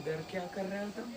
इधर क्या कर रहे हो तुम?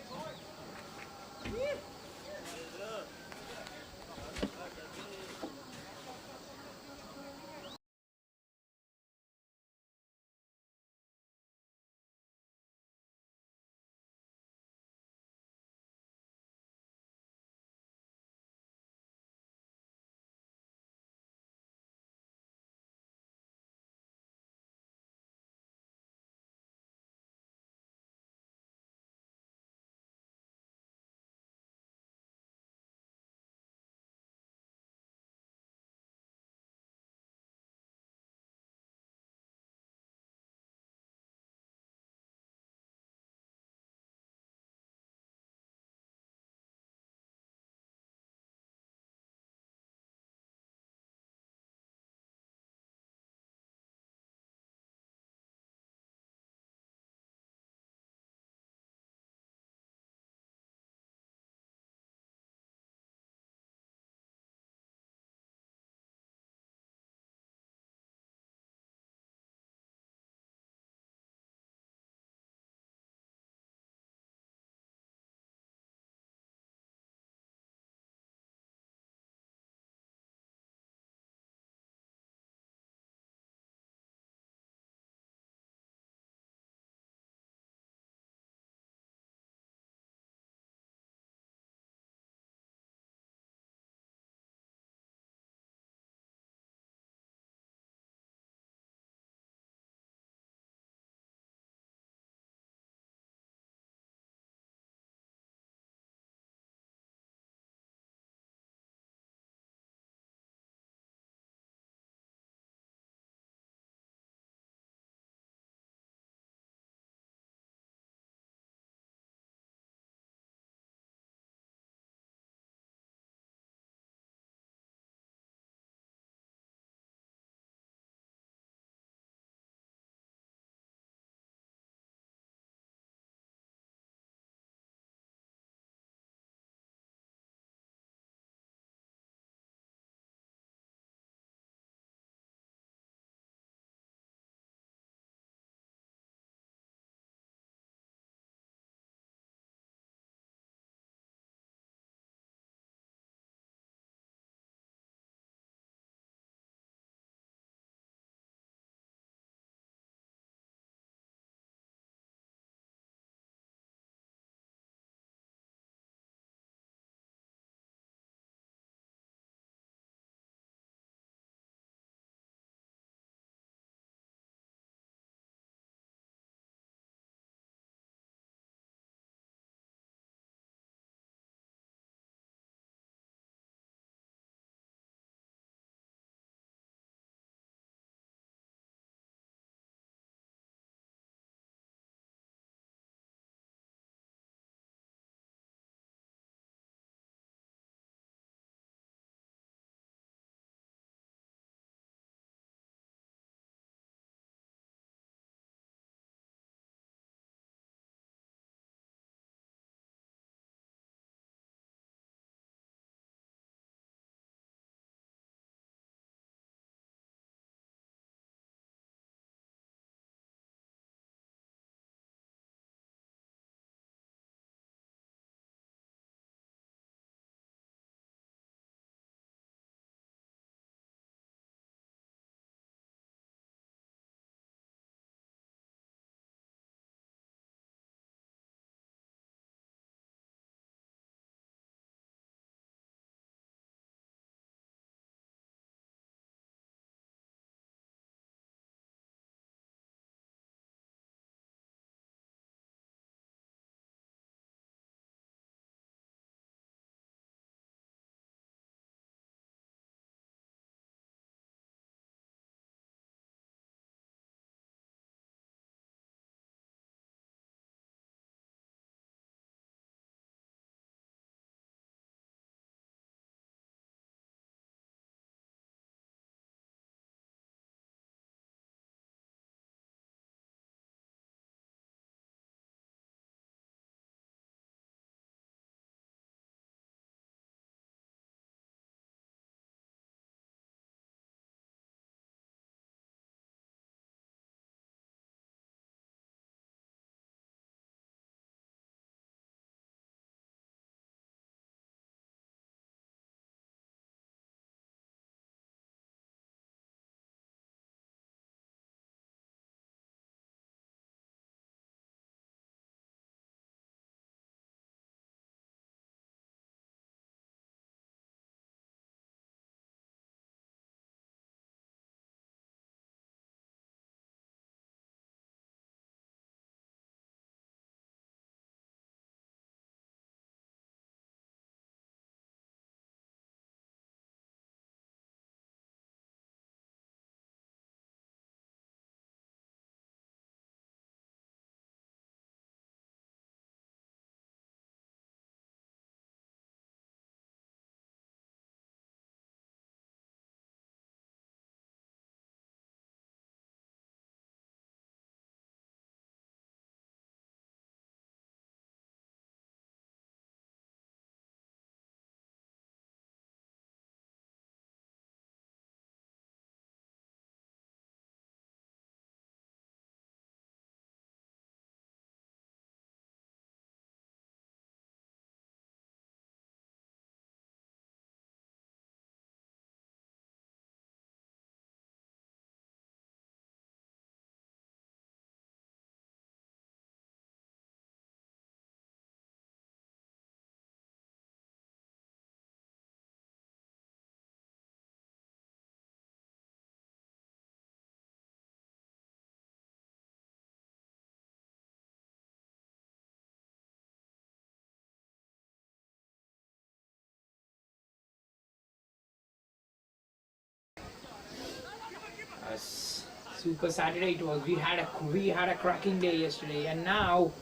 Super Saturday it was. We had a cracking day yesterday, and now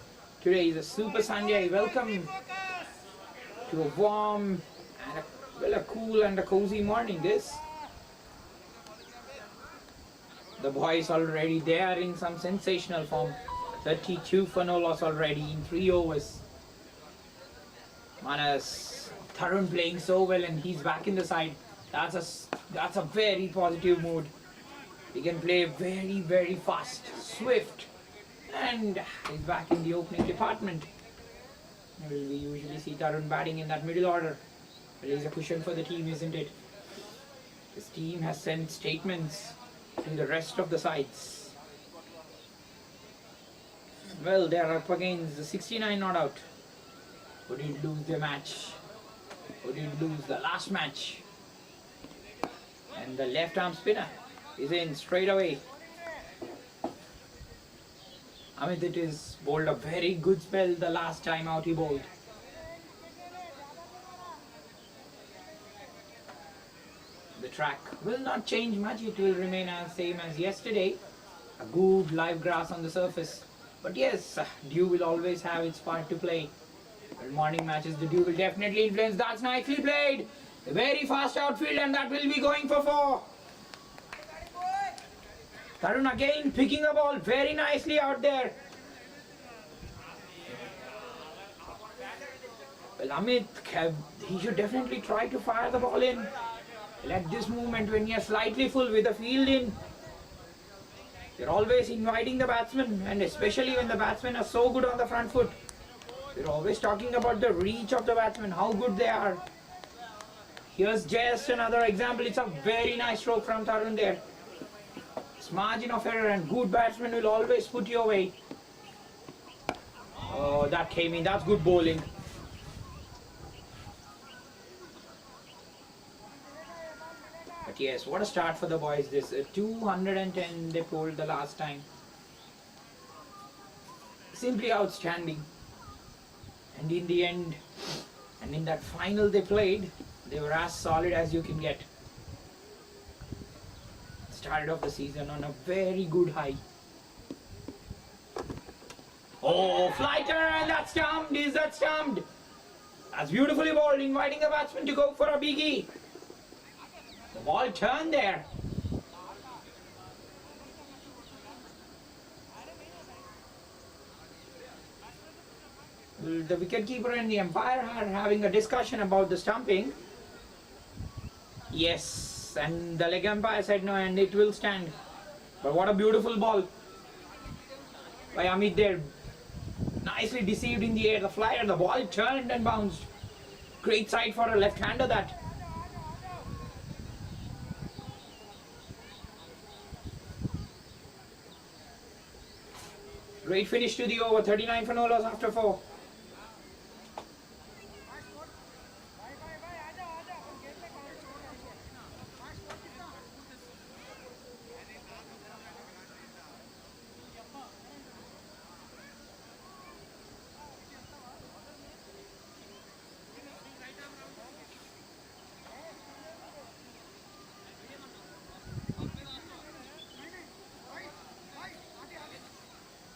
today is a Super Sunday. Welcome to a warm and a cool and a cozy morning. The boys already they are in some sensational form. 32 for no loss already in 3 overs. Manas Tarun playing so well, and he's back in the side. That's a very positive mood. He can play very fast, swift, and he's back in the opening department. We usually see Tarun batting in that middle order, but he's a cushion for the team, isn't it? His team has sent statements to the rest of the sides. Well, they're up against the 69 not out. Who did lose the match? Who did lose the last match? And the left arm spinner is in straight away. Amit it is bowled a very good spell the last time out he bowled. The track will not change much, it will remain as same as yesterday. A good live grass on the surface. But yes, dew will always have its part to play. But morning matches, the dew will definitely influence. That's nicely played. A very fast outfield, and that will be going for 4. Tarun again picking the ball very nicely out there. Well, Amit, he should definitely try to fire the ball in. At this moment when you're slightly full with the field in, you're always inviting the batsman, and especially when the batsmen are so good on the front foot. We're always talking about the reach of the batsmen, how good they are. Here's just another example. It's a very nice stroke from Tarun there. It's margin of error, and good batsmen will always put you away. Oh, that came in. That's good bowling. But yes, what a start for the boys. This 210 they bowled the last time. Simply outstanding. And in the end, and in that final they played, they were as solid as you can get. Started off the season on a very good high. Oh, flighter, and that's stumped. Is that stumped? That's beautifully bowled, inviting the batsman to go for a biggie. The ball turned there. The wicketkeeper and the umpire are having a discussion about the stumping. Yes, and the leg umpire said no, and it will stand. But what a beautiful ball by Amit there. Nicely deceived in the air. The flyer, the ball turned and bounced. Great sight for a left-hander that. Great finish to the over. 39 for no loss after 4.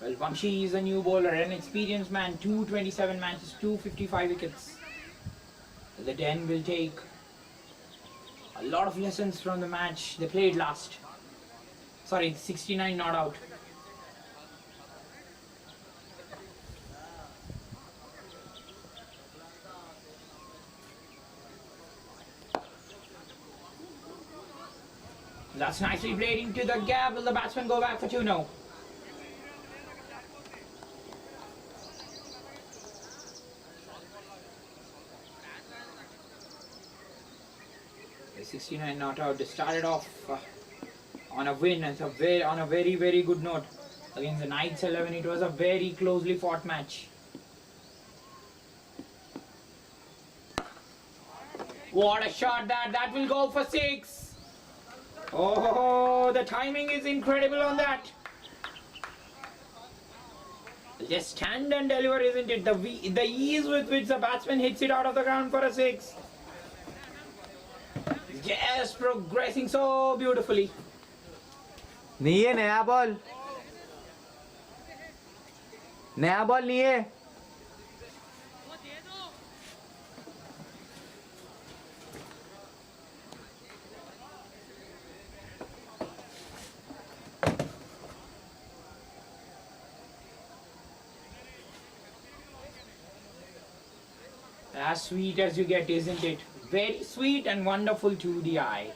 Well, Vamshi is a new bowler, an experienced man, 227 matches, 255 wickets. The Den will take a lot of lessons from the match they played last. Sorry, 69 not out. That's nicely played into the gap. Will the batsman go back for 2? No. The 69 not out. They started off on a win and on a very good note. Against the Knights 11, it was a very closely fought match. What a shot that will go for 6. Oh, the timing is incredible on that. Just stand and deliver, isn't it? The ease with which the batsman hits it out of the ground for a 6. Just progressing so beautifully. नहीं है नया ball, नया ball नहीं है. As sweet as you get, isn't it? Very sweet and wonderful to the eye.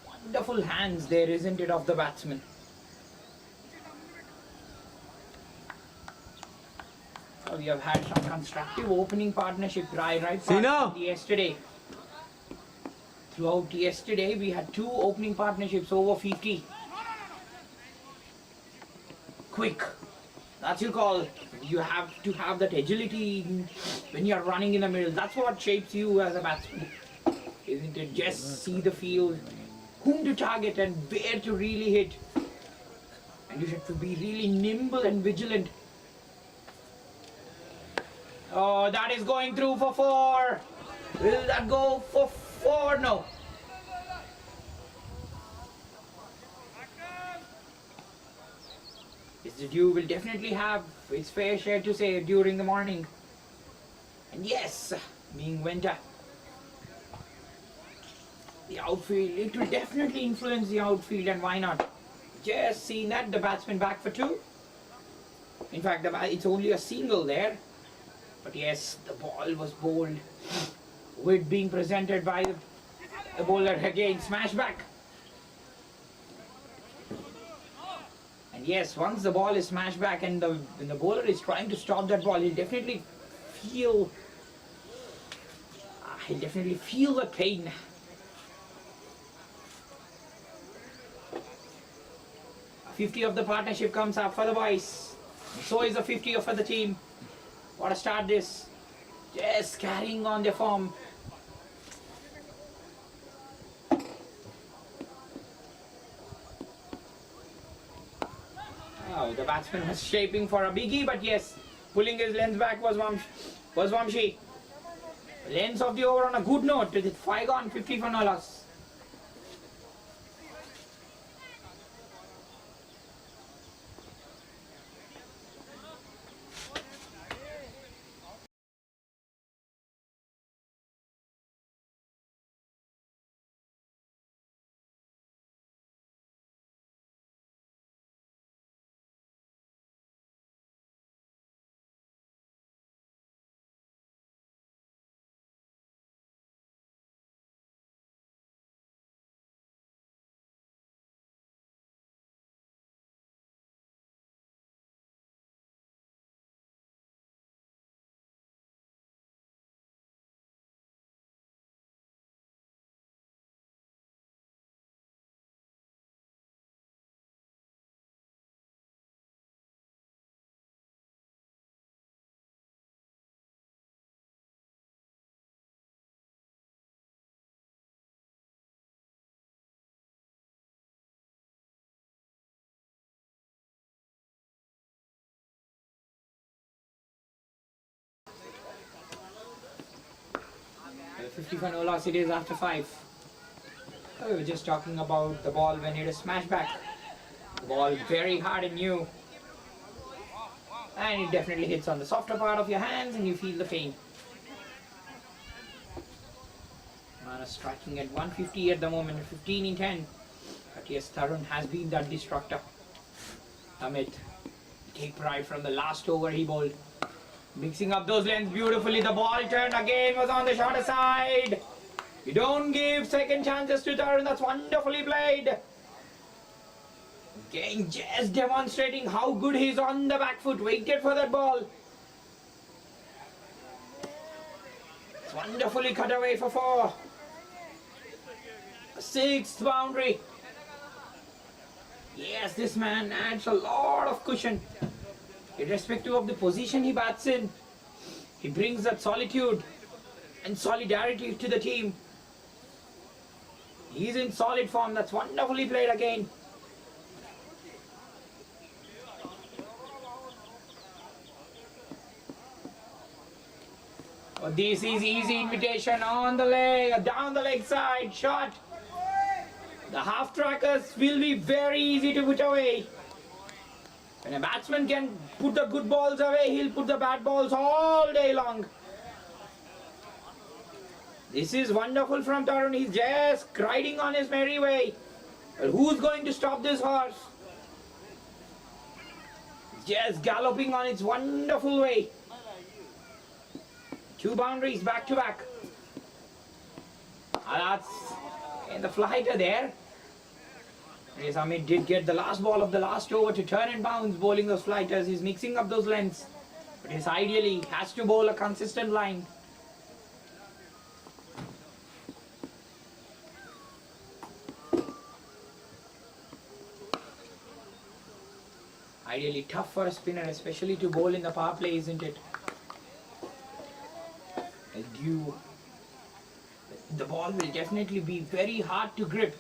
Wonderful hands there, isn't it, of the batsman? So we have had some constructive opening partnership right Sino? yesterday. Throughout yesterday, we had two opening partnerships over 50. Quick. That's you call. You have to have that agility when you're running in the middle. That's what shapes you as a batsman. Isn't it? Just see the field, whom to target and where to really hit. And you should be really nimble and vigilant. Oh, that is going through for 4. Will that go for 4? No. The dew will definitely have its fair share to say during the morning. And yes, being winter, the outfield, it will definitely influence the outfield, and why not? Just seeing that, the batsman back for 2. In fact, it's only a single there. But yes, the ball was bowled with being presented by the bowler again, smash back. And yes, once the ball is smashed back and when the bowler is trying to stop that ball, he'll definitely feel the pain. A 50 of the partnership comes up for the boys. So is a 50 for the team. What a start this. Just carrying on their form. Oh, the batsman was shaping for a biggie, but yes, pulling his lens back was Vamshi. Lens of the over on a good note with 5 gone, 50 for no loss. The 50 for no loss it is after 5. We were just talking about the ball when it is smashed back. The ball very hard and new. And it definitely hits on the softer part of your hands and you feel the pain. Man is striking at 150 at the moment, 15 in 10. But yes, Tarun has been that destructor. Amit, take pride from the last over he bowled. Mixing up those lengths beautifully. The ball turn again was on the shorter side. You don't give second chances to Tarun. That's wonderfully played. Again, just demonstrating how good he's on the back foot. Waited for that ball. It's wonderfully cut away for 4. 6th boundary. Yes, this man adds a lot of cushion. Irrespective of the position he bats in, he brings that solitude and solidarity to the team. He's in solid form. That's wonderfully played again. Oh, this is easy invitation on the leg, down the leg side, shot. The half trackers will be very easy to put away. When a batsman can put the good balls away, he'll put the bad balls all day long. This is wonderful from Tarun. He's just riding on his merry way. But who's going to stop this horse? Just galloping on its wonderful way. 2 boundaries back to back. That's in the flighter there. Yes, Amit did get the last ball of the last over to turn and bounce, bowling those flighters. He's mixing up those lengths. But yes, ideally has to bowl a consistent line. Ideally tough for a spinner, especially to bowl in the power play, isn't it? The ball will definitely be very hard to grip.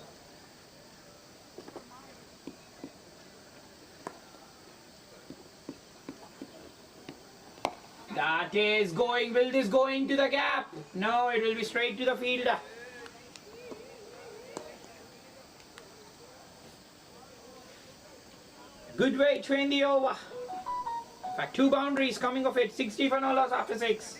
That is going, will this go into the gap? No, it will be straight to the fielder. Good way to end the over. In fact, 2 boundaries coming of it, 60 for no loss after 6.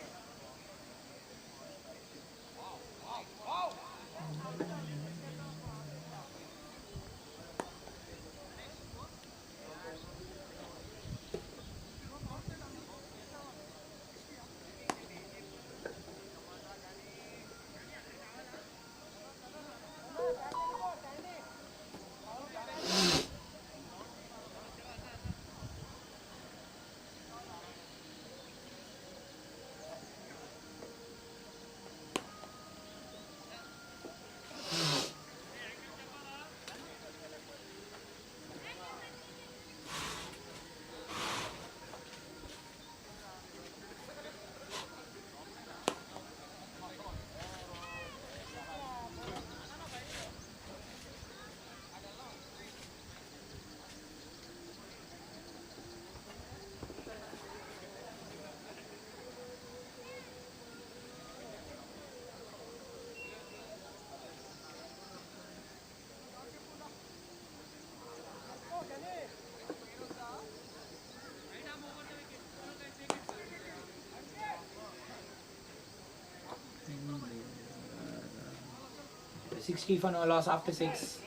The 60 for no loss after 6.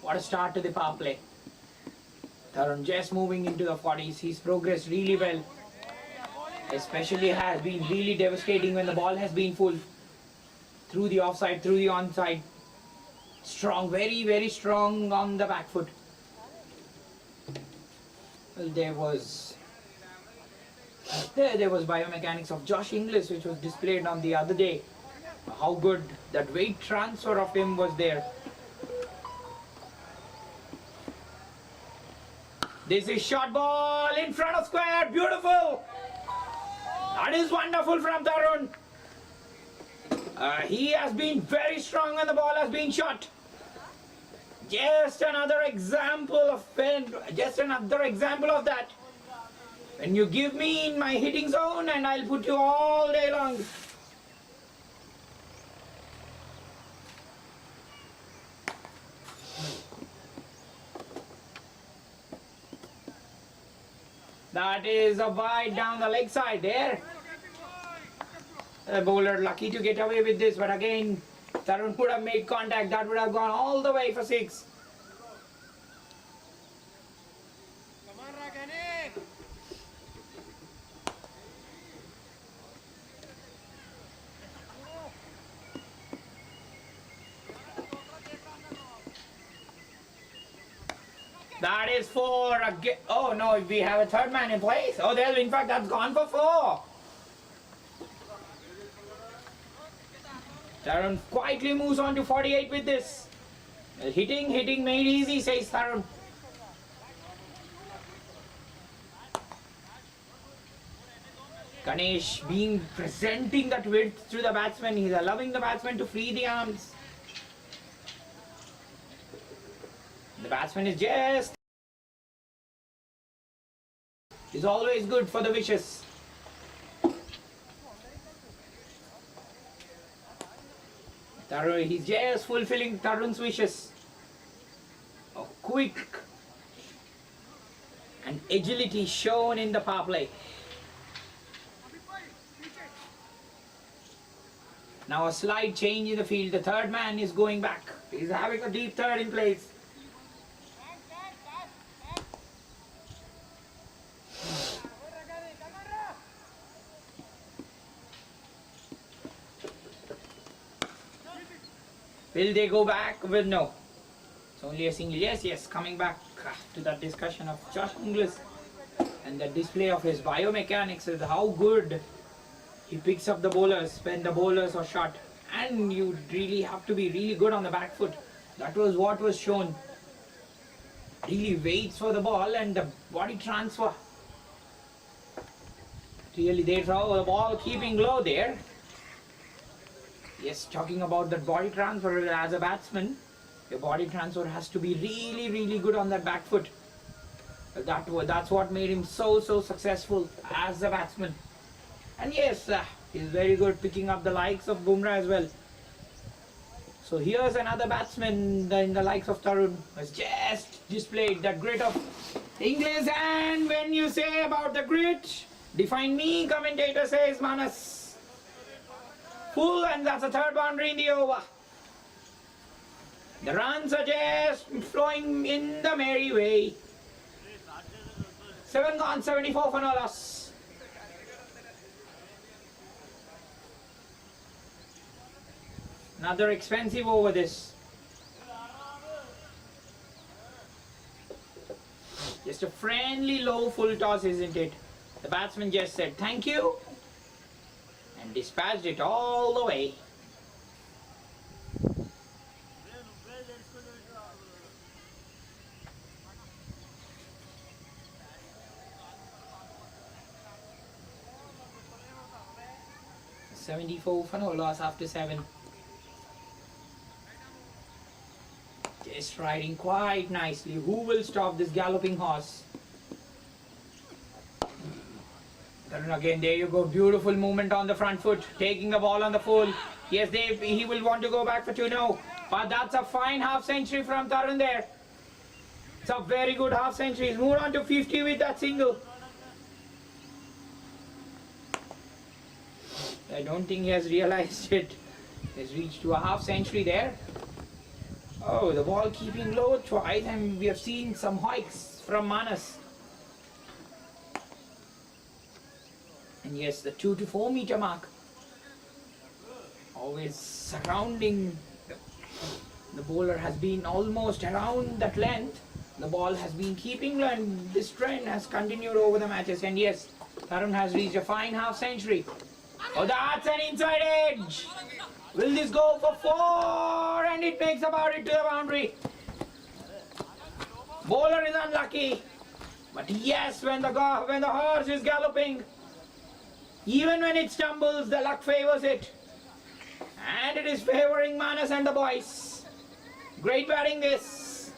What a start to the power play. Tarun just moving into the 40s. He's progressed really well. Especially has been really devastating when the ball has been full. Through the offside, through the onside. Strong, very, very strong on the back foot. Well, there was biomechanics of Josh Inglis, which was displayed on the other day. How good that weight transfer of him was there. This is short ball in front of square. Beautiful. That is wonderful from Tarun. He has been very strong when the ball has been shot. Just another example of that. When you give me in my hitting zone, and I'll put you all day long. That is a wide down the leg side there. The bowler lucky to get away with this, but again, Tarun would have made contact. That would have gone all the way for 6. That is 4 again. Oh no, we have a third man in place. Oh, there, in fact, that's gone for 4. Tarun quietly moves on to 48 with this. Hitting made easy, says Tarun. Ganesh presenting that width to the batsman. He's allowing the batsman to free the arms. The batsman is always good for the wishes. He's just fulfilling Tarun's wishes. A quick and agility shown in the power play. Now a slight change in the field. The third man is going back. He's having a deep third in place. Will they go back? Well, no. It's only a single. Yes, coming back to that discussion of Josh Inglis and the display of his biomechanics is how good he picks up the bowlers when the bowlers are short. And you really have to be really good on the back foot. That was what was shown. Really waits for the ball and the body transfer. Really, they throw the ball keeping low there. Yes, talking about that body transfer as a batsman, your body transfer has to be really good on that back foot. That's what made him so successful as a batsman. And yes, he's very good picking up the likes of Bumrah as well. So here's another batsman in the likes of Tarun who has just displayed that grit of Inglis. And when you say about the grit, define me, commentator says Manas. Full, and that's a third boundary in the over. The runs are just flowing in the merry way. 7 gone, 74 for no loss. Another expensive over this. Just a friendly low full toss, isn't it? The batsman just said thank you and dispatched it all the way. $74 for no loss after 7. Just riding quite nicely. Who will stop this galloping horse? And again, there you go. Beautiful movement on the front foot, taking the ball on the full. Yes, he will want to go back for 2 now. But that's a fine half century from Tarun there. It's a very good half century. He's moved on to 50 with that single. I don't think he has realized it. He's reached to a half century there. Oh, the ball keeping low twice, and we have seen some hikes from Manas. And yes, the 2 to 4 meter mark. Always surrounding the bowler has been almost around that length. The ball has been keeping low, and this trend has continued over the matches. And yes, Tarun has reached a fine half century. Oh, that's an inside edge. Will this go for 4? And it makes about it to the boundary. Bowler is unlucky. But yes, when the horse is galloping, even when it stumbles, the luck favors it. And it is favoring Manas and the boys. Great batting this.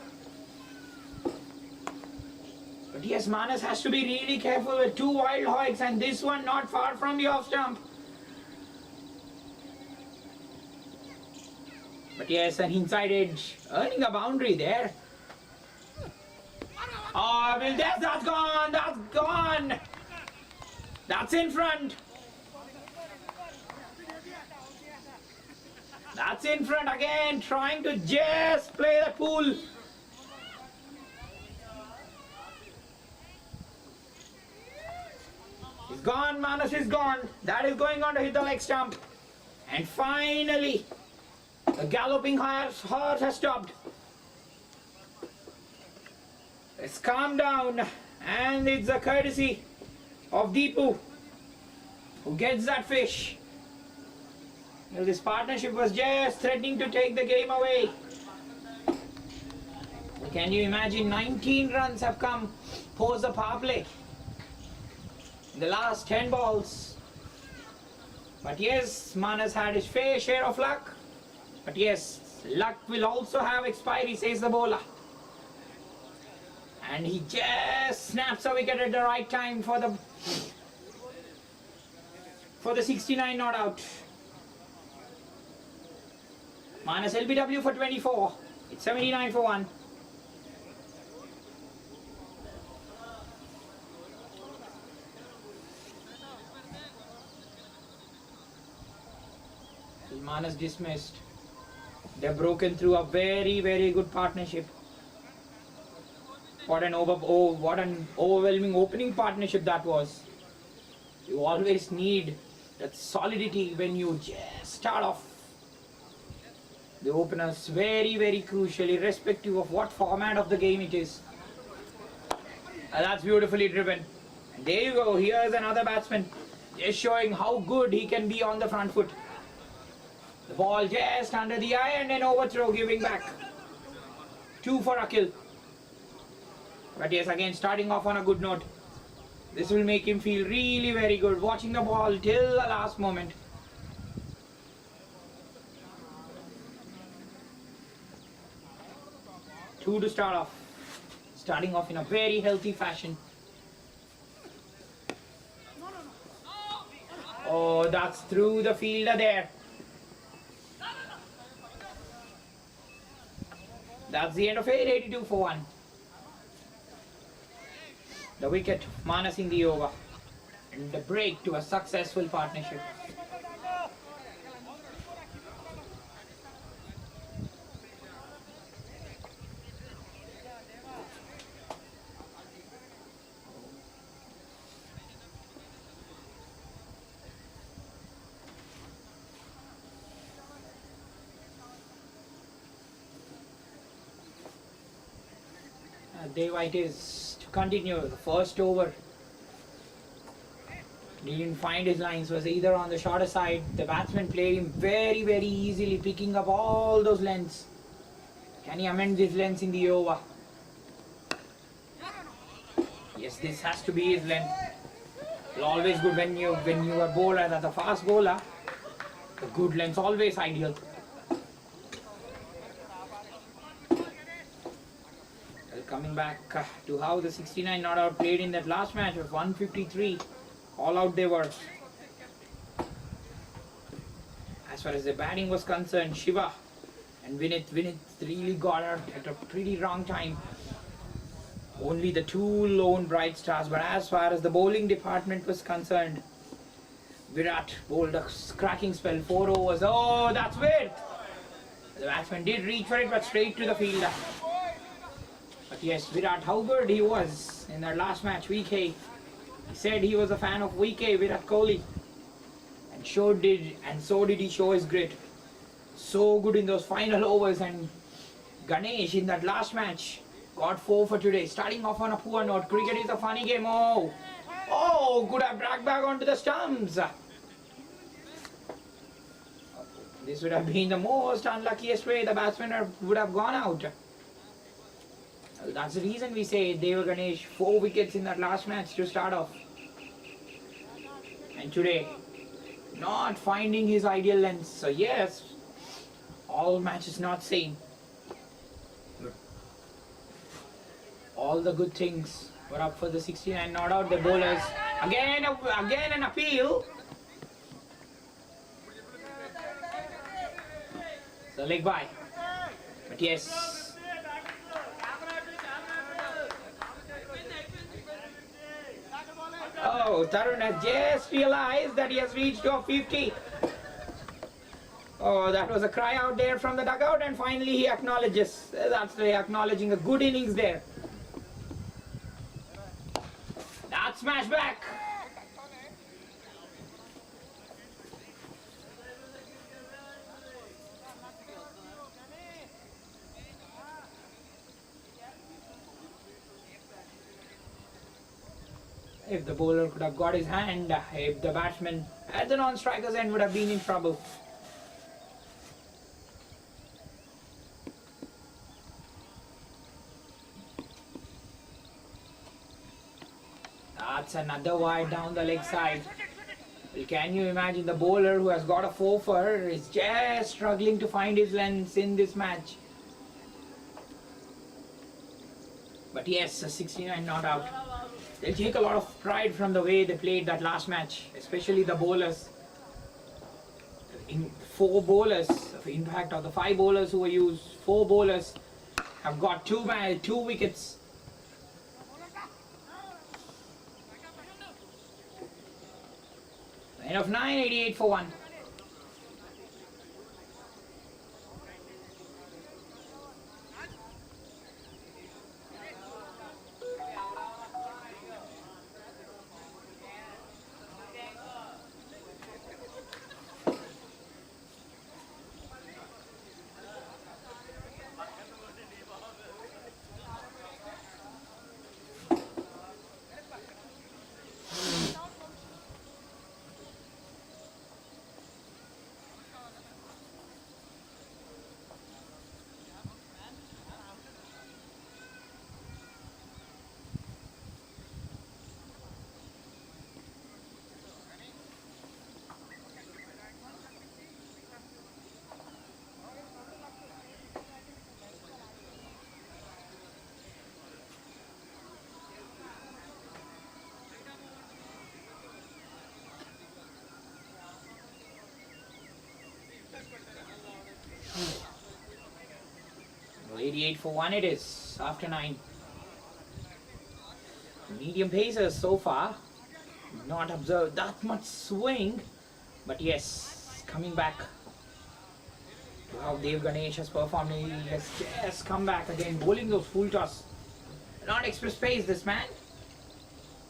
But yes, Manas has to be really careful with 2 wild hikes, and this one not far from the off stump. But yes, an inside edge, earning a boundary there. Oh, well, that's gone. That's in front. That's in front again, trying to just play the pool. He's gone, Manas is gone. That is going on to hit the leg stump. And finally, the galloping horse has stopped. Let's calm down. And it's a courtesy of Deepu, who gets that fish. Well, this partnership was just threatening to take the game away. Can you imagine 19 runs have come post the power play in the last 10 balls. But yes, Manas had his fair share of luck. But yes, luck will also have expiry, says the bowler. And he just snaps a wicket at the right time for the 69 not out. Minus LBW for 24. It's 79 for 1. Manus dismissed. They've broken through a very, very good partnership. What an overwhelming opening partnership that was. You always need that solidity when you just start off. The openers very, very crucial, irrespective of what format of the game it is. And that's beautifully driven. And there you go. Here's another batsman, just showing how good he can be on the front foot. The ball just under the eye and an overthrow giving back. 2 for Akhil. But yes, again starting off on a good note. This will make him feel really very good, watching the ball till the last moment. Two to start off. Starting off in a very healthy fashion. Oh, that's through the fielder there. That's the end of it, 82 for 1. The wicket menacing the over. And the break to a successful partnership. Dave White is to continue the first over. He didn't find his lines, was either on the shorter side. The batsman played him very, very easily, picking up all those lengths. Can he amend these lengths in the over? Yes, this has to be his length. It's always good when you are bowler, that's a fast bowler. The good length always ideal. Coming back to how the 69 not out played in that last match of 153. All out they were. As far as the batting was concerned, Shiva and Vinith really got her at a pretty wrong time. Only the two lone bright stars, but as far as the bowling department was concerned, Virat bowled a cracking spell, 4 overs. Oh, that's weird. The batsman did reach for it, but straight to the fielder. But yes, Virat, how good he was in that last match, VK. He said he was a fan of VK, Virat Kohli. And so did he show his grit. So good in those final overs, and Ganesh in that last match got 4 for today. Starting off on a poor note, cricket is a funny game. Oh, could have dragged back onto the stumps. This would have been the most unluckiest way the batsman would have gone out. That's the reason we say Deva Ganesh 4 wickets in that last match to start off. And today, not finding his ideal length. So yes, all matches not same. But all the good things were up for the 69 not out. The bowlers again an appeal. So leg by. But yes. Oh, Tarun has just realized that he has reached to 50. Oh, that was a cry out there from the dugout, and finally he acknowledges. That's the acknowledging a good innings there. That smash back. If the bowler could have got his hand, if the batsman at the non-striker's end would have been in trouble. That's another wide down the leg side. Well, can you imagine the bowler who has got a 4-for is just struggling to find his lengths in this match. But yes, a 69 not out. They'll take a lot of pride from the way they played that last match, especially the bowlers. in 4 bowlers, in fact, of the 5 bowlers who were used, 4 bowlers have got 2 wickets. End of 9, 88 for 1. Well, 88 for 1 it is after 9. Medium pacers so far. Not observed that much swing, but yes, coming back to how Dev Ganesh has performed. He has just come back again, bowling those full toss. Not express pace, this man,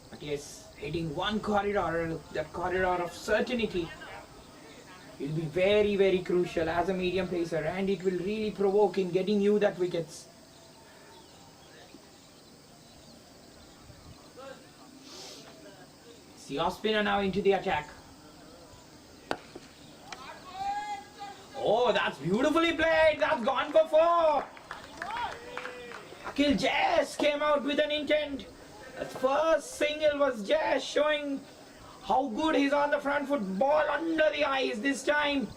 but yes, hitting one corridor, that corridor of certainty. Will be very, very crucial as a medium pacer, and it will really provoke in getting you that wickets. The off spinner now into the attack. Oh, that's beautifully played. That's gone for 4. Akhil just came out with an intent. The first single was just showing how good he's on the front foot. Ball under the eyes this time.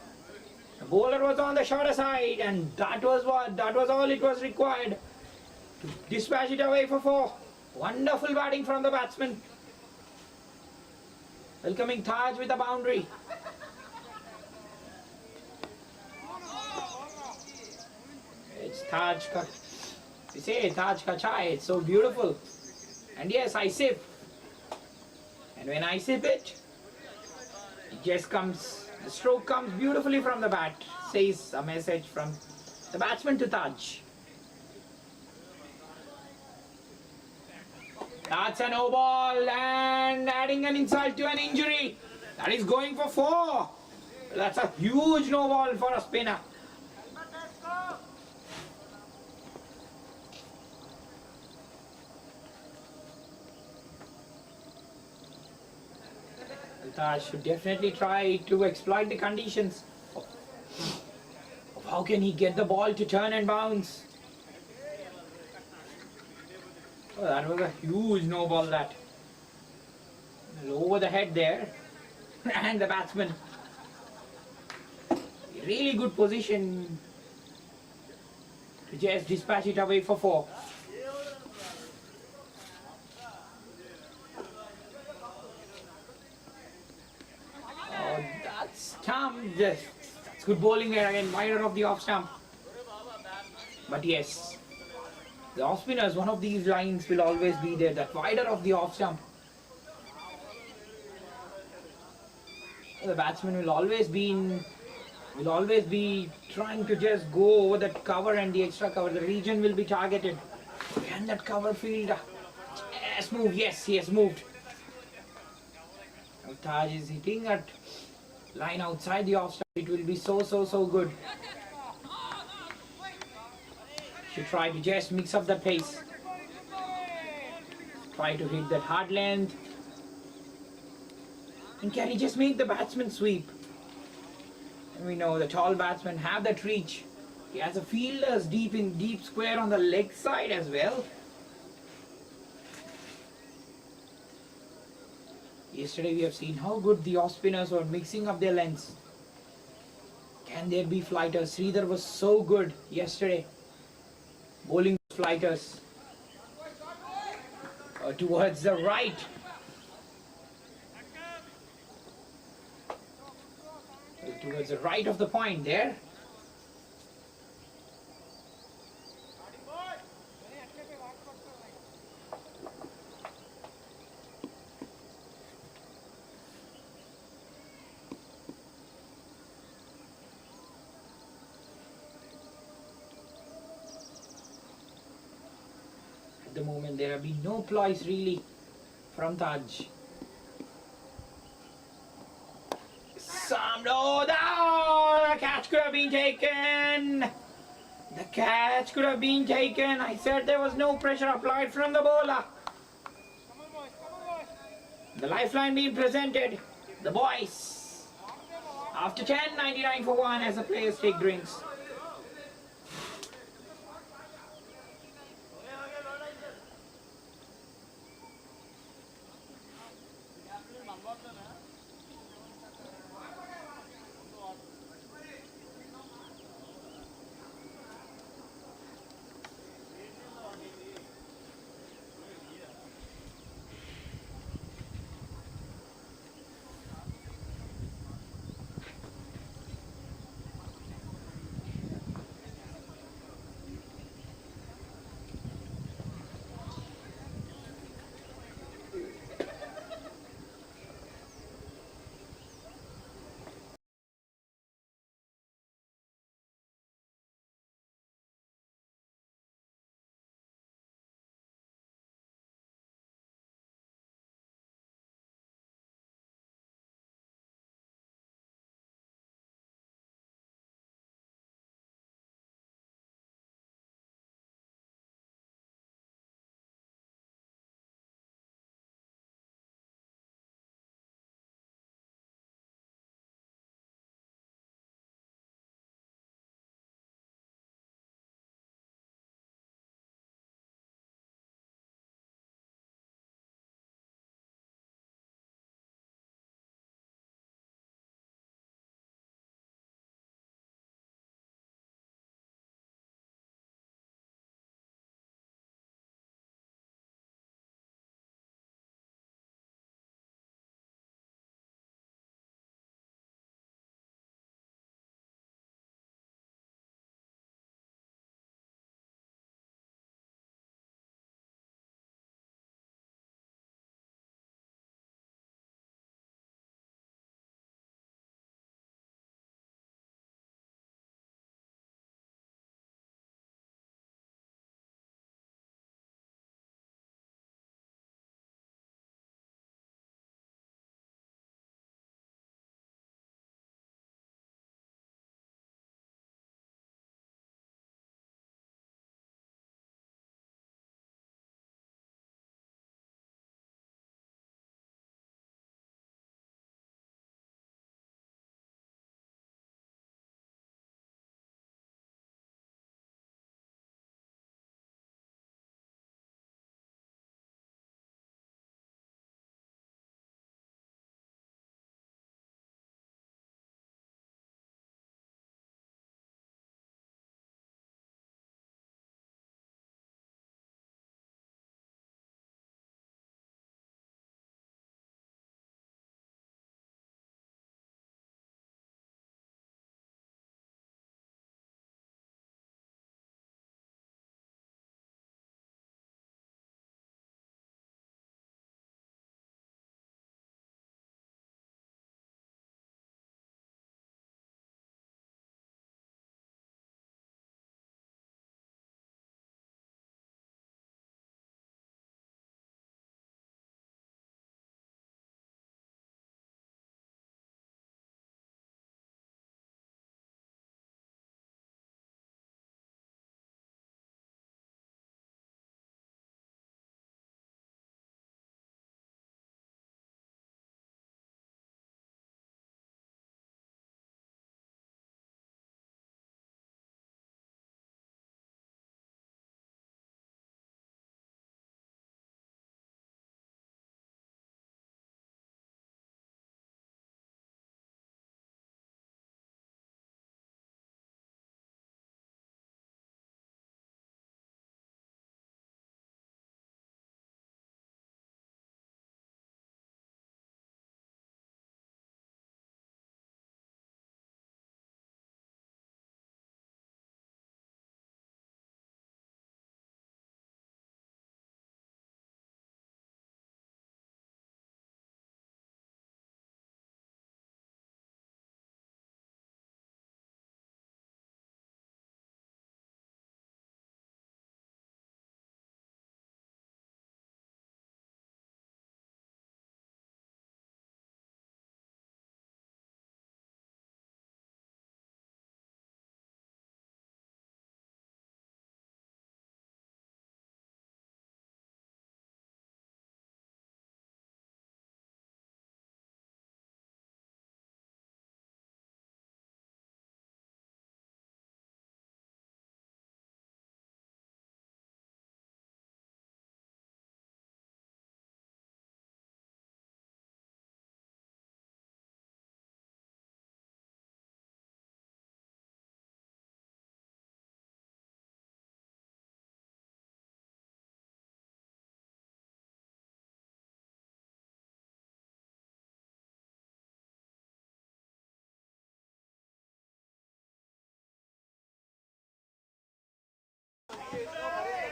The bowler was on the shorter side, and that was all it was required to dispatch it away for 4. Wonderful batting from the batsman. Welcoming Taj with a boundary. It's Taj ka, we say Taj ka chai, it's so beautiful. And yes, I sip. And when I sip it, it just comes, the stroke comes beautifully from the bat. Says a message from the batsman to Taj. That's a no ball and adding an insult to an injury. That is going for 4. That's a huge no ball for a spinner. Taj should definitely try to exploit the conditions of how can he get the ball to turn and bounce. Oh, that was a huge no ball, that. Over the head there. And the batsman. Really good position to just dispatch it away for 4. Oh, that's stump. That's good bowling there again. Wider of the off stump. But yes. The off spinners, one of these lines will always be there, that wider of the off stump. The batsman will always be trying to just go over that cover and the extra cover. The region will be targeted. Can that cover fielder just move? Yes, he has moved. Now Taj is hitting that line outside the off stump. It will be so good. Should try to just mix up the pace. Try to hit that hard length. And can he just make the batsman sweep? And we know the tall batsmen have that reach. He has a fielders deep square on the leg side as well. Yesterday we have seen how good the off spinners were mixing up their lengths. Can there be flighters? Sridhar was so good yesterday. Bowling flighters towards the right. towards the right of the point there. At the moment there have been no ploys really from Taj. The catch could have been taken. The catch could have been taken. I said there was no pressure applied from the bowler. The lifeline being presented. The boys. After 10.99 for 1 as the players take drinks.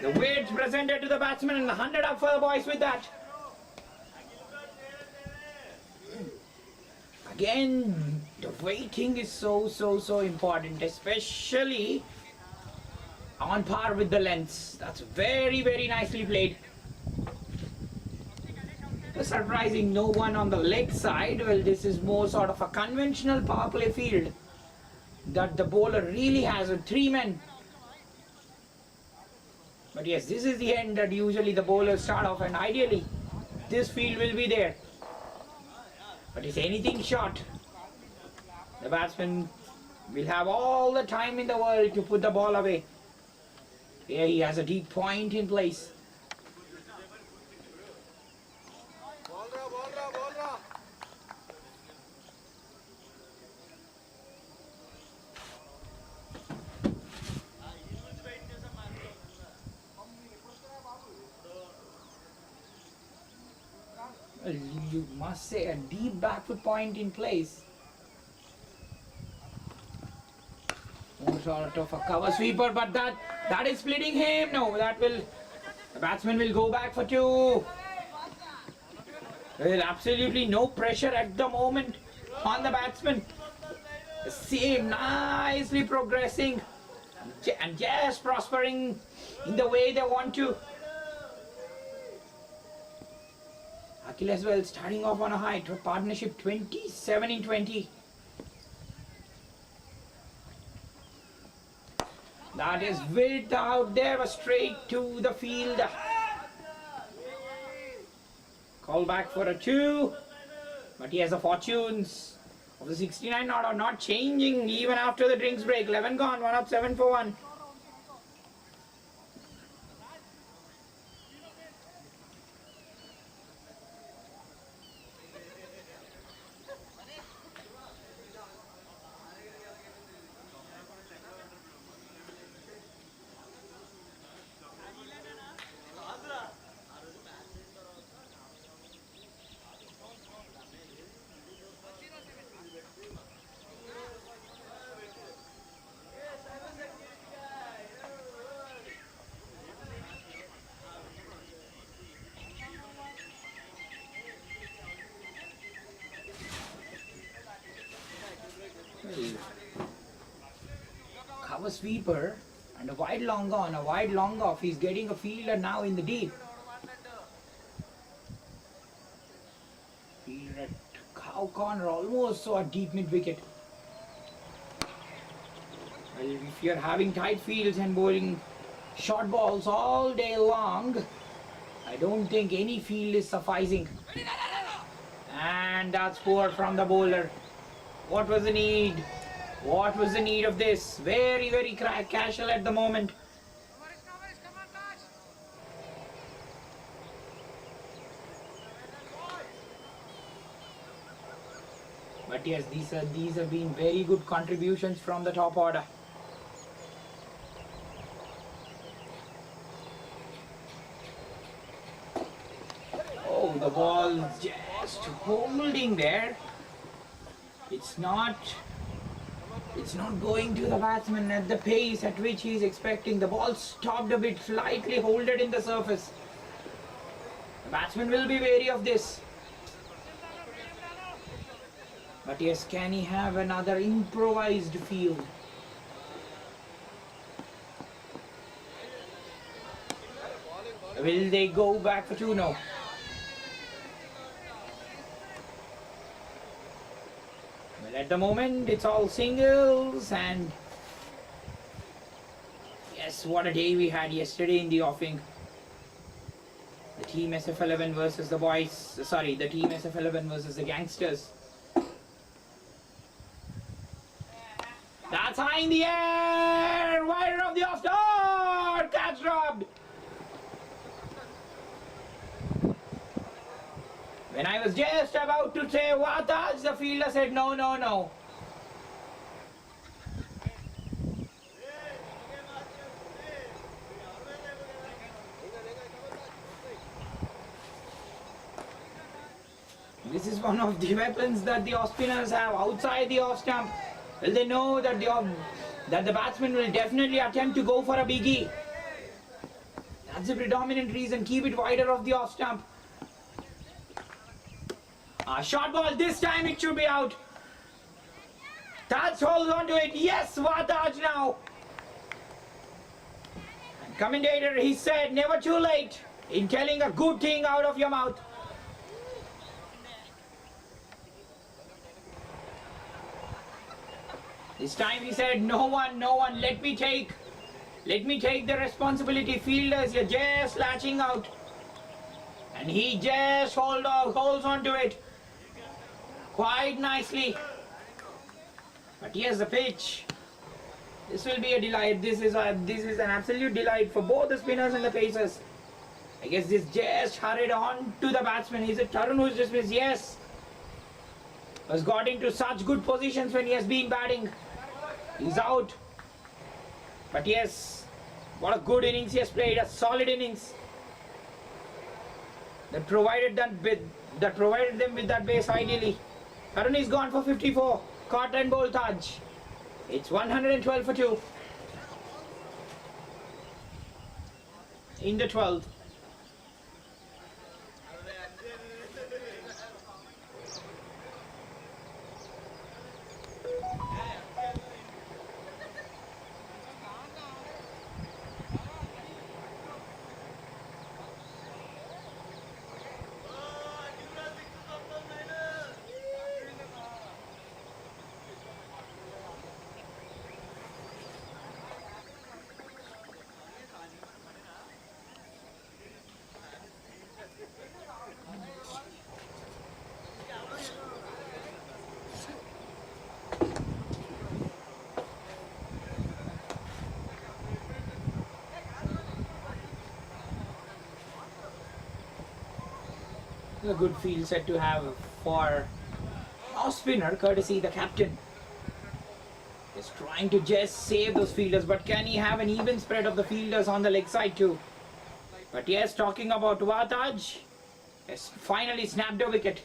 The weight presented to the batsman and 100 up for the boys with that. Again, the weighting is so important, especially on par with the lengths. That's very nicely played. Surprising, no one on the leg side. Well, this is more sort of a conventional power play field that the bowler really has with 3 men. But yes, this is the end that usually the bowlers start off, and ideally this field will be there. But if anything short, the batsman will have all the time in the world to put the ball away. Here he has a deep point in place. You must say a deep back foot point in place. More sort of a cover sweeper, but that is splitting him. No, the batsman will go back for 2. Well, absolutely no pressure at the moment on the batsman. The same, nicely progressing and just prospering in the way they want to. Akhil as well starting off on a high, partnership 27 in 20. That is width out there, straight to the field. Call back for a 2, but he has the fortunes of the 69 are not changing even after the drinks break. 11 gone, 1 up, 7 for 1. Cover sweeper and a wide long on, a wide long off. He's getting a fielder now in the deep. Fielder at cow corner, almost so a deep mid wicket. Well, if you're having tight fields and bowling short balls all day long, I don't think any field is sufficing. And that's poor from the bowler. What was the need? What was the need of this? Very casual at the moment. But yes, these have been very good contributions from the top order. Oh, the ball just holding there. It's not going to the batsman at the pace at which he is expecting. The ball stopped a bit, slightly holded in the surface. The batsman will be wary of this. But yes, can he have another improvised field? Will they go back for 2? No. At the moment, it's all singles, and yes, what a day we had yesterday in the offing. The team SF11 versus the boys, the team SF11 versus the gangsters. That's high in the air, wider of the off star, catch dropped. When I was just about to say what else, the fielder said no. This is one of the weapons that the off spinners have outside the off stump. Well, they know that the batsman will definitely attempt to go for a biggie. That's the predominant reason. Keep it wider of the off stump. Short ball. This time it should be out. Taj holds on to it. Yes, Wataj now. And commentator, he said, never too late in telling a good thing out of your mouth. This time he said, no one, let me take the responsibility. Fielders, you're just latching out. And he just holds on to it quite nicely. But here's the pitch. This will be a delight. This is an absolute delight for both the spinners and the pacers. I guess this just hurried on to the batsman. Is it Tarun who's dismissed? Yes. Has got into such good positions when he has been batting. He's out. But yes, what a good innings he has played. A solid innings that provided them with that base ideally. Tarun is gone for 54. Caught and bowled Taj. It's 112 for 2. In the 12th. A good field set to have for off spinner, courtesy the captain. Is trying to just save those fielders, but can he have an even spread of the fielders on the leg side too? But yes, talking about Wataj, has finally snapped a wicket.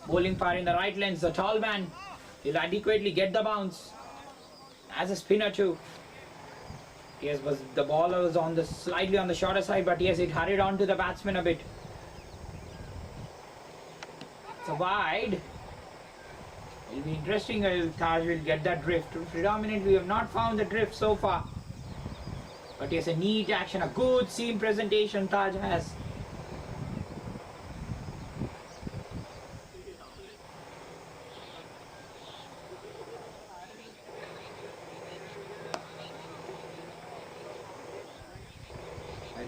Bowling far in the right lens, the tall man will adequately get the bounce as a spinner too. Yes, the ball was slightly on the shorter side, but yes, it hurried on to the batsman a bit. It's a wide. It'll be interesting if Taj will get that drift. Predominantly, we have not found the drift so far. But yes, a neat action, a good seam presentation Taj has.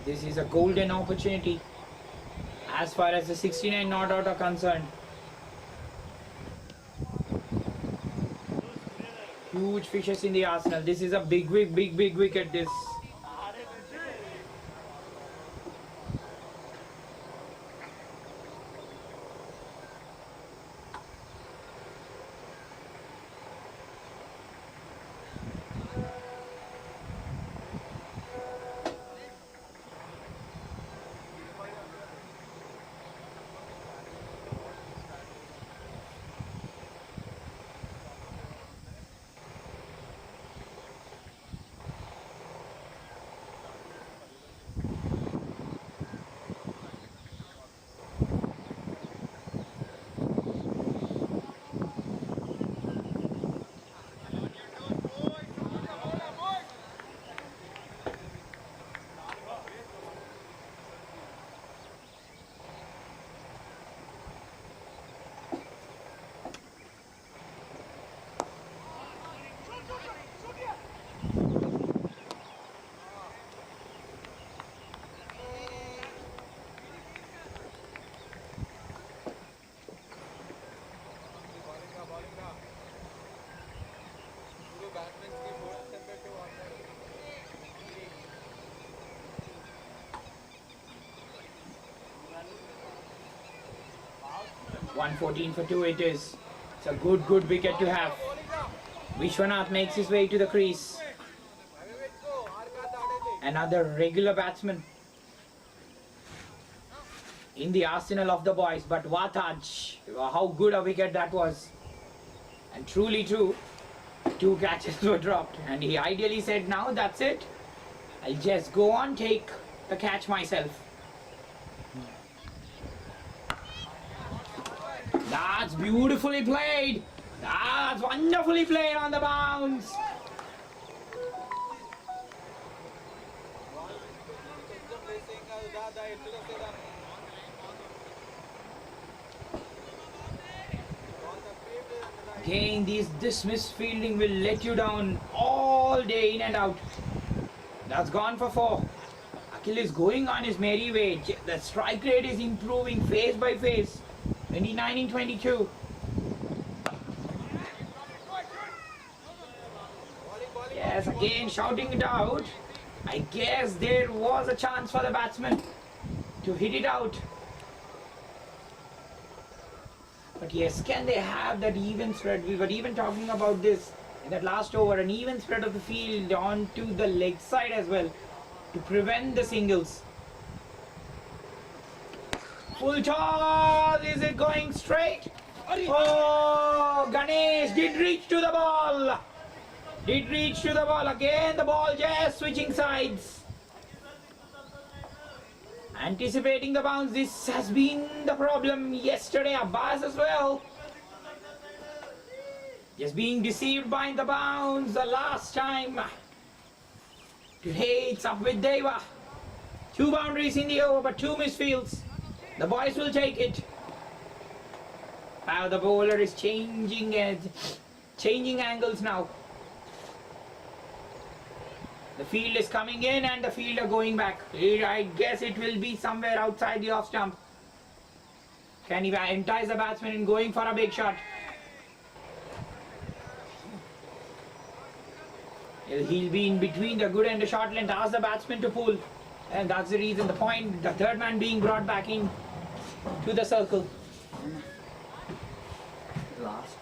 This is a golden opportunity as far as the 69 not out are concerned. Huge fishes in the arsenal. This is a big wicket. This. .114 for 2 it is. It's a good wicket to have. Vishwanath makes his way to the crease. Another regular batsman in the arsenal of the boys, but Wataj, how good a wicket that was. And truly true, 2 catches were dropped, and he ideally said, now that's it. I'll just go on, take the catch myself. That's beautifully played. That's wonderfully played on the bounce. Again, this misfielding will let you down all day, in and out. That's gone for 4. Akhil is going on his merry way. The strike rate is improving phase by phase. 29 in 22. Yes, again shouting it out. I guess there was a chance for the batsman to hit it out. But yes, can they have that even spread? We were even talking about this in that last over, an even spread of the field onto the leg side as well to prevent the singles. Full toss, is it going straight? Oh, Ganesh did reach to the ball. Did reach to the ball. Again the ball just switching sides. Anticipating the bounce, this has been the problem yesterday. Abbas as well. Just being deceived by the bounce the last time. Today it's up with Deva. 2 boundaries in the over, but 2 misfields. The boys will take it. Now the bowler is changing angles now. The field is coming in and the fielder going back. I guess it will be somewhere outside the off stump. Can he entice the batsman in going for a big shot? He'll be in between the good and the short length. Ask the batsman to pull. And that's the reason, the point, the third man being brought back in to the circle. Last.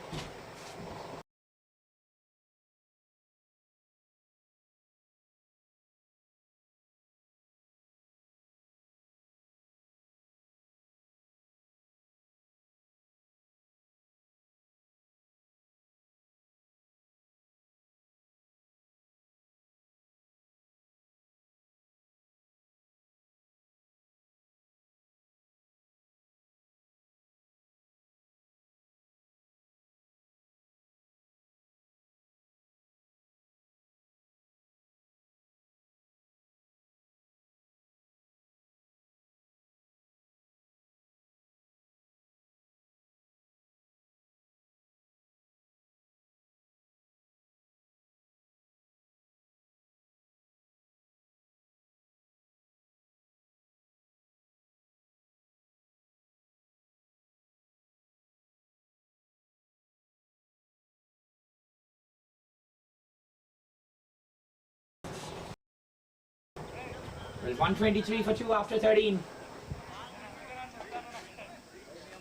Well, 123 for 2 after 13.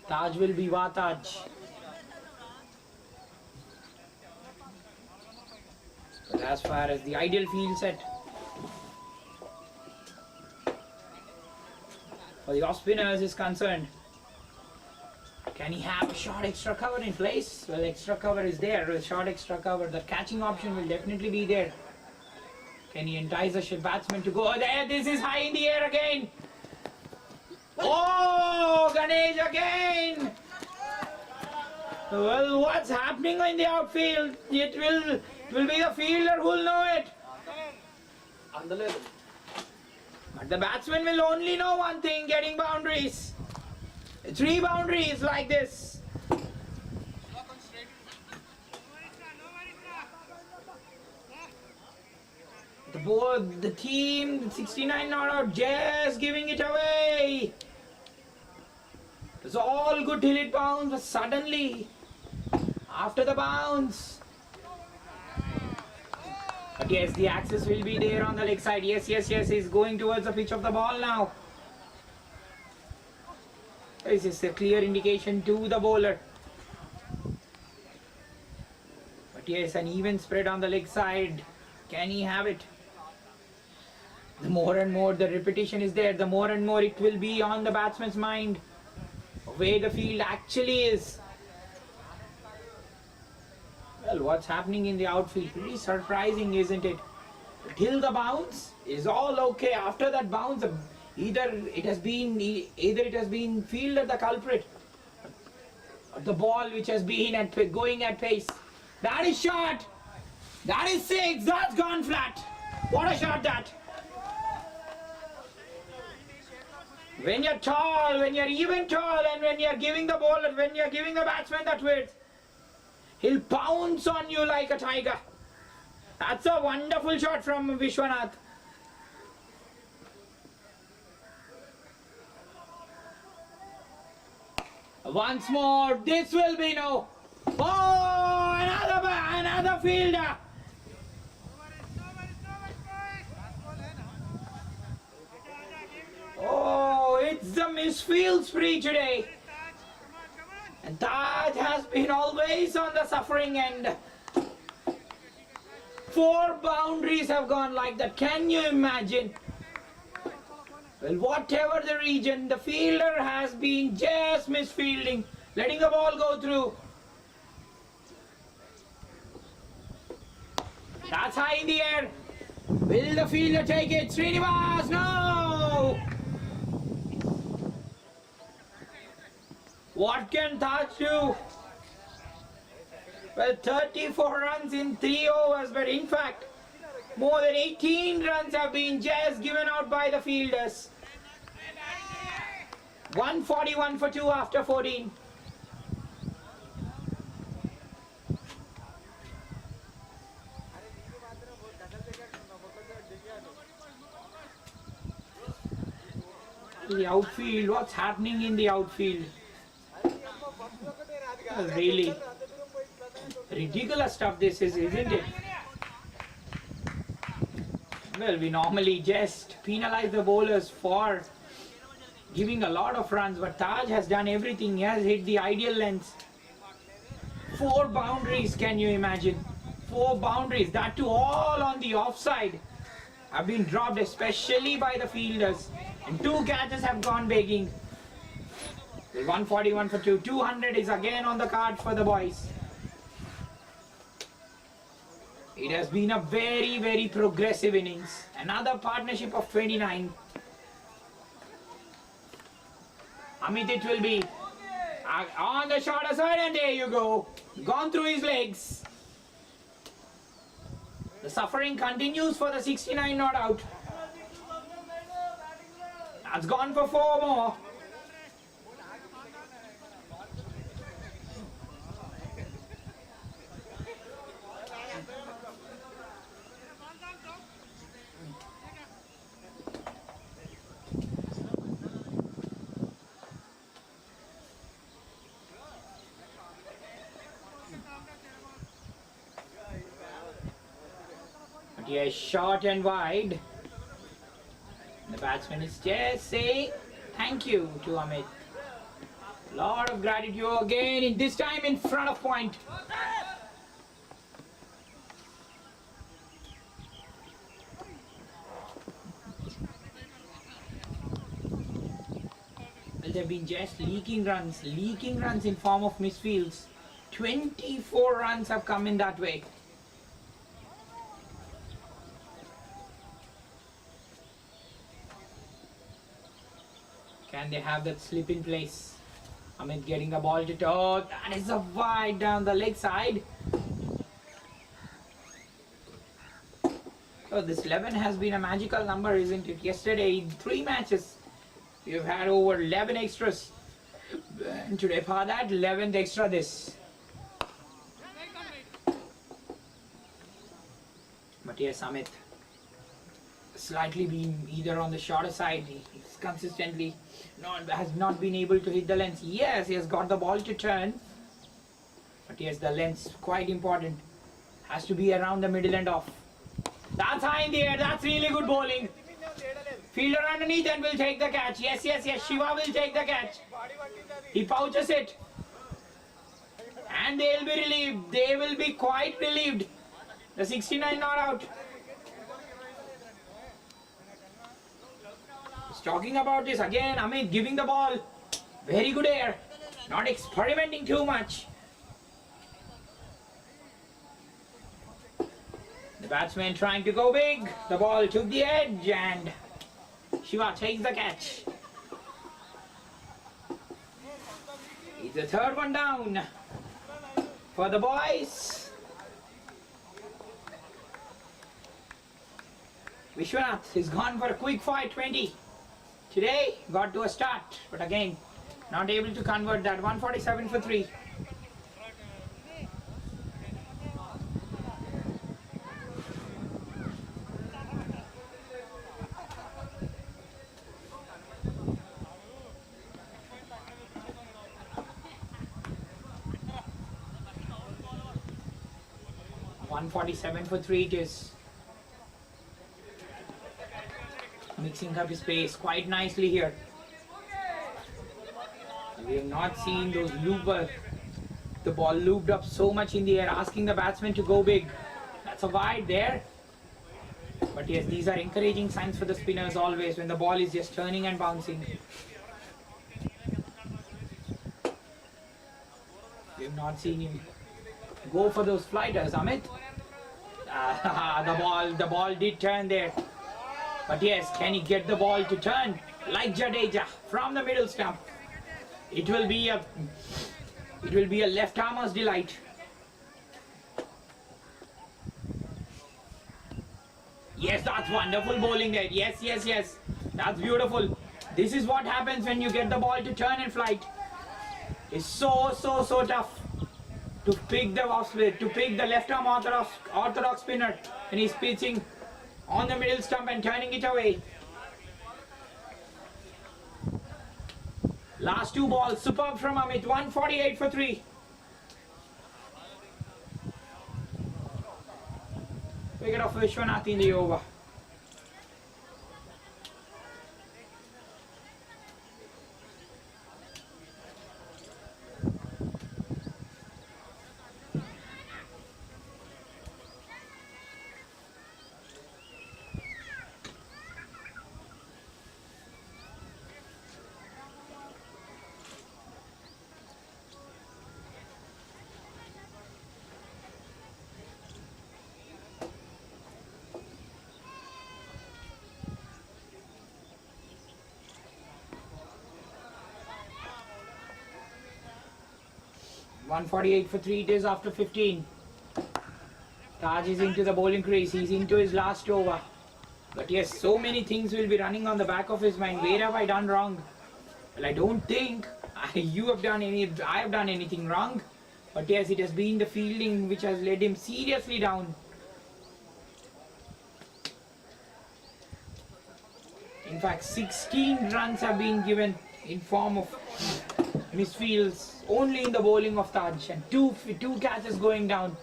Taj will be Wataj. But as far as the ideal field set for the off spinners is concerned, can he have a short extra cover in place? Well, extra cover is there. With short extra cover, the catching option will definitely be there. Can he entice the batsman to go there? This is high in the air again. Oh, Ganesh again. Well, what's happening in the outfield? It will be the fielder who will know it. But the batsman will only know one thing, getting boundaries. 3 boundaries like this. The team, 69 not out, just giving it away. It's all good till it bounced, but suddenly, after the bounce. But yes, the axis will be there on the leg side. Yes, he's going towards the pitch of the ball now. This is a clear indication to the bowler. But yes, an even spread on the leg side. Can he have it? The more and more the repetition is there, the more and more it will be on the batsman's mind where the field actually is. Well, what's happening in the outfield? Pretty surprising, isn't it? till the bounce is all okay. After that bounce, either it has been fielded the culprit, or the ball which has been going at pace. That is shot. That is six. That's gone flat. What a shot that! When you're tall, when you're even tall, and when you're giving the ball, when you're giving the batsman that width, he'll pounce on you like a tiger. That's a wonderful shot from Vishwanath. Once more, this will be no. Oh, another fielder. Oh, it's the misfield spree today. And Taj has been always on the suffering end. 4 boundaries have gone like that. Can you imagine? Well, whatever the region, the fielder has been just misfielding, letting the ball go through. That's high in the air. Will the fielder take it? Srinivas, no! What can Taj do? Well, 34 runs in 3 overs, but in fact, more than 18 runs have been just given out by the fielders. 141 for 2 after 14. The outfield, what's happening in the outfield? Really ridiculous stuff this is, isn't it? Well, we normally just penalize the bowlers for giving a lot of runs, but Taj has done everything. He has hit the ideal lengths. 4 boundaries, can you imagine? 4 boundaries, that too all on the offside, have been dropped, especially by the fielders. And 2 catches have gone begging. 141 for 2. 200 is again on the card for the boys. It has been a very, very progressive innings. Another partnership of 29. Amit, it will be on the shorter side, and there you go. Gone through his legs. The suffering continues for the 69 not out. That's gone for 4 more. Yes, short and wide. The batsman is just saying thank you to Amit. Lot of gratitude again, this time in front of point. Well, they've been just leaking runs in form of misfields. 24 runs have come in that way. Can they have that slip in place? Amit getting the ball to toe. That is a wide down the leg side. So this 11 has been a magical number, isn't it? Yesterday in 3 matches, we've had over 11 extras. And today for that 11th extra this. But yes, Amit slightly been either on the shorter side. He's consistently has not been able to hit the length. Yes, he has got the ball to turn. But yes, the length quite important. Has to be around the middle and off. That's high in the air. That's really good bowling. Fielder underneath and will take the catch. Yes. Shiva will take the catch. He pouches it. And they'll be relieved. They will be quite relieved. The 69 not out. Talking about this again, Amit giving the ball. Very good air. Not experimenting too much. The batsman trying to go big. The ball took the edge and Shiva takes the catch. It's the third one down for the boys. Vishwanath is gone for a quick 5-20. Today got to a start, but again not able to convert that. 147 for 3. It is. Mixing up his pace quite nicely here. We have not seen those looper. The ball looped up so much in the air, asking the batsman to go big. That's a wide there. But yes, these are encouraging signs for the spinners always when the ball is just turning and bouncing. We have not seen him go for those flighters, Amit. The ball did turn there. But yes, can he get the ball to turn like Jadeja from the middle stump? It will be a left armer's delight. Yes, that's wonderful bowling there. Yes. That's beautiful. This is what happens when you get the ball to turn and flight. It's so tough to pick the off split, to pick the left arm orthodox spinner when he's pitching on the middle stump and turning it away. Last two balls, superb from Amit. 148 for 3. Wicket of Vishwanath in the over. .148 for 3 it is after 15. Taj is into the bowling crease. He's into his last over. But yes, so many things will be running on the back of his mind. Where have I done wrong? Well, I don't think I have done anything wrong. But yes, it has been the fielding which has led him seriously down. In fact, 16 runs have been given in form of misfields only in the bowling of Taj, and two catches going down.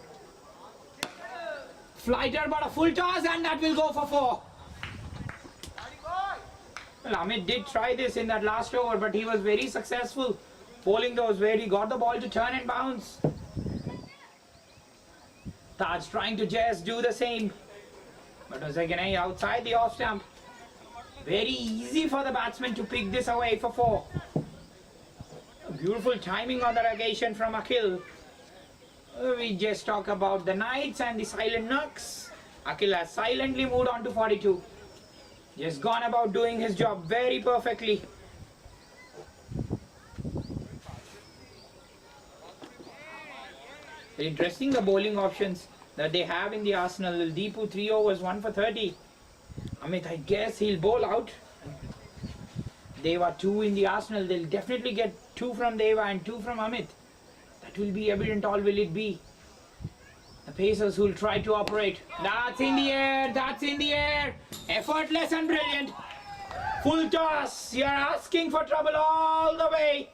Flighter but a full toss, and that will go for 4. Well, Amit did try this in that last over, but he was very successful bowling those where he got the ball to turn and bounce. Taj trying to just do the same, but was again outside the off stump. Very easy for the batsman to pick this away for 4. Beautiful timing on the negation from Akhil. We just talk about the Knights and the silent knocks. Akhil has silently moved on to 42. Just gone about doing his job very perfectly. Interesting the bowling options that they have in the arsenal. Deepu 3 overs, 1 for 30. Amit, I guess he'll bowl out. Deva 2 in the arsenal. They'll definitely get 2 from Deva and 2 from Amit. That will be evident. All will it be? The Pacers will try to operate. That's in the air. That's in the air. Effortless and brilliant. Full toss. You're asking for trouble all the way.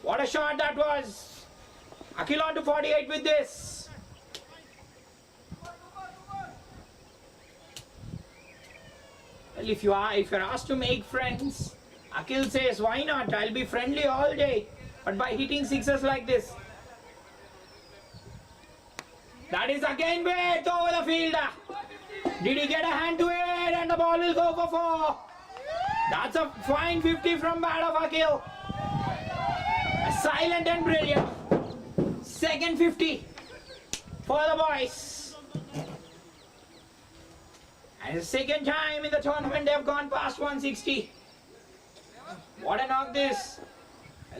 What a shot that was. Akhil on to 48 with this. Well, if you're asked to make friends, Akhil says, why not? I'll be friendly all day. But by hitting sixes like this. That is again way over the fielder. Did he get a hand to it? And the ball will go for 4. That's a fine 50 from bat of Akhil. Silent and brilliant. Second 50 for the boys. And the second time in the tournament they have gone past 160. What a knock this.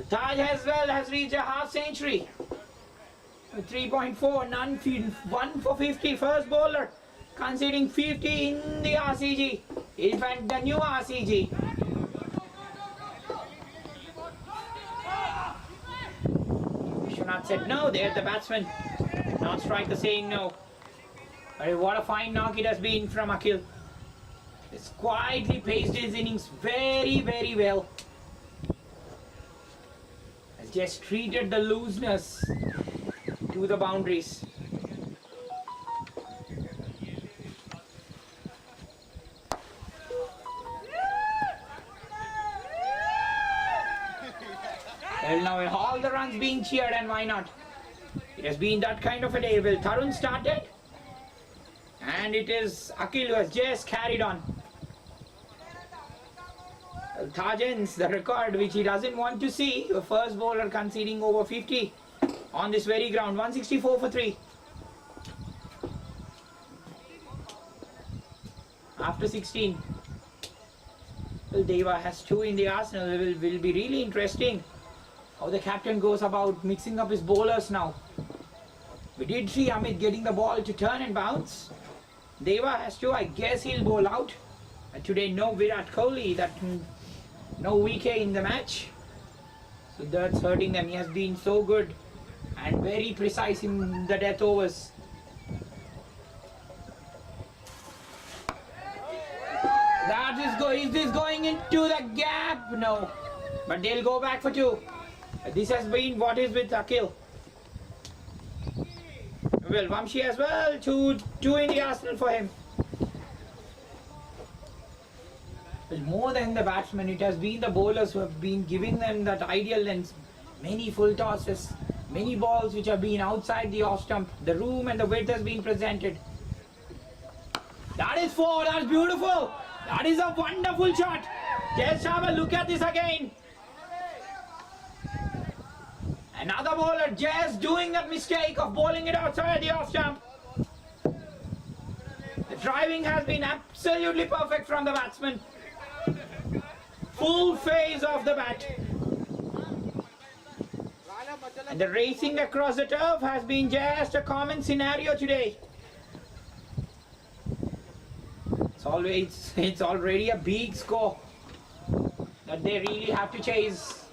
Taj as well has reached a half century. 3.4, none, 1 for 50, first bowler conceding 50 in the RCG. In fact, the new RCG. Vishwanath said no, there the batsman. Non-striker saying no. But what a fine knock it has been from Akhil. He's quietly paced his innings very, very well. Has just treated the looseness to the boundaries. Well, now all the runs being cheered, and why not? It has been that kind of a day. Well, Tarun started, and it is Akhil who has just carried on. Well, Taj ends the record which he doesn't want to see. The first bowler conceding over 50 on this very ground. 164 for 3. After 16. Well, Deva has 2 in the arsenal. It will be really interesting how the captain goes about mixing up his bowlers now. We did see Amit getting the ball to turn and bounce. Deva has 2. I guess he'll bowl out. And today no Virat Kohli, no VK in the match. So that's hurting them. He has been so good and very precise in the death overs. Is this going into the gap? No. But they'll go back for 2. This has been what is with Akhil. Well, Vamshi as well. 2 in the arsenal for him. Well, more than the batsmen, it has been the bowlers who have been giving them that ideal length. Many full tosses, many balls which have been outside the off stump. The room and the width has been presented. That is 4. That's beautiful. That is a wonderful shot. Just have a look at this again. Another bowler just doing that mistake of bowling it outside the off stump. The driving has been absolutely perfect from the batsman. Full phase of the bat. And the racing across the turf has been just a common scenario today. It's already a big score that they really have to chase.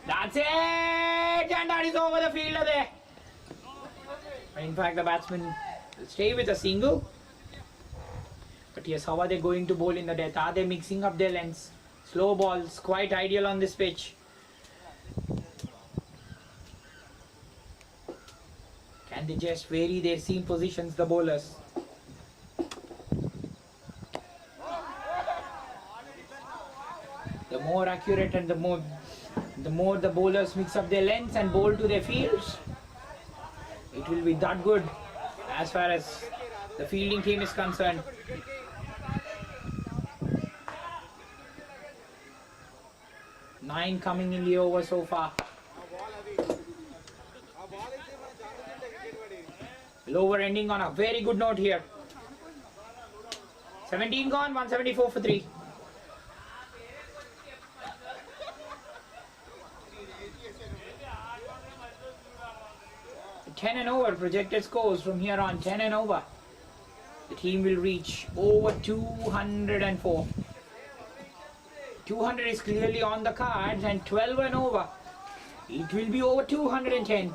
That's it! And that is over the fielder there. In fact, the batsman will stay with a single. But yes, how are they going to bowl in the death? Are they mixing up their lengths? Slow balls, quite ideal on this pitch. Can they just vary their seam positions, the bowlers? The more accurate and the more the bowlers mix up their lengths and bowl to their fields, it will be that good as far as the fielding team is concerned. Nine coming in the over so far. Lower ending on a very good note here. 17 gone, 174 for 3. Ten and over projected scores from here on. 10 and over. The team will reach over 204. 200 is clearly on the cards, and 12 and over, it will be over 210.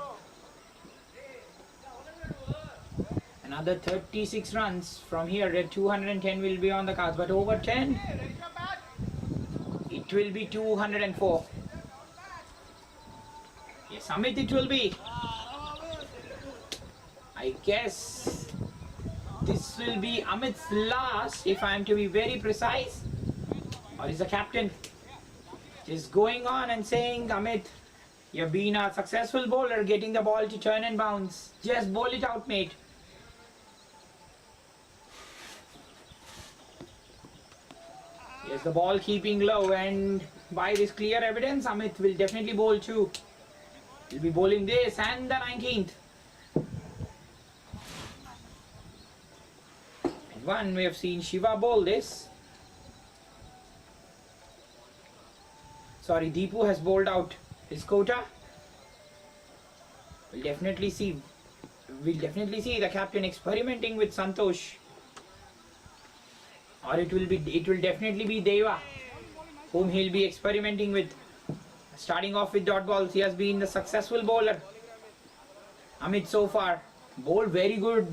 Another 36 runs from here at 210 will be on the cards, but over 10, it will be 204. Yes, Amit it will be. I guess this will be Amit's last, if I am to be very precise. Or is the captain just going on and saying, Amit, you've been a successful bowler getting the ball to turn and bounce. Just bowl it out, mate. Yes, the ball keeping low, and by this clear evidence, Amit will definitely bowl too. He'll be bowling this and the 19th. And one, we have seen Shiva bowl this. Sorry, Deepu has bowled out his quota. We'll definitely see the captain experimenting with Santosh. Or it will definitely be Deva, whom he'll be experimenting with. Starting off with dot balls, he has been the successful bowler. Amit so far bowled very good,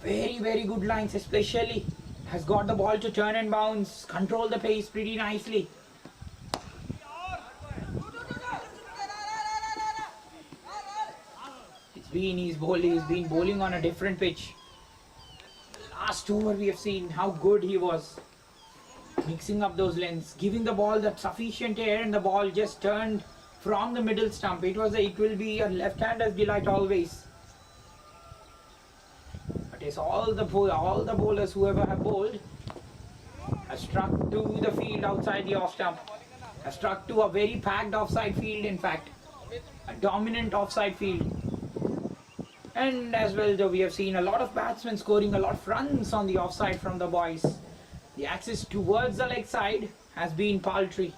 very good lines, especially has got the ball to turn and bounce, control the pace pretty nicely. He's been bowling on a different pitch. Last over we have seen how good he was, mixing up those lengths, giving the ball that sufficient air, and the ball just turned from the middle stump. It will be a left-hander's delight always. But yes, all the bowlers whoever have bowled have struck to the field outside the off stump, have struck to a very packed offside field, in fact, a dominant offside field. And as well, though, we have seen a lot of batsmen scoring a lot of runs on the offside from the boys. The axis towards the leg side has been paltry.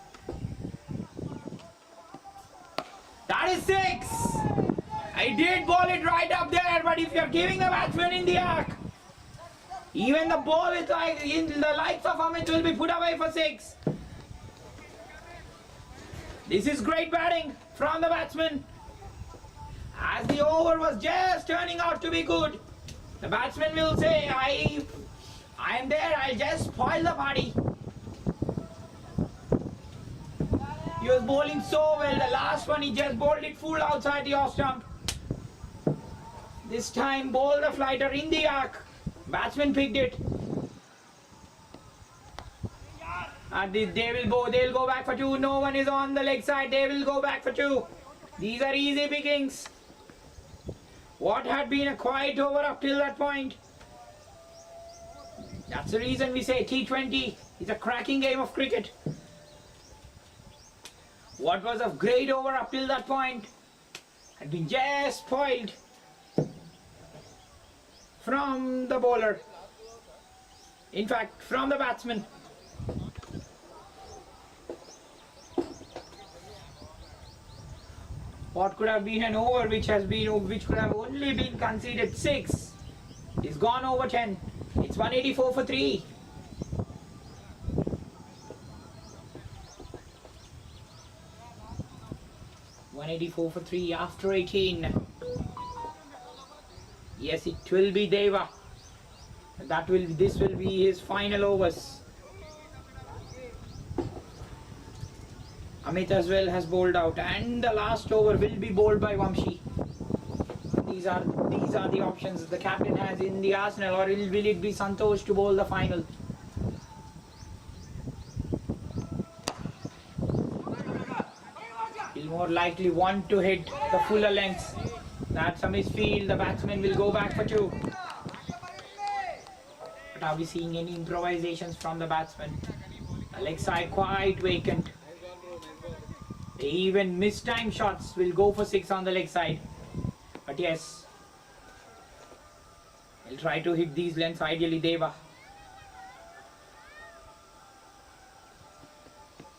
That is 6! I did bowl it right up there, but if you're giving the batsman in the arc, even the ball with in the likes of Amit will be put away for 6. This is great batting from the batsman. As the over was just turning out to be good, the batsman will say, I am there, I'll just spoil the party. He was bowling so well. The last one, he just bowled it full outside the off stump. This time, bowled the flighter in the arc. Batsman picked it. And they'll go back for 2. No one is on the leg side. They will go back for 2. These are easy pickings. What had been a quiet over up till that point. That's the reason we say T20 is a cracking game of cricket. What was a great over up till that point had been just spoiled from the bowler. In fact, from the batsman. What could have been an over which could have only been conceded 6 is gone over 10. It's 184 for 3. For 3 after 18. Yes, it will be Deva. This will be his final overs. Amit as well has bowled out, and the last over will be bowled by Vamshi. These are the options the captain has in the arsenal, or will it be Santosh to bowl the final? He'll more likely want to hit the fuller lengths. That's a misfield. The batsman will go back for 2. But are we seeing any improvisations from the batsman? The leg side quite vacant. Even mistimed shots will go for 6 on the leg side. But yes, he'll try to hit these lengths, ideally Deva.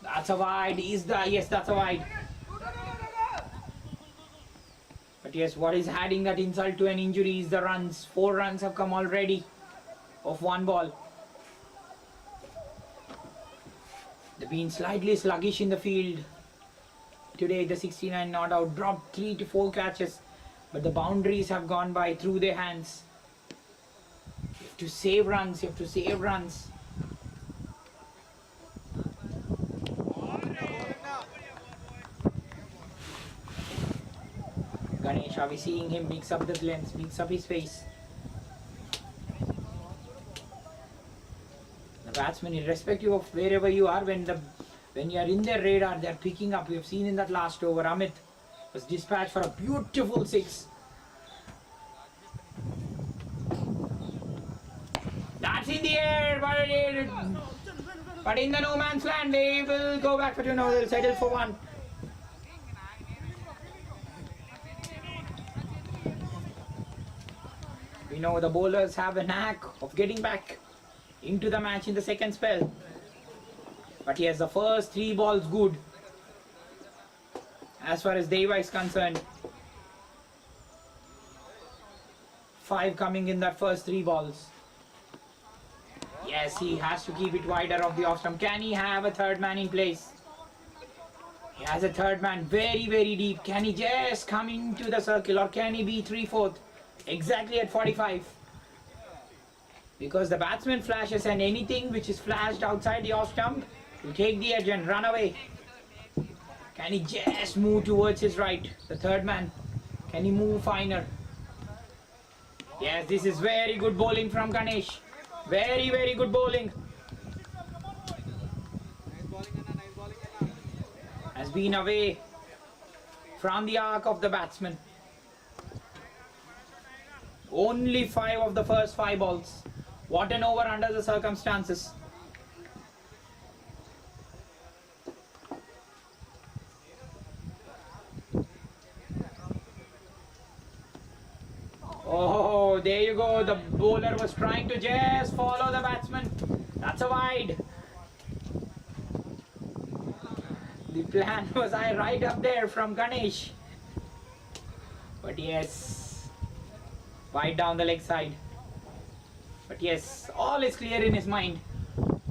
That's a wide. Yes, that's a wide. But yes, what is adding that insult to an injury is the runs. 4 runs have come already of 1 ball. They've been slightly sluggish in the field. Today the 69 not out, dropped 3 to 4 catches, but the boundaries have gone by through their hands. You have to save runs, Ganesh, are we seeing him mix up the lens, mix up his face? The batsman, irrespective of wherever you are, when you are in their radar, they are picking up. We have seen in that last over, Amit was dispatched for a beautiful 6. That's in the air, but in the no man's land, they will go back for 2. No, they'll settle for 1. We know the bowlers have a knack of getting back into the match in the second spell. But yes, the first 3 balls good. As far as Deva is concerned, 5 coming in that first 3 balls. Yes, he has to keep it wider of the off stump. Can he have a third man in place? He has a third man very, very deep. Can he just come into the circle, or can he be 3/4? Exactly at 45. Because the batsman flashes, and anything which is flashed outside the off stump will take the edge and run away. Can he just move towards his right? The third man. Can he move finer? Yes, this is very good bowling from Ganesh. Very, very good bowling. Has been away from the arc of the batsman. Only 5 of the first 5 balls. What an over under the circumstances. Oh, there you go. The bowler was trying to just follow the batsman. That's a wide. The plan was right up there from Ganesh. But yes, wide down the leg side. But yes, all is clear in his mind.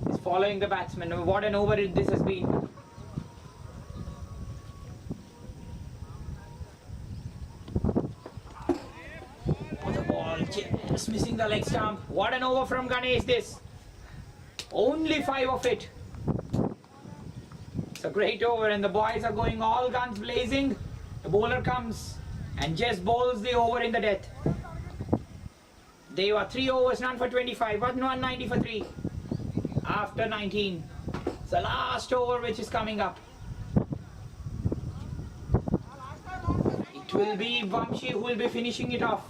He's following the batsman. What an over this has been. Just missing the leg stump. What an over from Ganesh this. Only 5 of it. It's a great over, and the boys are going all guns blazing. The bowler comes and just bowls the over in the death. They were 3 overs, none for 25, but 190 for 3. After 19. It's the last over which is coming up. It will be Vamshi who will be finishing it off.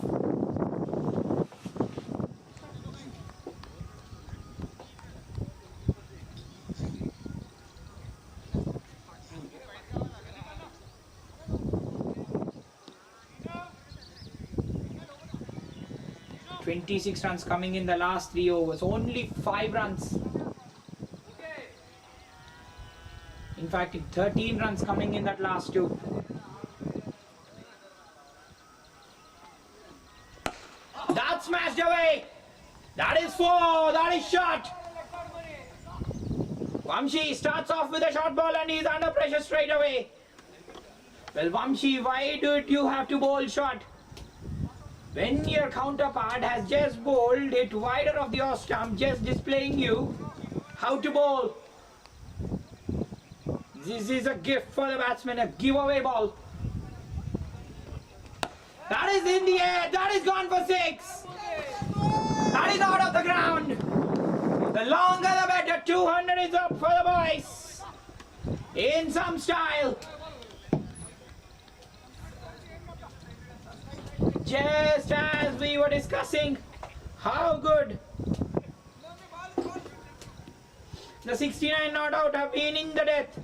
.26 runs coming in the last 3 overs. Only 5 runs. In fact, 13 runs coming in that last 2. That's smashed away. That is 4. That is shot. Vamshi starts off with a short ball and he's under pressure straight away. Well, Vamshi, why did you have to bowl short? When your counterpart has just bowled it wider of the off stump, just displaying you how to bowl. This is a gift for the batsman, a giveaway ball. That is in the air, that is gone for 6. That is out of the ground. The longer the better, 200 is up for the boys. In some style. Just as we were discussing how good the 69 not out have been in the death.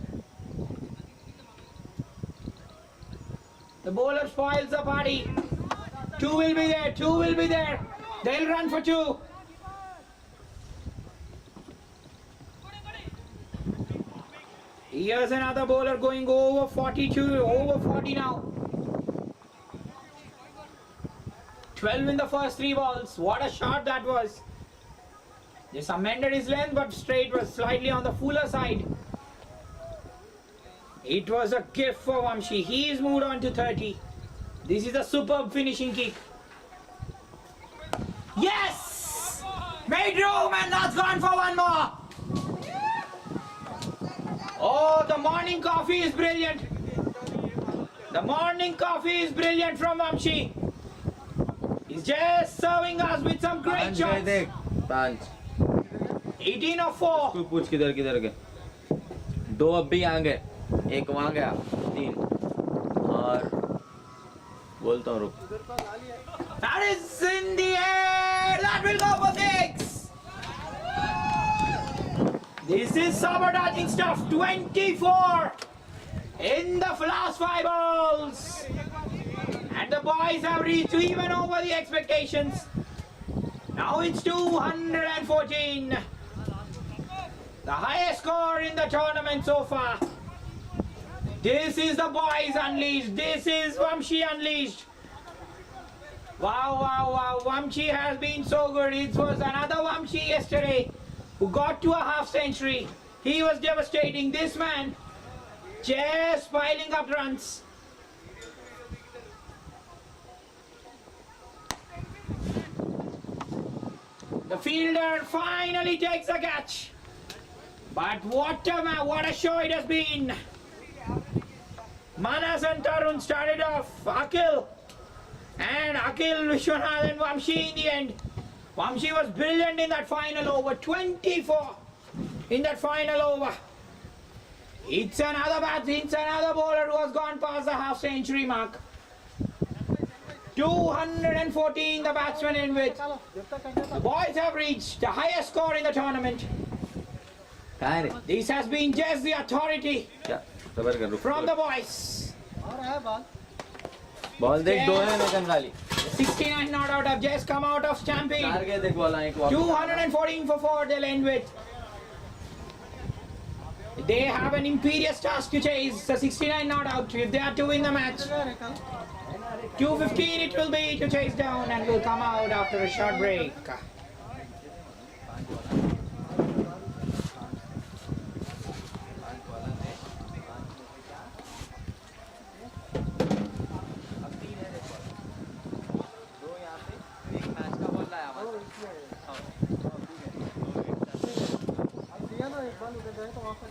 The bowler spoils the party. 2 will be there, 2 will be there. They'll run for 2. Here's another bowler going over 42, over 40 now. 12 in the first 3 balls. What a shot that was. Just amended his length, but straight was slightly on the fuller side. It was a gift for Vamshi. He's moved on to 30. This is a superb finishing kick. Yes! Made room, and that's gone for 1 more. Oh, the morning coffee is brilliant. The morning coffee is brilliant from Vamshi. He's just serving us with some great पांच गए shots. देख 5 18 of 4. तू पूछ किधर किधर गए 2 अब भी यहाँ गए 1 वहाँ गया 3 और बोलता हूँ रुक That is in the air. That will go for 6. This is sabotaging stuff. 24 in the last 5 balls. And the boys have reached even over the expectations. Now it's 214. The highest score in the tournament so far. This is the boys unleashed. This is Vamshi unleashed. Wow, wow, wow. Vamshi has been so good. It was another Vamshi yesterday who got to a half century. He was devastating. This man just piling up runs. The fielder finally takes a catch. But what a show it has been. Manas and Tarun started off. Akhil and Akhil Vishwanath and Vamshi in the end. Vamshi was brilliant in that final over. 24 in that final over. It's another bowler who has gone past the half century mark. 214 the batsman in with. The boys have reached the highest score in the tournament. कहाँ है रे This has been just the authority क्या सबर कर रुक from the boys. Ball देख 2 है निकल खाली 69 not out have just come out of 4 stampede. गए देख बॉल एक वापस 214 for 4 they'll end with. They have an imperious task to chase the 69 not out if they are to win the match. 215 it will be to chase down and will come out after a short break. एक बार उधर जाए तो वहाँ पर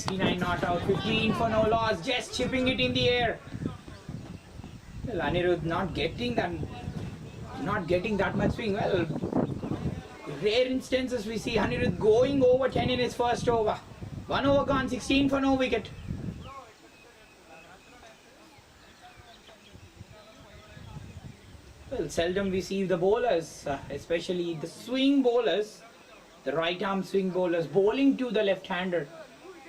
69 not out, 15 for no loss, just chipping it in the air. Well, Anirudh not getting that much swing. Well, rare instances we see Anirudh going over 10 in his first over. 1 over gone, 16 for no wicket. Well, seldom we see the bowlers, especially the swing bowlers, the right arm swing bowlers, bowling to the left-hander.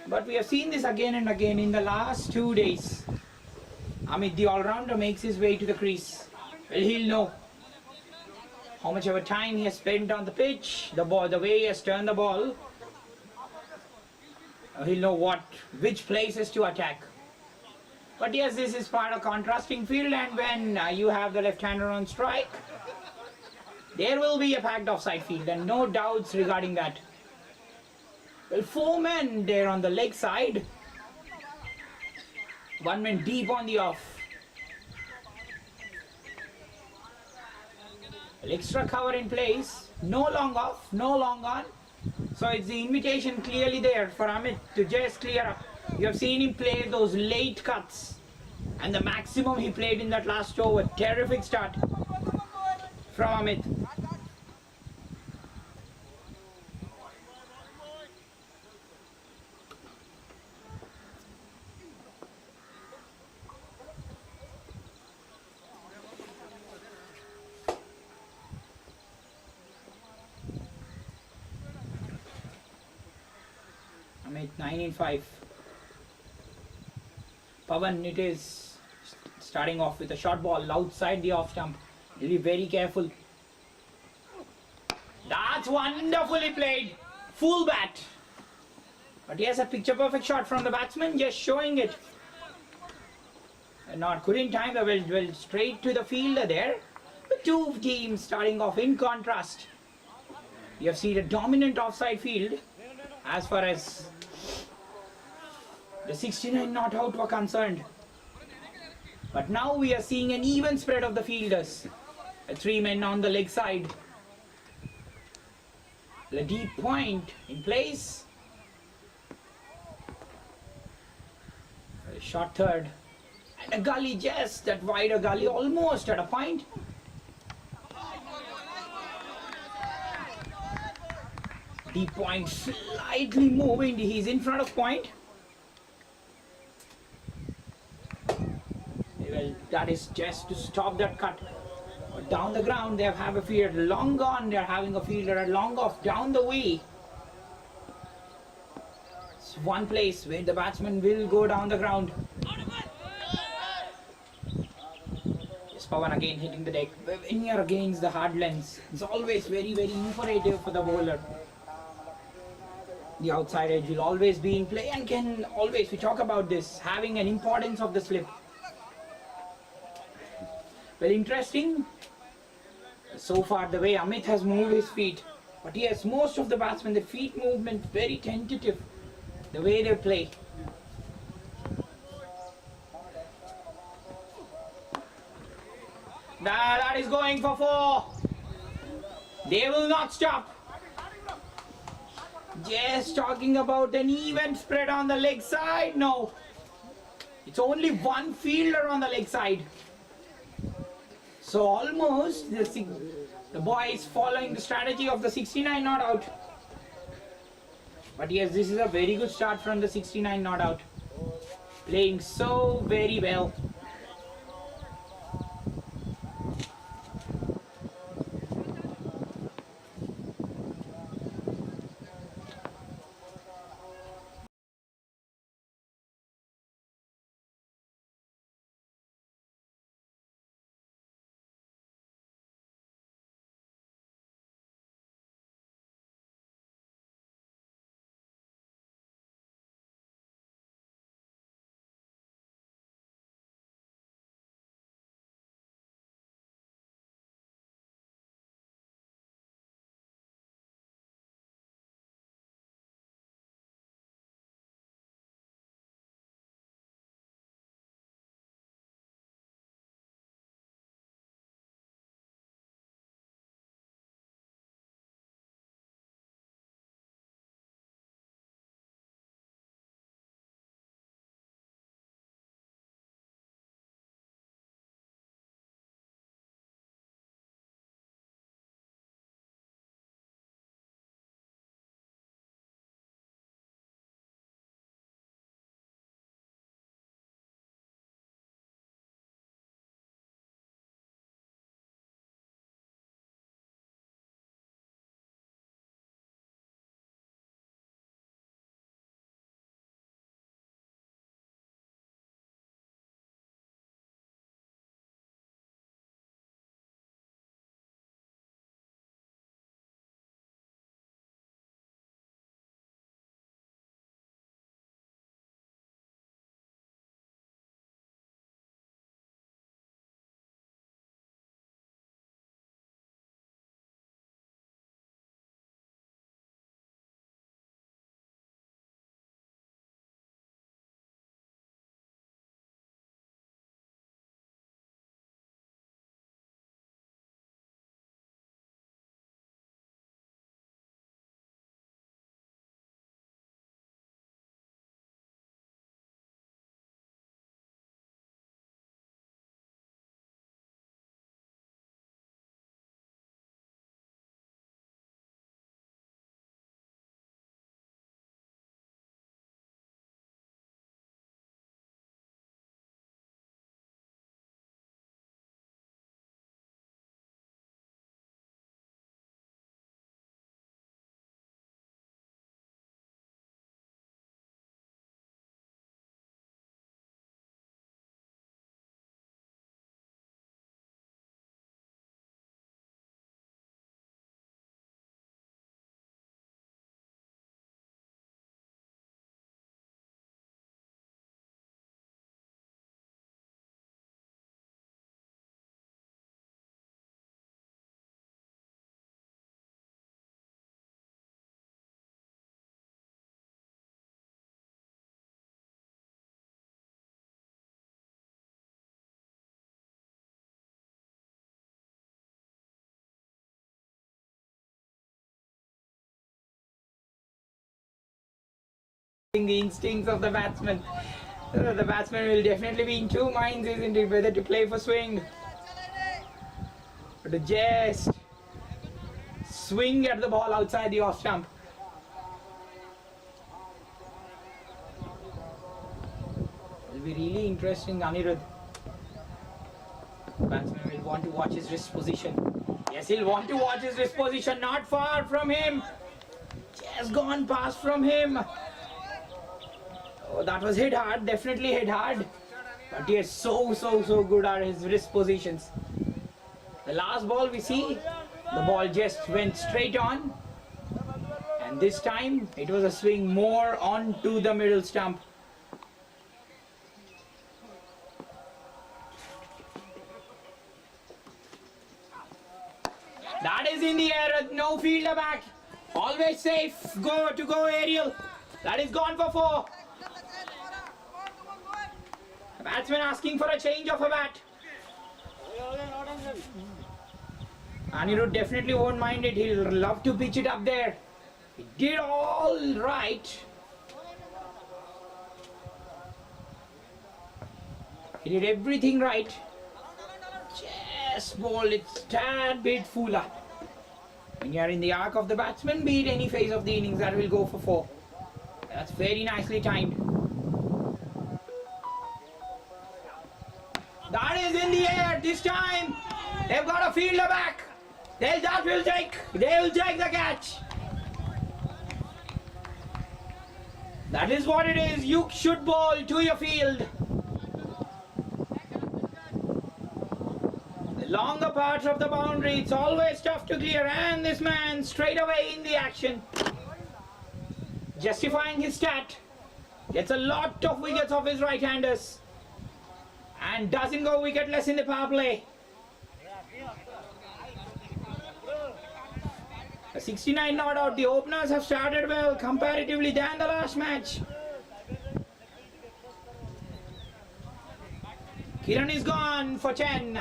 But we have seen this again and again in the last 2 days. Amit, the all-rounder, makes his way to the crease. Well, he'll know how much of a time he has spent on the pitch, the way he has turned the ball. He'll know which places to attack. But yes, this is part of contrasting field, and when you have the left-hander on strike, there will be a packed offside field, and no doubts regarding that. Well, 4 men there on the leg side. 1 man deep on the off. Well, extra cover in place. No long off, no long on. So it's the invitation clearly there for Amit to just clear up. You have seen him play those late cuts, and the maximum he played in that last over. Terrific start from Amit. Amit 9 in 5. Pawan, it is starting off with a short ball outside the off stump. He'll be very careful. That's wonderfully played. Full bat. But yes, a picture perfect shot from the batsman, just showing it. And not good in time, well straight to the fielder there. The 2 teams starting off in contrast. You have seen a dominant offside field as far as the 69 not out were concerned. But now we are seeing an even spread of the fielders. 3 men on the leg side. The deep point in place. A short third. And a gully, just that wider gully, almost at a point. Deep point slightly moving. He's in front of point. Well, that is just to stop that cut. But down the ground, they have a fielder long gone. They're having a fielder at long off down the way. It's one place where the batsman will go down the ground. Yes, Pawan again hitting the deck. When you're against the hard lens, it's always very, very imperative for the bowler. The outside edge will always be in play and can always, we talk about this, having an importance of the slip. Well, interesting. So far, the way Amit has moved his feet. But yes, most of the batsmen, the feet movement very tentative. The way they play. That is going for 4. They will not stop. Just talking about an even spread on the leg side. No. It's only 1 fielder on the leg side. So almost the boys following the strategy of the 69 not out. But yes, this is a very good start from the 69 not out. Playing so very well. the instincts of the batsman. The batsman will definitely be in two minds, isn't it, whether to play for swing or to just swing at the ball outside the off stump. It'll be really interesting, Anirudh. Batsman will want to watch his wrist position. Yes, he'll want to watch his wrist position. Not far from him. Just gone past from him. Oh, that was hit hard. Definitely hit hard. But he is so good at his wrist positions. The last ball we see, the ball just went straight on. And this time, it was a swing more onto the middle stump. That is in the air, no fielder back. Always safe, go aerial. That is gone for 4. The batsman asking for a change of a bat. Anirudh definitely won't mind it, he'll love to pitch it up there. He did all right. He did everything right. Just bowled it tad bit fuller. When you are in the arc of the batsman, be it any phase of the innings, that will go for 4. That's very nicely timed. That is in the air this time. They've got a fielder back. They will take the catch. That is what it is. You should bowl to your field. The longer parts of the boundary, it's always tough to clear, and this man straight away in the action. Justifying his stat. Gets a lot of wickets off his right-handers. And doesn't go wicketless in the power play. A 69 not out. The openers have started well comparatively than the last match. Kiran is gone for 10.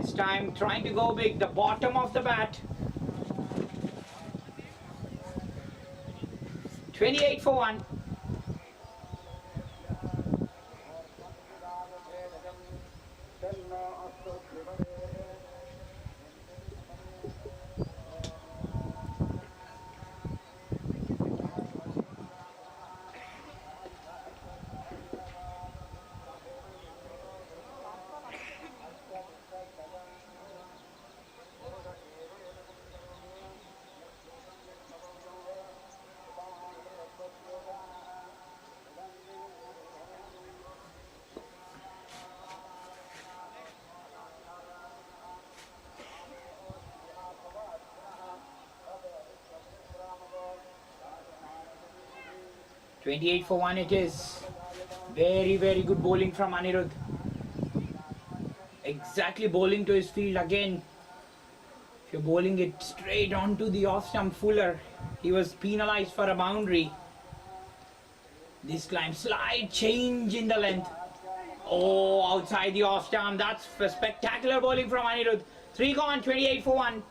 This time trying to go big, the bottom of the bat. 28 for 1. .28 for 1 it is. Very good bowling from Anirudh. Exactly bowling to his field again. If you're bowling it straight onto the off stump fuller, he was penalized for a boundary. This time slight change in the length. Oh, outside the off stump. That's spectacular bowling from Anirudh. 3 gone, 28 for 1.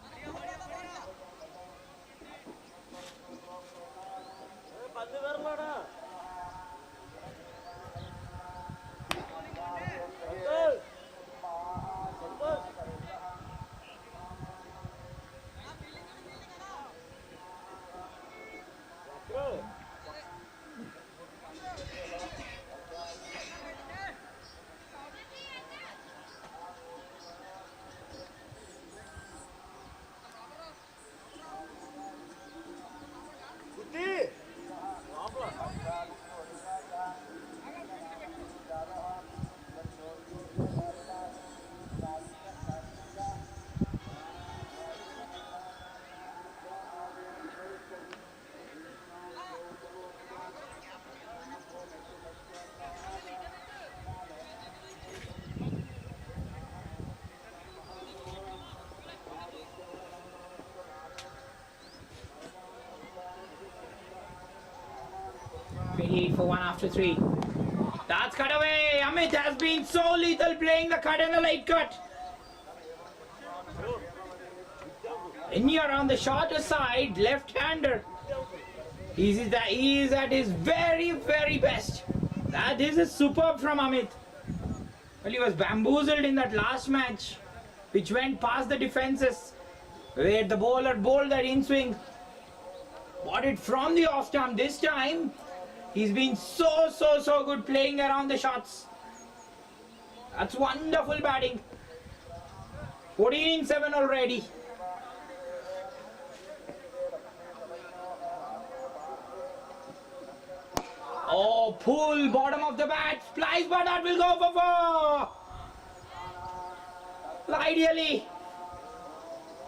For 1 after 3. That's cut away. Amit has been so lethal playing the cut and the late cut. In here on the shorter side, left-hander. He is at his very, very best. This is superb from Amit. Well, he was bamboozled in that last match, which went past the defenses, where the bowler bowled that in swing. Bought it from the off stump. This time, he's been so good playing around the shots. That's wonderful batting. 14 in 7 already. Oh, pull, bottom of the bat, splice, but that will go for 4. Ideally,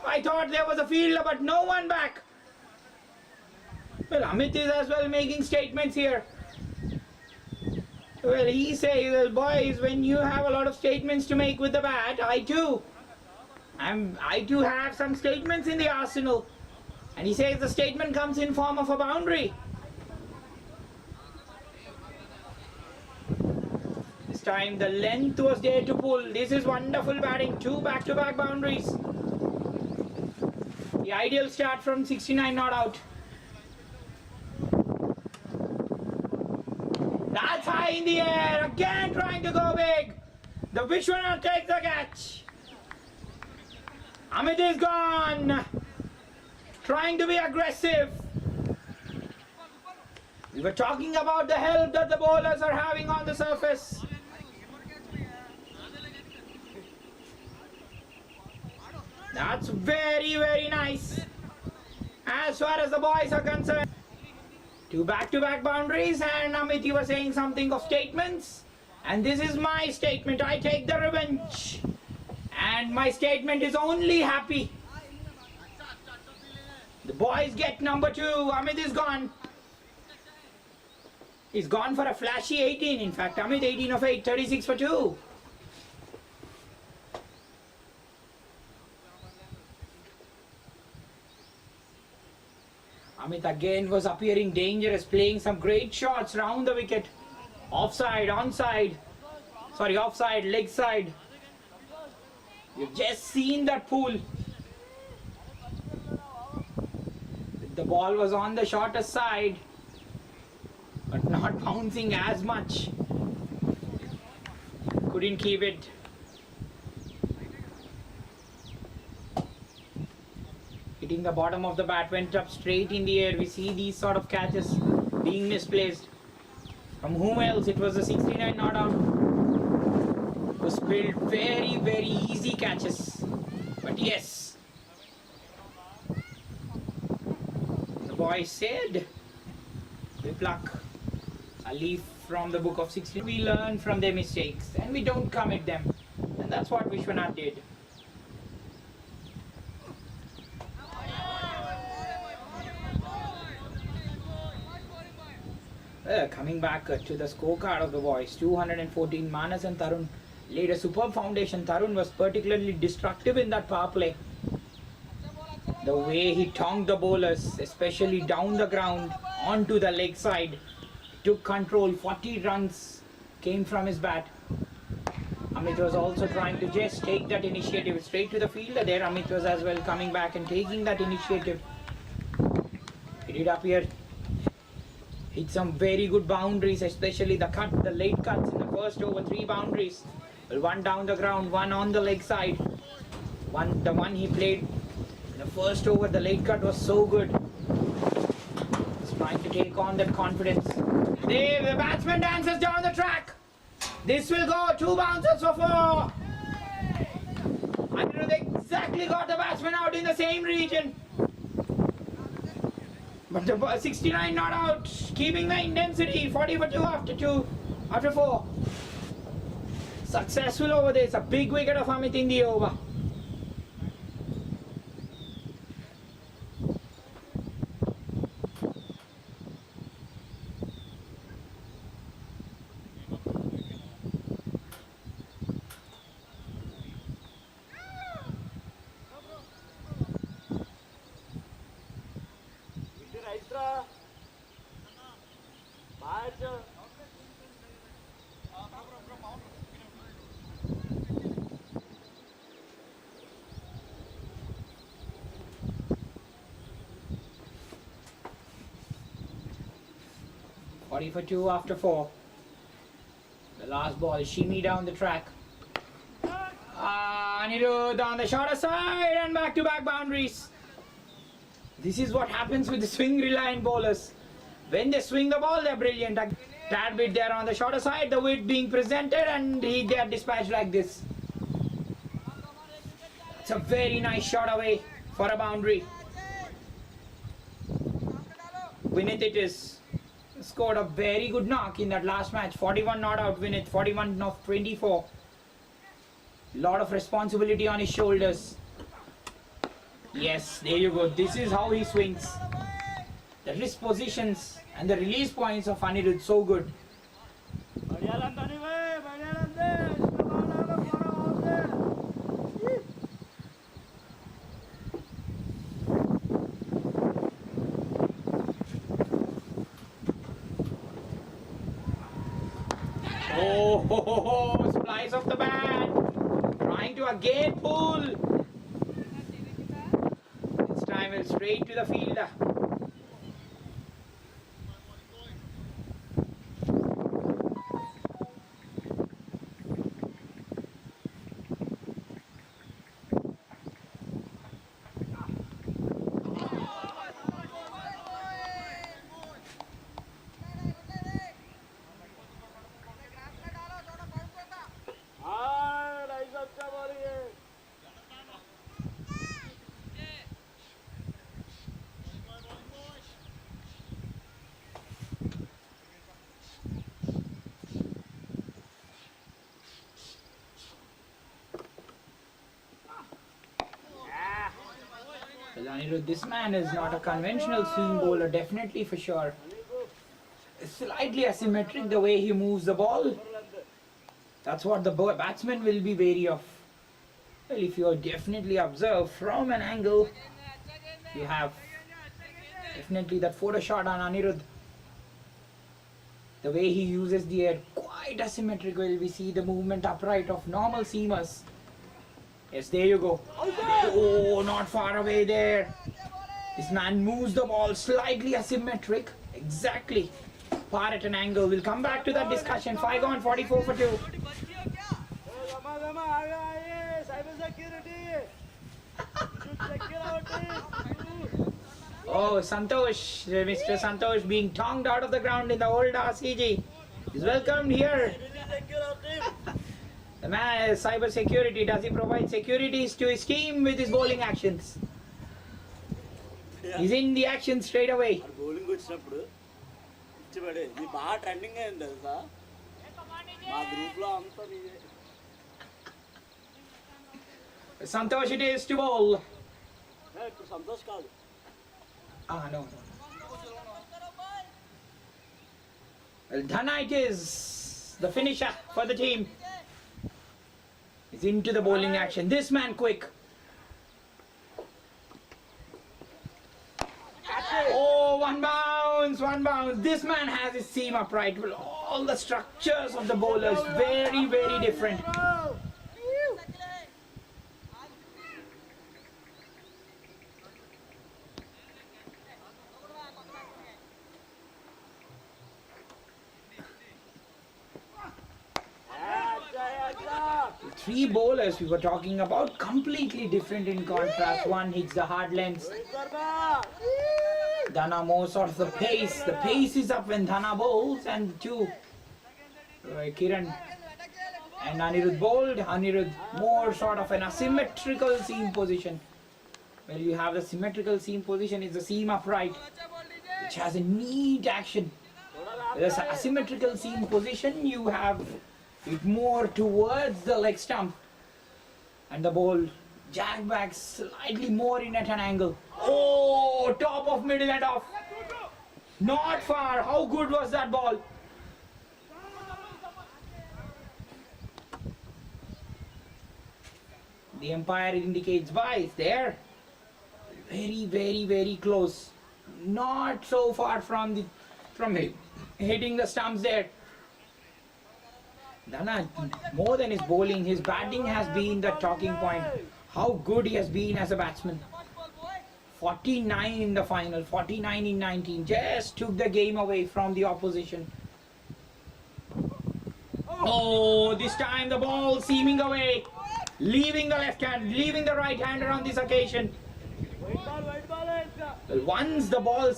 I thought there was a fielder, but no one back. Well, Amit is as well making statements here. Well, he says, well, boys, when you have a lot of statements to make with the bat, I too have some statements in the arsenal. And he says the statement comes in form of a boundary. This time the length was there to pull. This is wonderful batting. 2 back-to-back boundaries. The ideal start from 69 not out. That's high in the air. Again trying to go big. The Vishwanath takes the catch. Amit is gone. Trying to be aggressive. We were talking about the help that the bowlers are having on the surface. That's very, very nice. As far as the boys are concerned. 2 back-to-back boundaries, and Amit, you were saying something of statements. And this is my statement. I take the revenge. And my statement is only happy. The boys get number 2. Amit is gone. He's gone for a flashy 18. In fact, Amit 18 of 8, 36 for 2. Amit again was appearing dangerous, playing some great shots round the wicket. Offside, onside. Sorry, offside, leg side. You've just seen that pull. The ball was on the shorter side, but not bouncing as much. Couldn't keep it. Hitting the bottom of the bat, went up straight in the air. We see these sort of catches being misplaced. From whom else? It was a 69 not out. It was built very, very easy catches. But yes, the boy said, we pluck a leaf from the book of 16. We learn from their mistakes and we don't commit them. And that's what Vishwanath did. Coming back to the scorecard of the boys, 214. Manas and Tarun laid a superb foundation. Tarun was particularly destructive in that power play. The way he tongued the bowlers, especially down the ground onto the leg side, took control. 40 runs came from his bat. Amit was also trying to just take that initiative straight to the fielder there. Amit was as well coming back and taking that initiative. He did appear. Hit some very good boundaries, especially the late cuts in the first over. 3 boundaries. Well, 1 down the ground, 1 on the leg side. The one he played in the first over, the late cut was so good. He's trying to take on that confidence. The batsman dances down the track. This will go 2 bounces for 4. Anirudh exactly got the batsman out in the same region. But the 69 not out, keeping the intensity. 40 for 2 after 4. Successful over there. It's a big wicket of Amit in the over. 40 for 2 after 4. The last ball shimmy down the track. Anirudh on the shorter side and back-to-back boundaries. This is what happens with the swing-reliant bowlers. When they swing the ball, they're brilliant. A tad bit there on the shorter side, the width being presented, and they are dispatched like this. It's a very nice shot away for a boundary. Vinith it is. Scored a very good knock in that last match. 41 not out, Vinith. 41 of 24. Lot of responsibility on his shoulders. Yes, there you go. This is how he swings. The wrist positions and the release points of Anirudh so good. Oh, splice of the bat. Trying to again pull. This time it's straight to the fielder. Anirudh, this man is not a conventional seam bowler, definitely for sure. Slightly asymmetric the way he moves the ball. That's what the batsman will be wary of. Well, if you definitely observe from an angle, you have definitely that photo shot on Anirudh. The way he uses the air, quite asymmetrical. We see the movement upright of normal seamers. Yes, there you go. Oh, not far away there. This man moves the ball slightly asymmetric. Exactly. Par at an angle. We'll come back to that discussion. 5 gone, 44 for 2. Oh, Santosh, Mr. Santosh being tongued out of the ground in the old RCG. He's welcomed here. The man has cyber security. Does he provide securities to his team with his bowling actions? He's in the action straight away. Bowling వచ్చినప్పుడు ఇచ్చిపడే ఇది బాగా trending అయింది తెలుసా మా group లో అంతా నీదే Santosh it is to bowl. ఇప్పుడు సంతోష్ కాదు No. Well, Dhana it is. The finisher for the team. He's into the bowling action. This man quick. Oh, one bounce, one bounce. This man has his seam upright. Well, all the structures of the bowlers very, very different. Three bowlers we were talking about, completely different in contrast. One hits the hard lengths. Dhana more sort of the pace. The pace is up when Dhana bowls, and two, Kiran and Anirudh bowled. Anirudh more sort of an asymmetrical seam position. Well, you have the symmetrical seam position, it's the seam upright, which has a neat action. There's an asymmetrical seam position, you have it more towards the leg stump, and the ball jag back slightly more in at an angle. Oh, top of middle and off. Not far. How good was that ball? The umpire indicates bye there. Very, very, very close. Not so far from hitting the stumps there. Dhana, more than his bowling, his batting has been the talking point. How good he has been as a batsman. 49 in the final, 49 in 19. Just took the game away from the opposition. Oh, this time the ball seaming away, leaving the left hand, leaving the right hander on this occasion. Well, once the ball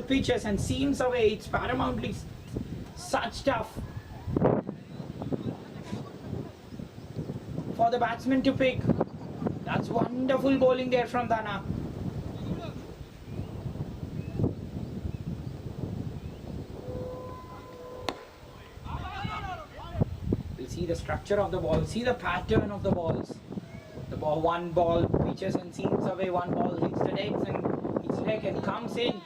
pitches and seams away, it's paramountly such tough for the batsman to pick. That's wonderful bowling there from Dana. We'll see the structure of the ball, see the pattern of the balls. The ball, one ball pitches and seams away, one ball hits the legs and hits leg and comes in.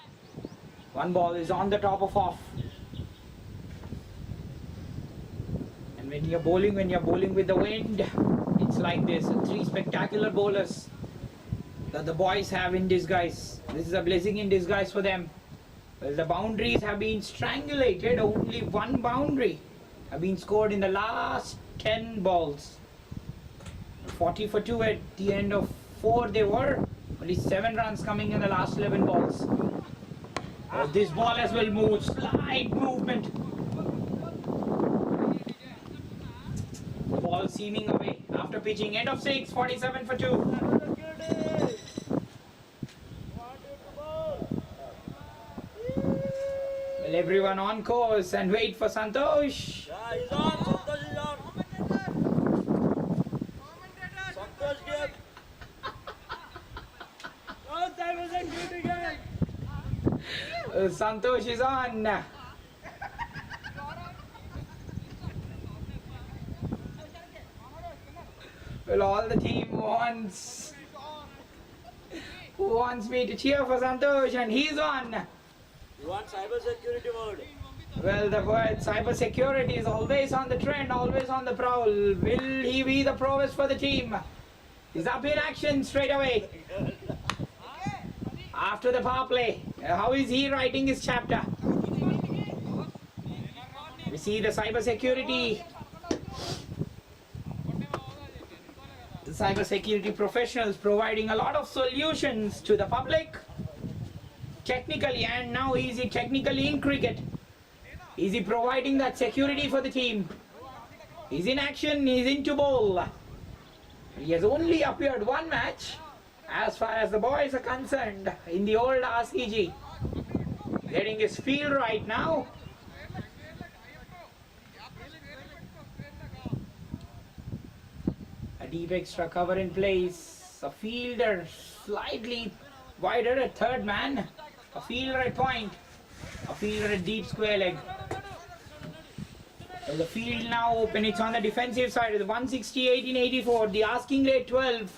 One ball is on the top of off. And when you're bowling with the wind, it's like this. Three spectacular bowlers that the boys have in disguise. This is a blessing in disguise for them. Well, the boundaries have been strangulated. Only one boundary have been scored in the last 10 balls. 40 for 2 at the end of 4 they were. Only 7 runs coming in the last 11 balls. Oh, this ball as well moves. Slight movement. The ball seaming away after pitching. End of 6, 47 for 2. Well, everyone on course and wait for Santosh. Yeah, he's on. Santosh is on. Santosh game. Oh, that was a good game. Santosh is on. Well, all the team wants me to cheer for Santosh, and he's on. You want cyber security mode? Well, the word cyber security is always on the trend, always on the prowl. Will he be the prowess for the team? He's up in action straight away. After the power play, how is he writing his chapter? We see the cyber security. The cyber security professionals providing a lot of solutions to the public. Technically, and now is he technically in cricket? Is he providing that security for the team? He's in action, he's into bowl. He has only appeared one match as far as the boys are concerned in the old RCG. Getting his feel right now. A deep extra cover in place. A fielder slightly wider at third man. A fielder at point. A fielder at deep square leg. Well, the field now open. It's on the defensive side. It's 168 in 84. The asking rate 12.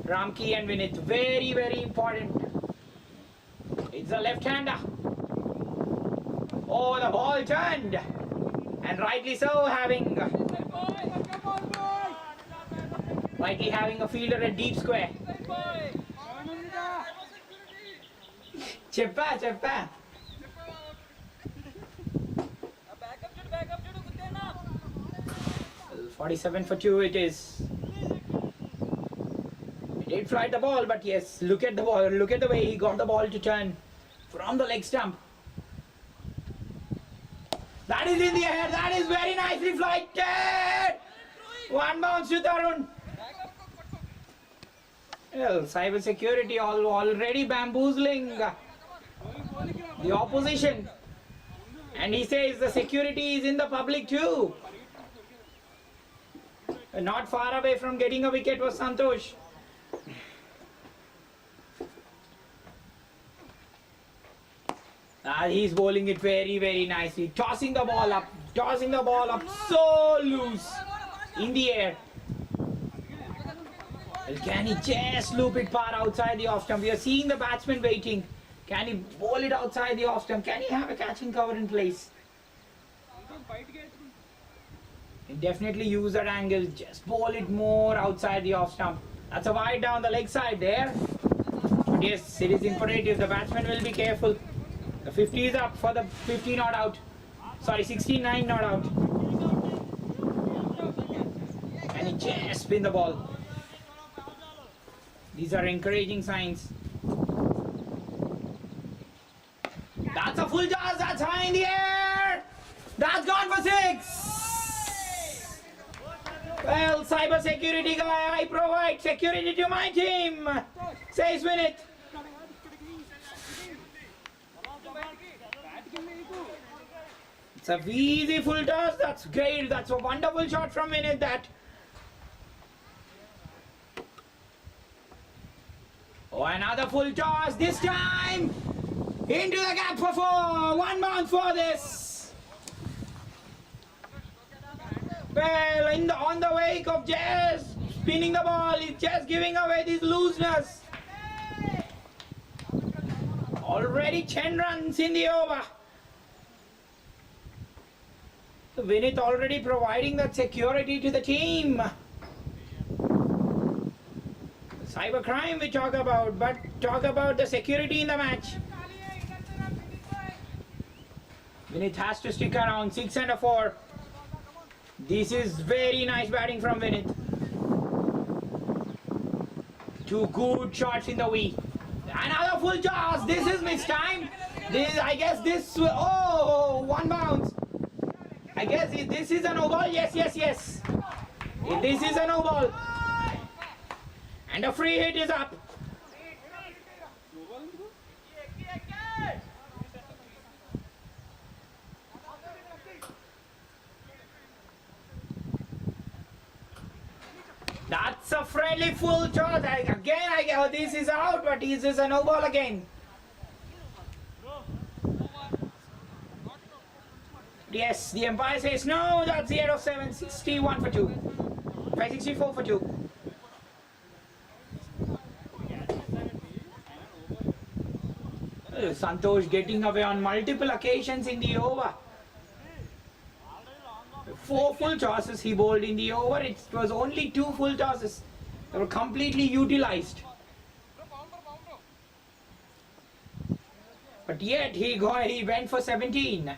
Ramki and Vinith. Very, very important. It's a left-hander. Oh, the ball turned. And rightly so, having a fielder at deep square. Cheppa. 47 for 2 it is. He did fly the ball, but yes, look at the ball. Look at the way he got the ball to turn from the leg stump. That is in the air. That is very nicely flighted. One bounce to Tarun. Well, cyber security already bamboozling the opposition. And he says the security is in the public too. Not far away from getting a wicket was Santosh. He's bowling it very, very nicely. Tossing the ball up so loose in the air. Well, can he just loop it far outside the off stump? We are seeing the batsman waiting. Can he bowl it outside the off stump? Can he have a catching cover in place? He definitely use that angle. Just bowl it more outside the off stump. That's a wide down the leg side there. But yes, it is imperative. The batsman will be careful. The 50 is up for the 50 not out. Sorry, 69 not out. And he just spin the ball. These are encouraging signs. That's a full toss. That's high in the air. That's gone for 6. Well, cyber security guy, I provide security to my team, says Vinith. It's a easy full toss. That's great. That's a wonderful shot from Vinith. That. Oh, another full toss. This time into the gap for 4. 1 bounce for this. Well, on the wake of Jazz spinning the ball, he's just giving away this looseness. Already 10 runs in the over. So Vinith already providing that security to the team. Cybercrime we talk about, but talk about the security in the match. Vinith has to stick around. 6 and a 4. This is very nice batting from Vinith. 2 good shots in the V. Another full toss. This is missed time. I guess this. Oh, 1 bounce. I guess this is a no ball. Yes. This is a no ball. And a free hit is up. That's a friendly full toss. This is out, but this is a no ball again. Yes, the umpire says no. That's the end of 7. 61 for 2. 64 for 2. Santosh getting away on multiple occasions in the over. 4 full tosses he bowled in the over. It was only 2 full tosses that were completely utilized. But yet he went for 17.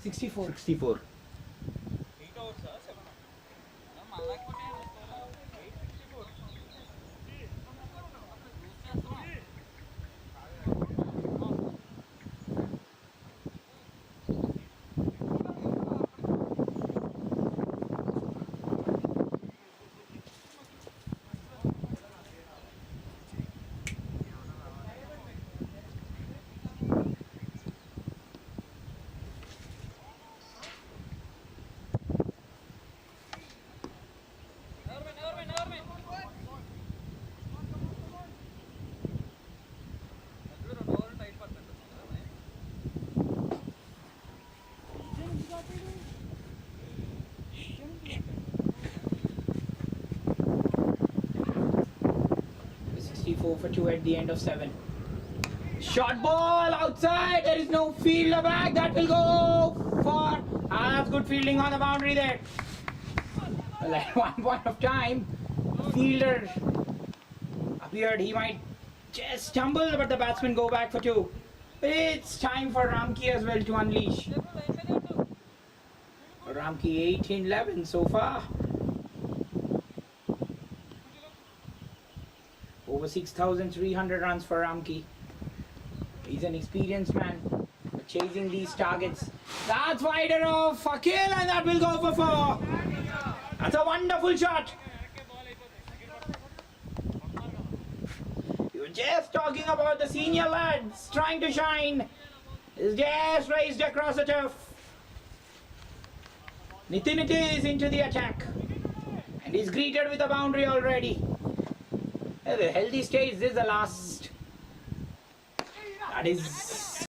Sixty-four. 64. For 2 at the end of 7. Short ball outside. There is no fielder back. That will go for. That's good fielding on the boundary there. Well, at one point of time, fielder appeared he might just stumble, but the batsmen go back for 2. It's time for Ramki as well to unleash. Ramki 18-11 so far. Over 6,300 runs for Ramki. He's an experienced man chasing these targets. That's wider off Akil, and that will go for 4. That's a wonderful shot. You were just talking about the senior lads trying to shine. Is just raised across the turf. Nitin is into the attack. And he's greeted with a boundary already. The healthy stage, this is the last. That is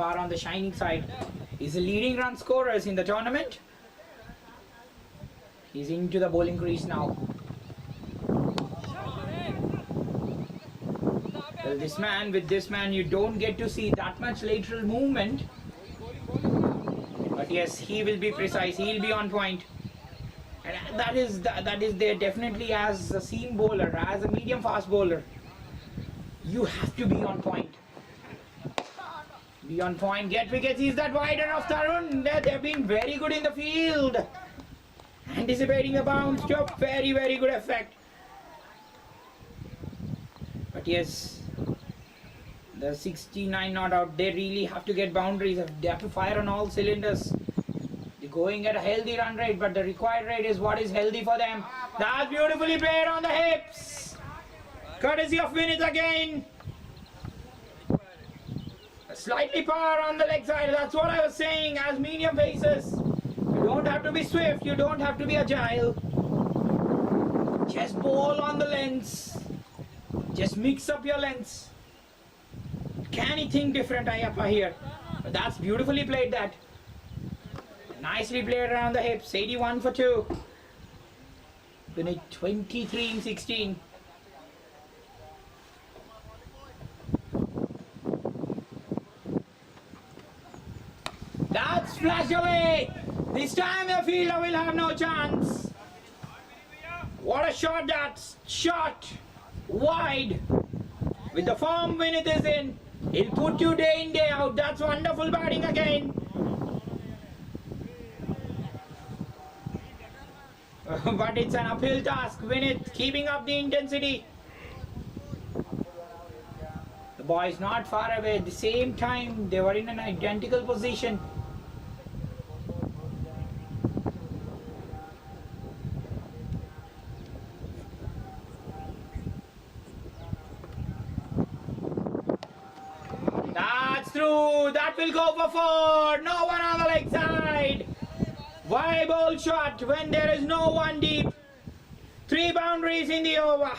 Are on the shining side. He's the leading run scorers in the tournament. He's into the bowling crease now. Well, with this man, you don't get to see that much lateral movement. But yes, he will be precise. He'll be on point. And that is there definitely as a seam bowler, as a medium fast bowler. You have to be on point. Be on point, get wickets. Is that wider of Tarun? They've been very good in the field. Anticipating the bounce to a very, very good effect. But yes, the 69 not out. They really have to get boundaries. They have to fire on all cylinders. They're going at a healthy run rate, but the required rate is what is healthy for them. That's beautifully played on the hips. Courtesy of Vinit again. Slightly power on the leg side. That's what I was saying. As medium paces, you don't have to be swift. You don't have to be agile. Just bowl on the lengths. Just mix up your lengths. Can he think different, Ayyappa here? But that's beautifully played. That nicely played around the hips. 81 for 2. Vinit 23 in 16. That's flashed away. This time the fielder will have no chance. What a shot that's shot wide. With the form Vinit is in, he'll put you day in, day out. That's wonderful batting again. But it's an uphill task. Vinit keeping up the intensity. The boys not far away. At the same time, they were in an identical position. That's through. That will go for 4. No one on the leg side. Why bowl shot when there is no one deep? 3 boundaries in the over.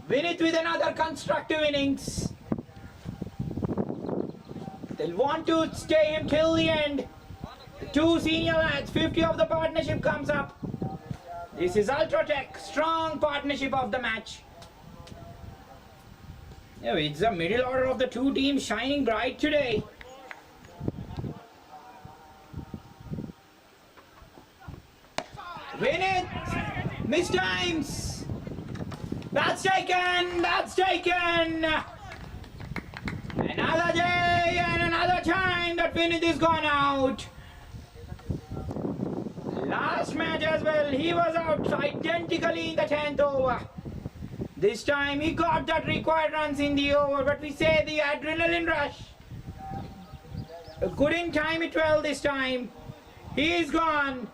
Vinit with another constructive innings. They'll want to stay him till the end. The 2 senior lads, 50 of the partnership comes up. This is Ultratech, strong partnership of the match. Yeah, it's the middle order of the 2 teams shining bright today. Vinit! Mistimes! That's taken! That's taken! Another day and another time that Vinit is gone out. Last match as well, he was out identically in the 10th over. This time he got that required runs in the over, but we say the adrenaline rush. Couldn't time it well this time. He is gone.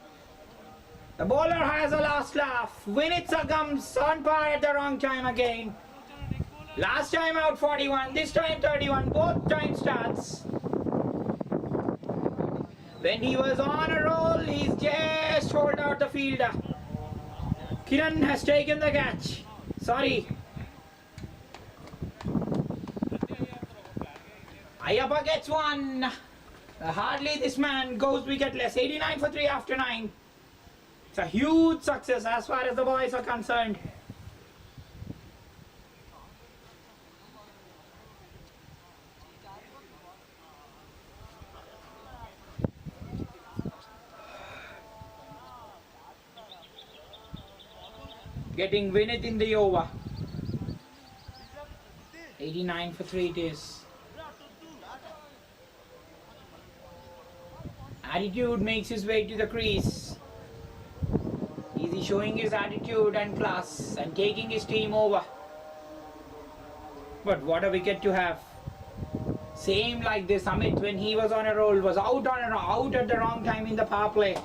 The bowler has a last laugh. Vinit succumbs on par at the wrong time again. Last time out 41, this time 31, both time starts. When he was on a roll, he's just hold out the fielder. Kiran has taken the catch. Sorry. Ayyappa gets 1. Hardly this man goes wicketless. 89 for 3 after 9. It's a huge success as far as the boys are concerned. Getting Vinit in the over. 89 for 3 it is. Attitude makes his way to the crease. Easy showing his attitude and class and taking his team over. But what a wicket to have. Same like this, Amit when he was on a roll was out at the wrong time in the power play.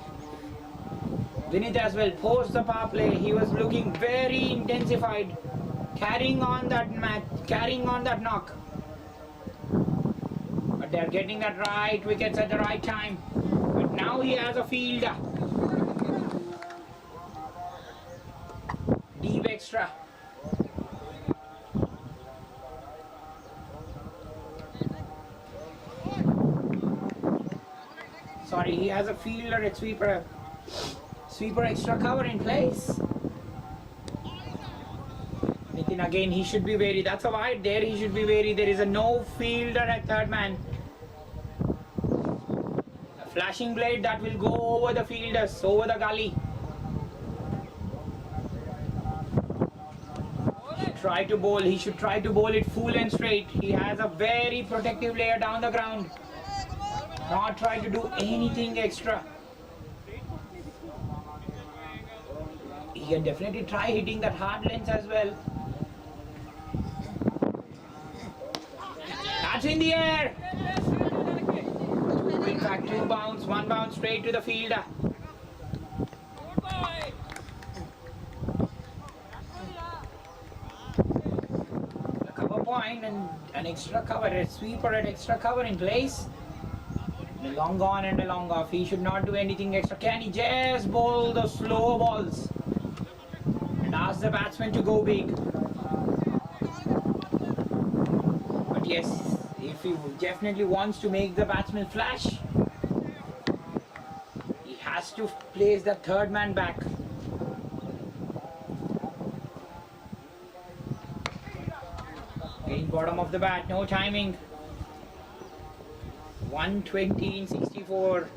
Vinit as well, post the power play, he was looking very intensified, carrying on that match, carrying on that knock. But they're getting that right wickets at the right time. But now he has a fielder. Deep extra. sorry, he has a fielder at sweeper. Sweeper extra cover in place. Nitin again, he should be wary. That's a wide there, he should be wary. There is a no fielder at third man. A flashing blade that will go over the fielders, over the gully. He should try to bowl it full and straight. He has a very protective layer down the ground. Not try to do anything extra. He can definitely try hitting that hard length as well. That's in the air. In fact, 2 bounce, 1 bounce straight to the fielder. A cover point and an extra cover, a sweeper at extra cover in place. A long on and a long off. He should not do anything extra. Can he just bowl the slow balls and ask the batsman to go big? But yes, if he definitely wants to make the batsman flash, he has to place the third man back. Getting bottom of the bat, no timing. 120 in 64.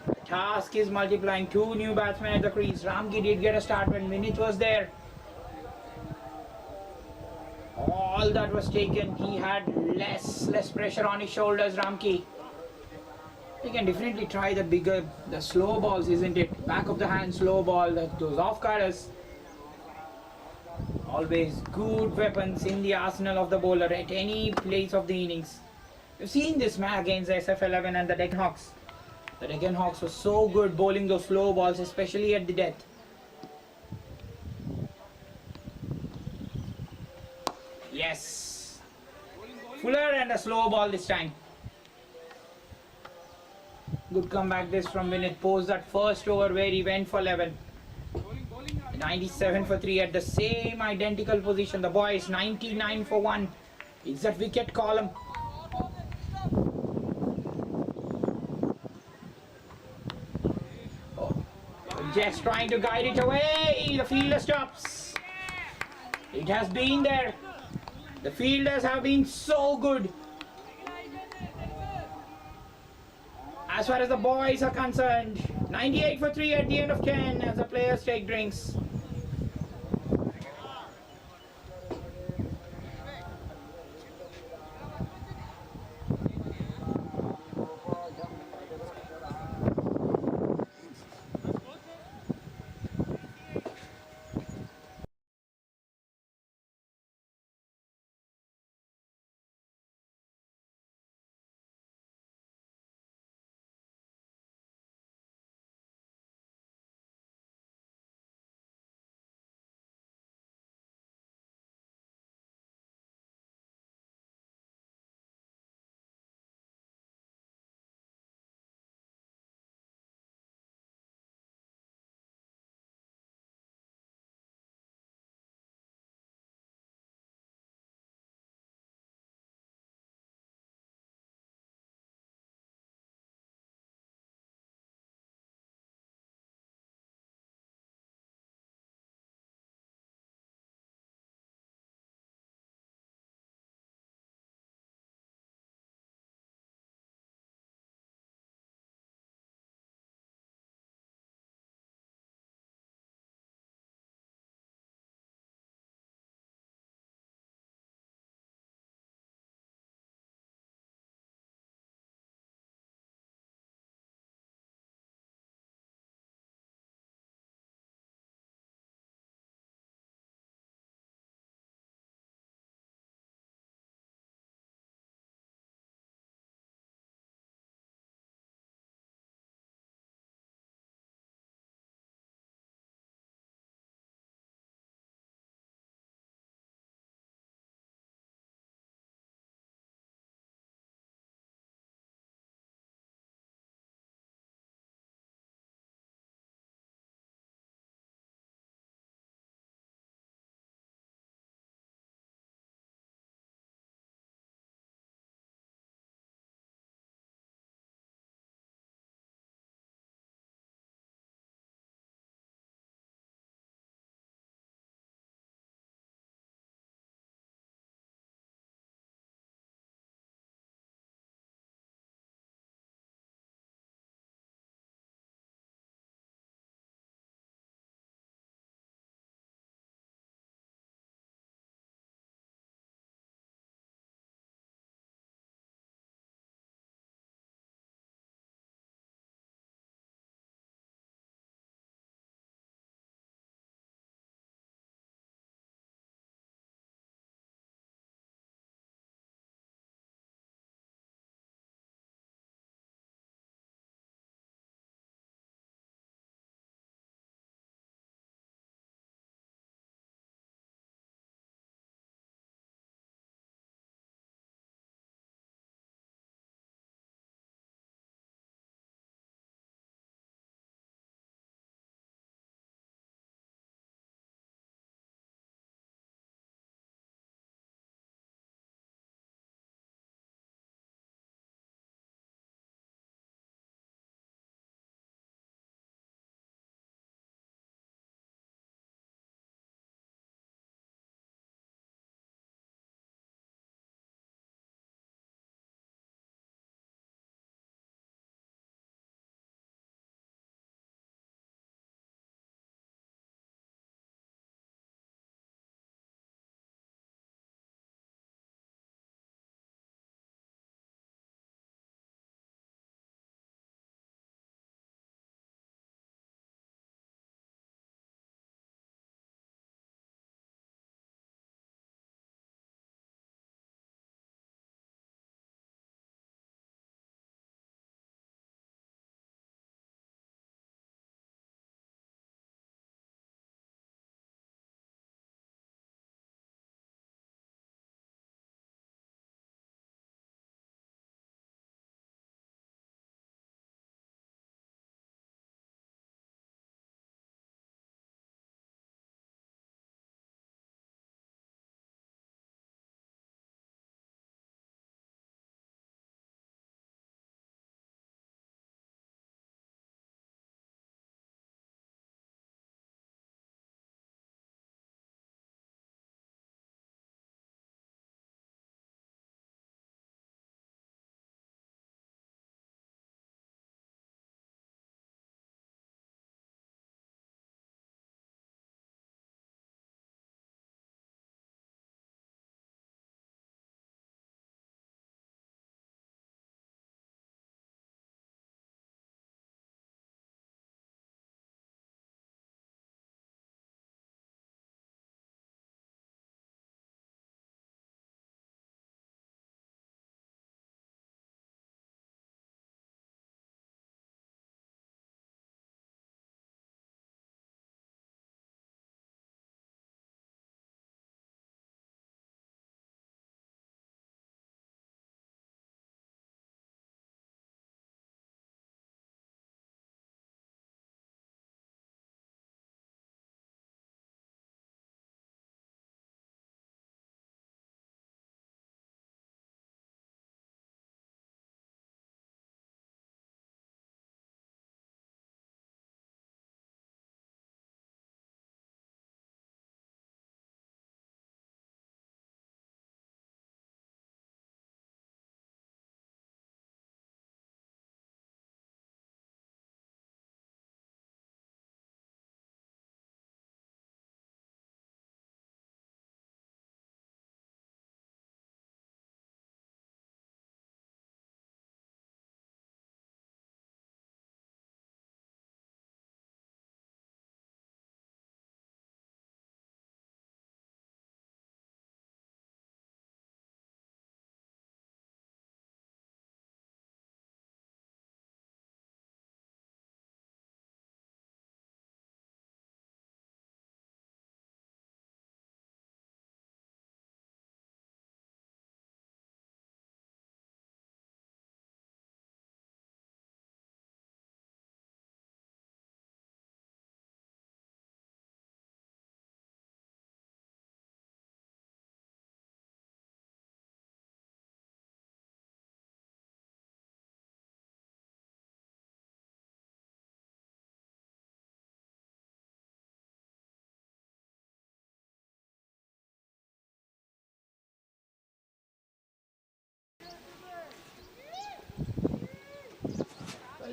The task is multiplying. 2 new batsmen at the crease. Ramki did get a start when Vinith was there. All that was taken. He had less pressure on his shoulders, Ramki. He can definitely try the slow balls, isn't it? Back of the hand slow ball, those off cutters. Always good weapons in the arsenal of the bowler at any place of the innings. We've seen this match against the SF11 and the Deccan Hawks. The Deccan Hawks were so good bowling those slow balls, especially at the death. Yes. Fuller and a slow ball this time. Good comeback this from Vinith. Post that first over where he went for 11. 97 for 3 at the same identical position. The boys 99 for 1. It's that wicket column. Just trying to guide it away. The fielder stops. It has been there. The fielders have been so good. As far as the boys are concerned, 98 for 3 at the end of 10 as the players take drinks.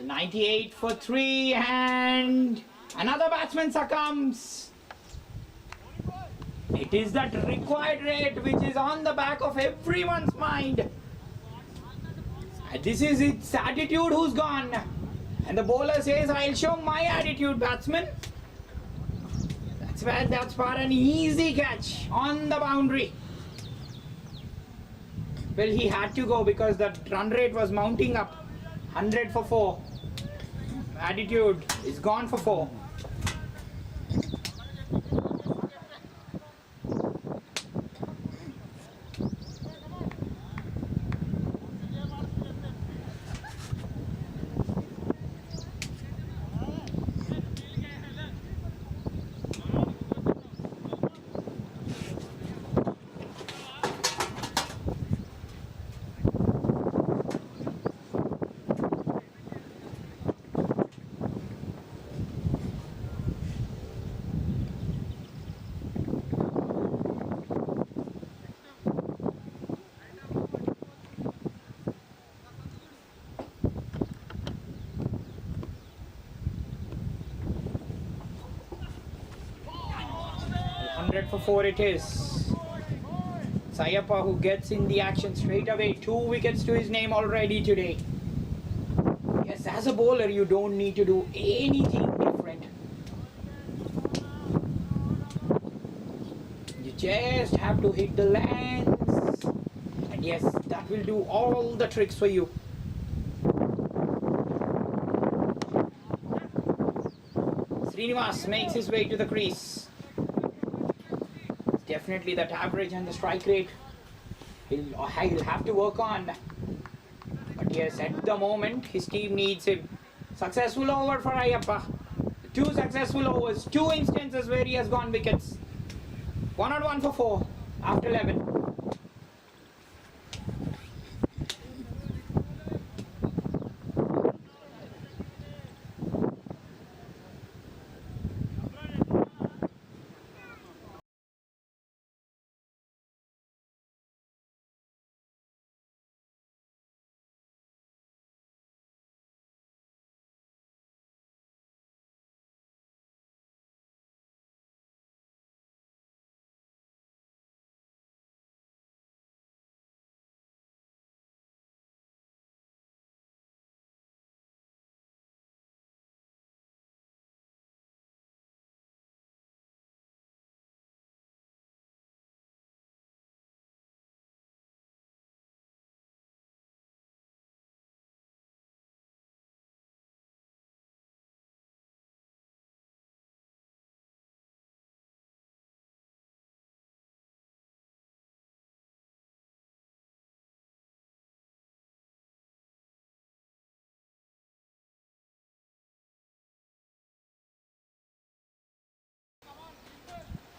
98 for 3 and another batsman succumbs. It is that required rate which is on the back of everyone's mind. And this is its attitude who's gone. And the bowler says, I'll show my attitude, batsman. That's for an easy catch on the boundary. Well, he had to go because the run rate was mounting up. 100 for 4. Attitude is gone for 4. For 4 it is. Sayappa who gets in the action straight away. 2 wickets to his name already today. Yes, as a bowler you don't need to do anything different. You just have to hit the lens. And yes, that will do all the tricks for you. Srinivas makes his way to the crease. Definitely that average and the strike rate he'll have to work on. But yes, at the moment his team needs him. Successful over for Ayappa. 2 successful overs, 2 instances where he has gone wickets. 1 on 1 for 4 after 11.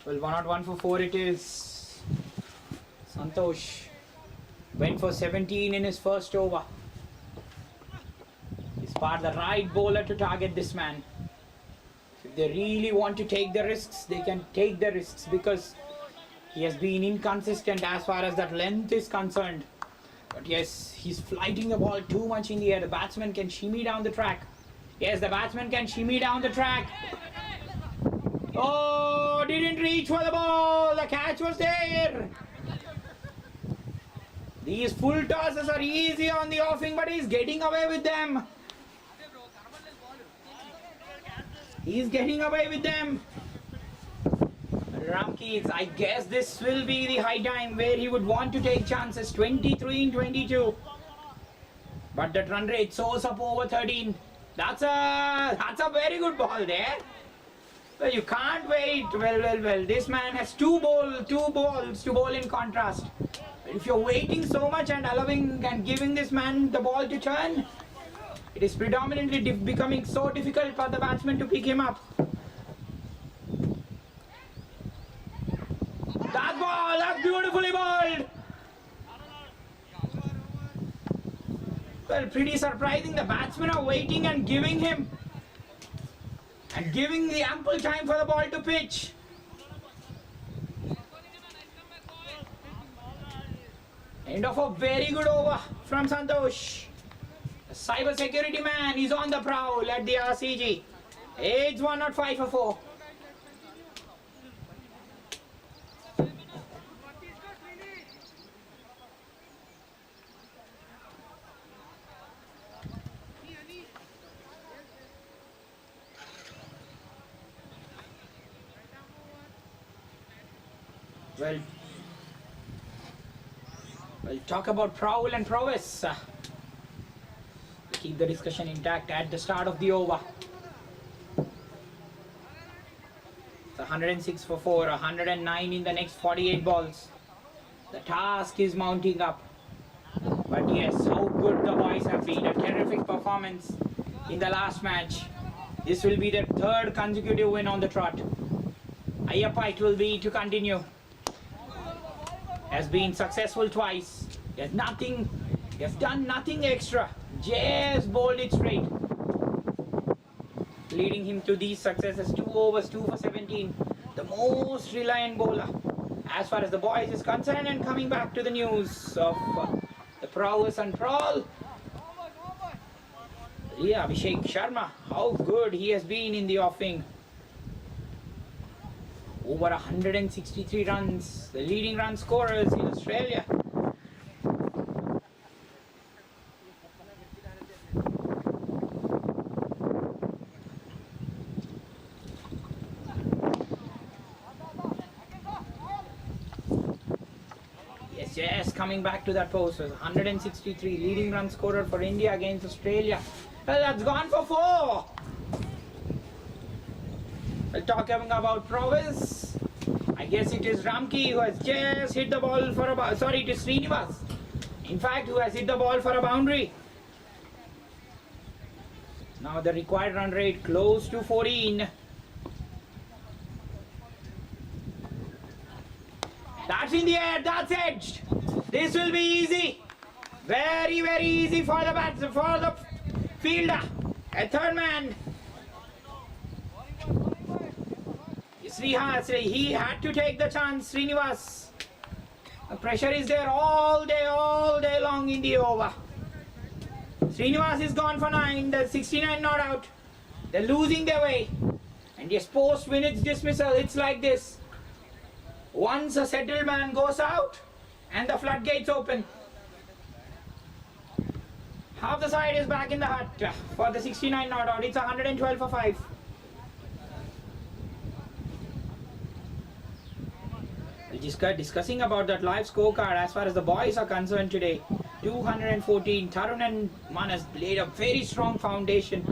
Well, 1 on 1 for 4 it is. Santosh went for 17 in his first over. He's part the right bowler to target this man. If they really want to take the risks, they can take the risks because he has been inconsistent as far as that length is concerned. But yes, he's flighting the ball too much in the air. The batsman can shimmy down the track. Yes, the batsman can shimmy down the track. Oh, didn't reach for the ball. The catch was there. These full tosses are easy on the offing, but he's getting away with them. He's getting away with them. Ramkis, I guess this will be the high time where he would want to take chances. 23 in 22. But the run rate soars up over 13. That's a very good ball there. Well, you can't wait. Well. This man has two balls to bowl in contrast. If you're waiting so much and allowing and giving this man the ball to turn, it is predominantly becoming so difficult for the batsman to pick him up. That ball, that's beautifully bowled. Well, pretty surprising. The batsmen are waiting and giving the ample time for the ball to pitch. End of a very good over from Santosh. cyber security man is on the prowl at the RCG. It's 105 for 4. Well, we'll talk about prowl and prowess. Keep the discussion intact at the start of the over. It's 106 for 4, 109 in the next 48 balls. The task is mounting up. But yes, how good the boys have been. A terrific performance in the last match. This will be their third consecutive win on the trot. Ayyappa, it will be to continue. Has been successful twice. He has done nothing extra. Just bowled it straight. Leading him to these successes. 2 overs, 2 for 17. The most reliant bowler as far as the boys is concerned. And coming back to the news of the prowess and prowl. Yeah, Abhishek Sharma. How good he has been in the offing. Over 163 runs, the leading run scorers in Australia. Yes, coming back to that post, 163 leading run scorer for India against Australia. Well, that's gone for 4. Well, talking about prowess, I guess it is Ramki who has just hit the ball for a... Sorry, it is Srinivas. In fact, who has hit the ball for a boundary. Now the required run rate close to 14. That's in the air, that's edged. This will be easy. Very, very easy for the batsman, for the fielder. A third man. He had to take the chance, Srinivas. The pressure is there all day long in the over. Srinivas is gone for 9, the 69 not out. They're losing their way. And yes, post minutes dismissal, it's like this. Once a settled man goes out and the floodgates open. Half the side is back in the hut for the 69 not out. It's 112 for 5. Discussing about that live scorecard as far as the boys are concerned today. 214. Tarun and Manas laid a very strong foundation.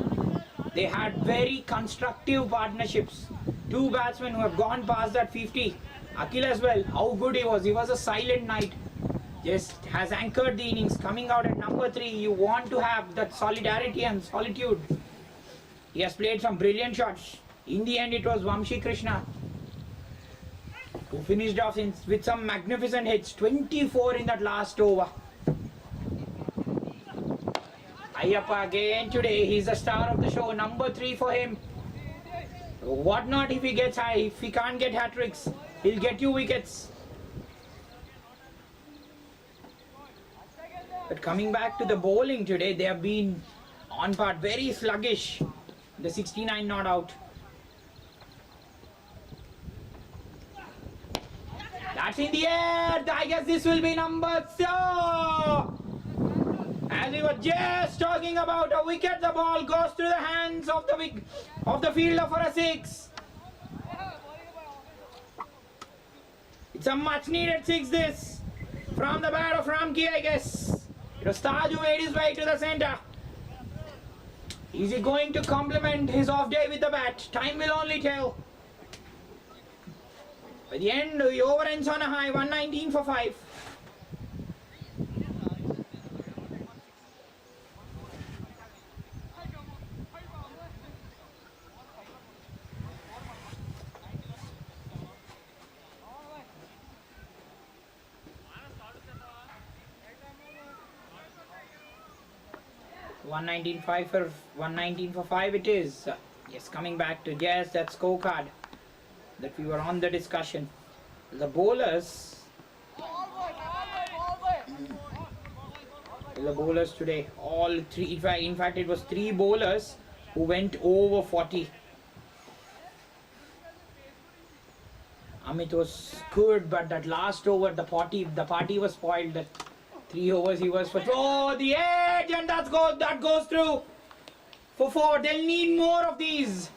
They had very constructive partnerships. 2 batsmen who have gone past that 50. Akhil as well. How good he was. He was a silent knight. Just has anchored the innings. Coming out at number 3, you want to have that solidarity and solitude. He has played some brilliant shots. In the end, it was Vamshi Krishna who finished off with some magnificent hits. 24 in that last over. Ayyappa again today. He's the star of the show. Number 3 for him. What not if he gets high? If he can't get hat-tricks, he'll get you wickets. But coming back to the bowling today, they have been on part, very sluggish. The 69 not out. That's in the air. I guess this will be number 2. As we were just talking about a wicket, the ball goes through the hands of the fielder for a 6. It's a much needed 6 this. From the bat of Ramki, I guess. It was Taj who made his way to the centre. Is he going to complement his off day with the bat? Time will only tell. By the end, the over ends on a high, 119 for 5. For 119 for 5 it is. Yes, coming back to that scorecard that we were on the discussion. The bowlers The bowlers today, all three, in fact it was three bowlers who went over 40. Amit was good, but that last over, the party was spoiled. That 3 overs he was for, oh, the edge, and that goes through for 4. They'll need more of these.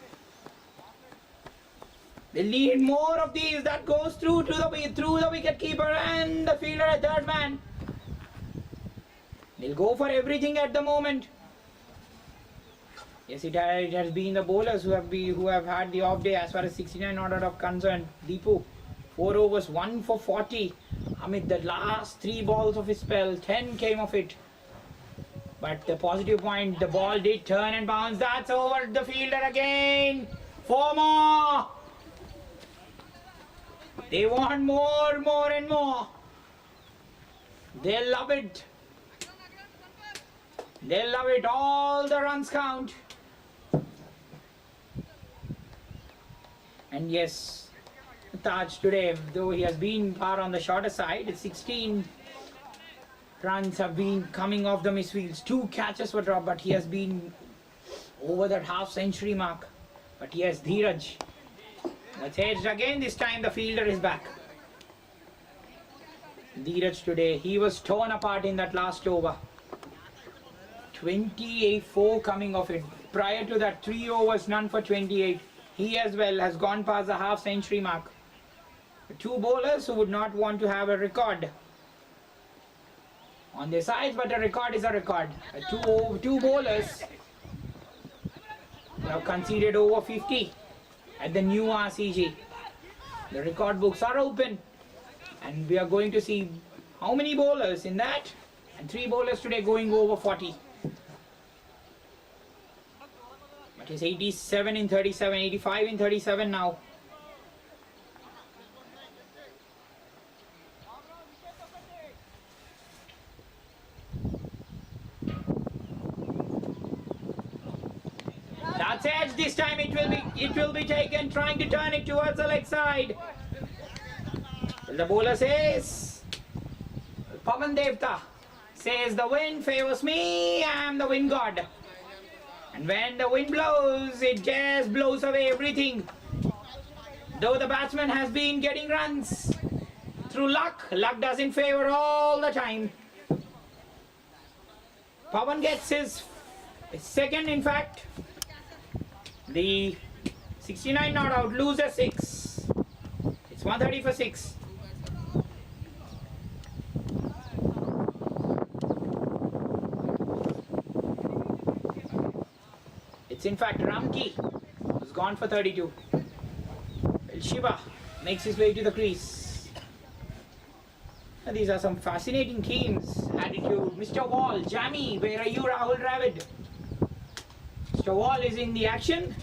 They'll need more of these. That goes through to the wicket keeper and the fielder at third man. They'll go for everything at the moment. Yes, it has been the bowlers who have had the off day as far as 69 not out of concerned. Deepu, 4 overs, 1 for 40. Amit, the last 3 balls of his spell, 10 came of it. But the positive point, the ball did turn and bounce. That's over the fielder again. 4 more. They want more and more. They'll love it. They'll love it. All the runs count. And yes, Taj today, though he has been far on the shorter side, 16 runs have been coming off the misfields. 2 catches were dropped, but he has been over that half-century mark. But yes, Dheeraj. That's edged again. This time the fielder is back. Dheeraj today, he was torn apart in that last over. 28-4 coming off it. Prior to that, 3 overs, none for 28. He as well has gone past the half-century mark. 2 bowlers who would not want to have a record on their sides, but a record is a record. 2 bowlers who have conceded over 50 at the new RCG. The record books are open, and we are going to see how many bowlers in that, and 3 bowlers today going over 40. But it's 87 in 37, 85 in 37 now. That's edge. This time it will be taken, trying to turn it towards the leg side. The bowler says, Pavan Devta says, the wind favors me, I am the wind god. And when the wind blows, it just blows away everything. Though the batsman has been getting runs through luck, luck doesn't favor all the time. Pavan gets his second, in fact. The 69 not out, loses 6. It's 130 for 6. It's in fact Ramki, who's gone for 32. Shiva makes his way to the crease. And these are some fascinating teams. Attitude, Mr. Wall, Jammy, where are you, Rahul Dravid? Mr. Wall is in the action.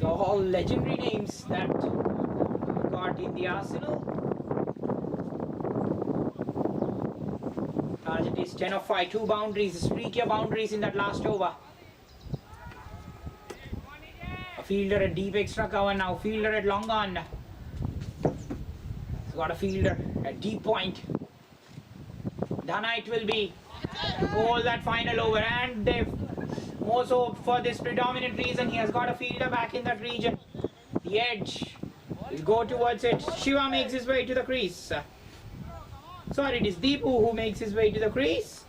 So all legendary names that got in the arsenal. Target is 10 of 5, 2 boundaries, streakier boundaries in that last over. A fielder at deep extra cover now, fielder at long on. He's got a fielder at deep point. Dana it will be to bowl that final over, and they've more so for this predominant reason, he has got a fielder back in that region. The edge will go towards it. Shiva makes his way to the crease. Sorry, it is Deepu who makes his way to the crease.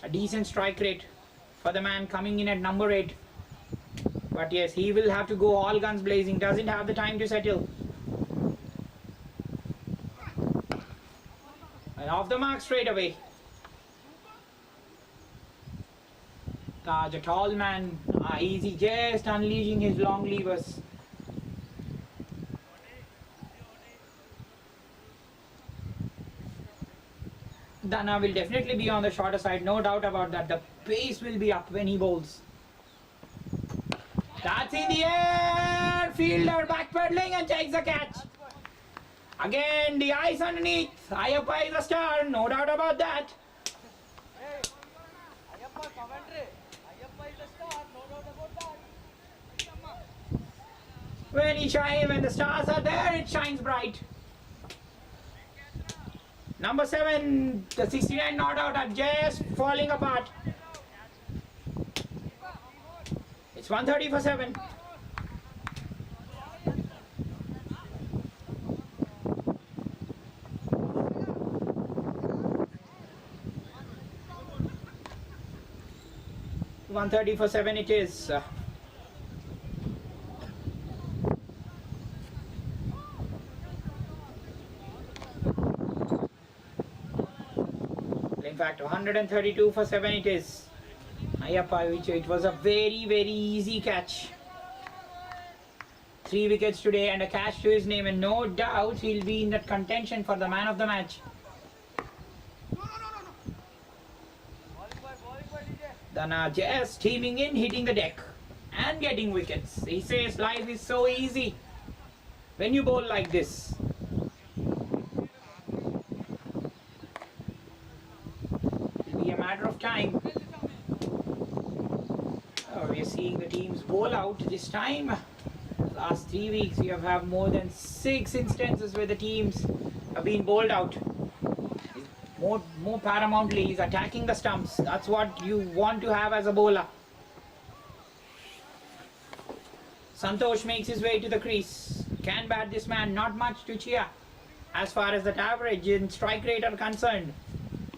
A decent strike rate for the man coming in at number 8. But yes, he will have to go all guns blazing. Doesn't have the time to settle. And off the mark straight away. Taj, a tall man, easy, just unleashing his long levers. Dana will definitely be on the shorter side, no doubt about that. The pace will be up when he bowls. That's in the air! Fielder backpedaling and takes the catch. Again, the eyes underneath. Ayappa is a star, no doubt about that. Ayappa commentary. Ayappa is the star, no doubt about that. When the stars are there, it shines bright. Number 7, the 69 not out are just falling apart. It's 130 for 7. $130 for 7 it is. In fact, 132 for 7 it is. Ayappa, it was a very, very easy catch. 3 wickets today and a catch to his name, and no doubt he'll be in that contention for the man of the match. Dana just teaming in, hitting the deck and getting wickets. He says life is so easy when you bowl like this. It'll be a matter of time. Oh, we are seeing the teams bowl out this time. Last 3 weeks we have had more than 6 instances where the teams have been bowled out. More paramountly, he's attacking the stumps. That's what you want to have as a bowler. Santosh makes his way to the crease. Can bat this man, not much to cheer as far as that average and strike rate are concerned.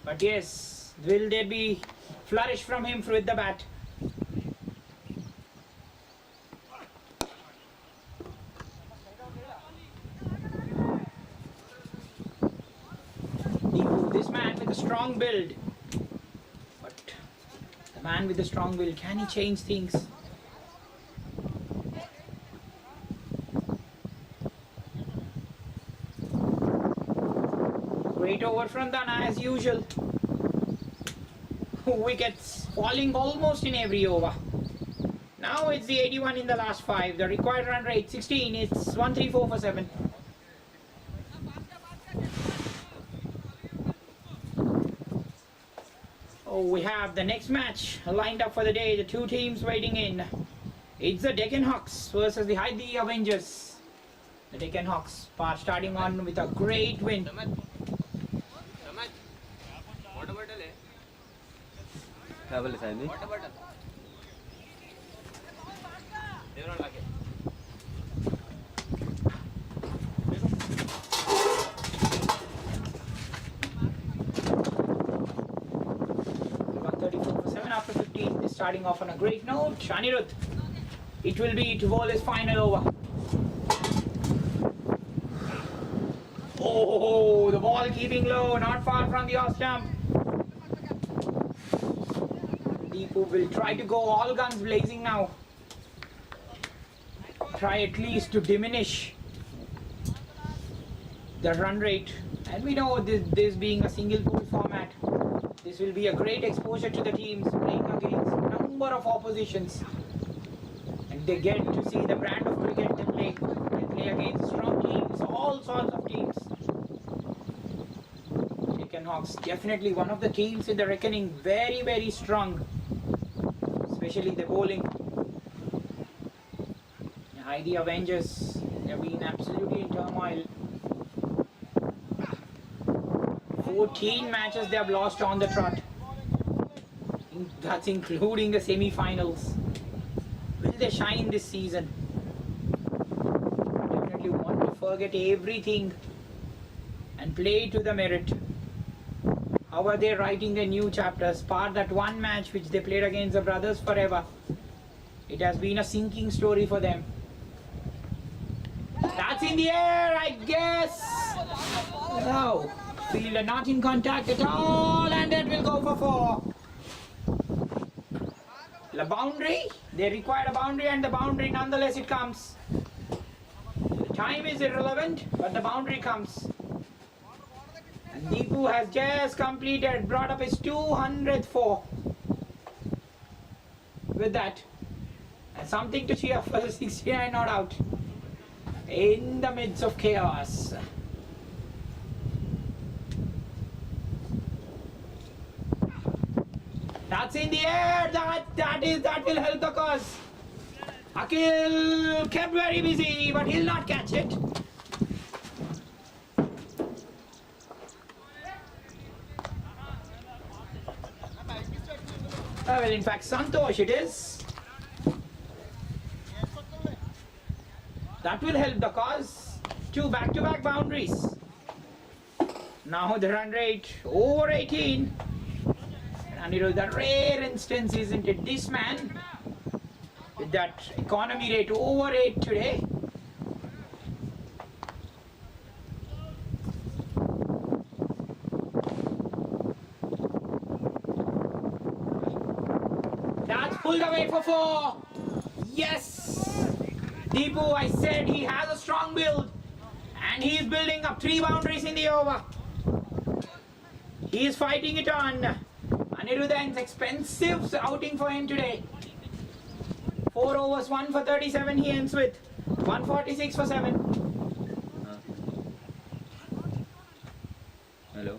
But yes, will there be flourish from him with the bat? This man with a strong build, but the man with the strong build, can he change things? Great over from Dana as usual. Wickets falling almost in every over. Now it's the 81 in the last 5. The required run rate 16. It's 134 for 7. We have the next match lined up for the day. The 2 teams waiting in. It's the Deccan Hawks versus the Hyderabad Avengers. The Deccan Hawks are starting on with a great win. क्या बोले साहब जी? After 15, is starting off on a great note. Anirudh, it will be to bowl his final over. Oh, the ball keeping low, not far from the off stump. Deepu will try to go all guns blazing now. Try at least to diminish the run rate. And we know this being a single pool format, this will be a great exposure to the teams playing against a number of oppositions. And they get to see the brand of cricket they play. They play against strong teams, all sorts of teams. Deccan Hawks, definitely one of the teams in the reckoning, very, very strong. Especially the bowling. The Heidi Avengers, they've been absolutely in turmoil. 14 matches they have lost on the trot. That's including the semi-finals. Will they shine this season? Definitely want to forget everything and play to the merit. How are they writing their new chapters? Part that one match which they played against the Brothers Forever. It has been a sinking story for them. That's in the air, I guess. No. Fielder not in contact at all, and that will go for 4. The boundary, they required a boundary, and the boundary nonetheless it comes. The time is irrelevant, but the boundary comes. And Deepu has just completed, brought up his 200th 4. With that, and something to cheer for the 69 not out. In the midst of chaos. That's in the air. That will help the cause. Akil kept very busy, but he'll not catch it. Well, in fact, Santosh it is. That will help the cause. 2 back-to-back boundaries. Now the run rate over 18. And it was the rare instance, isn't it? This man with that economy rate over 8 today. That's pulled away for 4. Yes! Deepu, I said he has a strong build. And he is building up 3 boundaries in the over. He is fighting it on. Aniruddhan's expensive outing for him today. 4 overs, 1 for 37 he ends with. 146 for 7. Hello.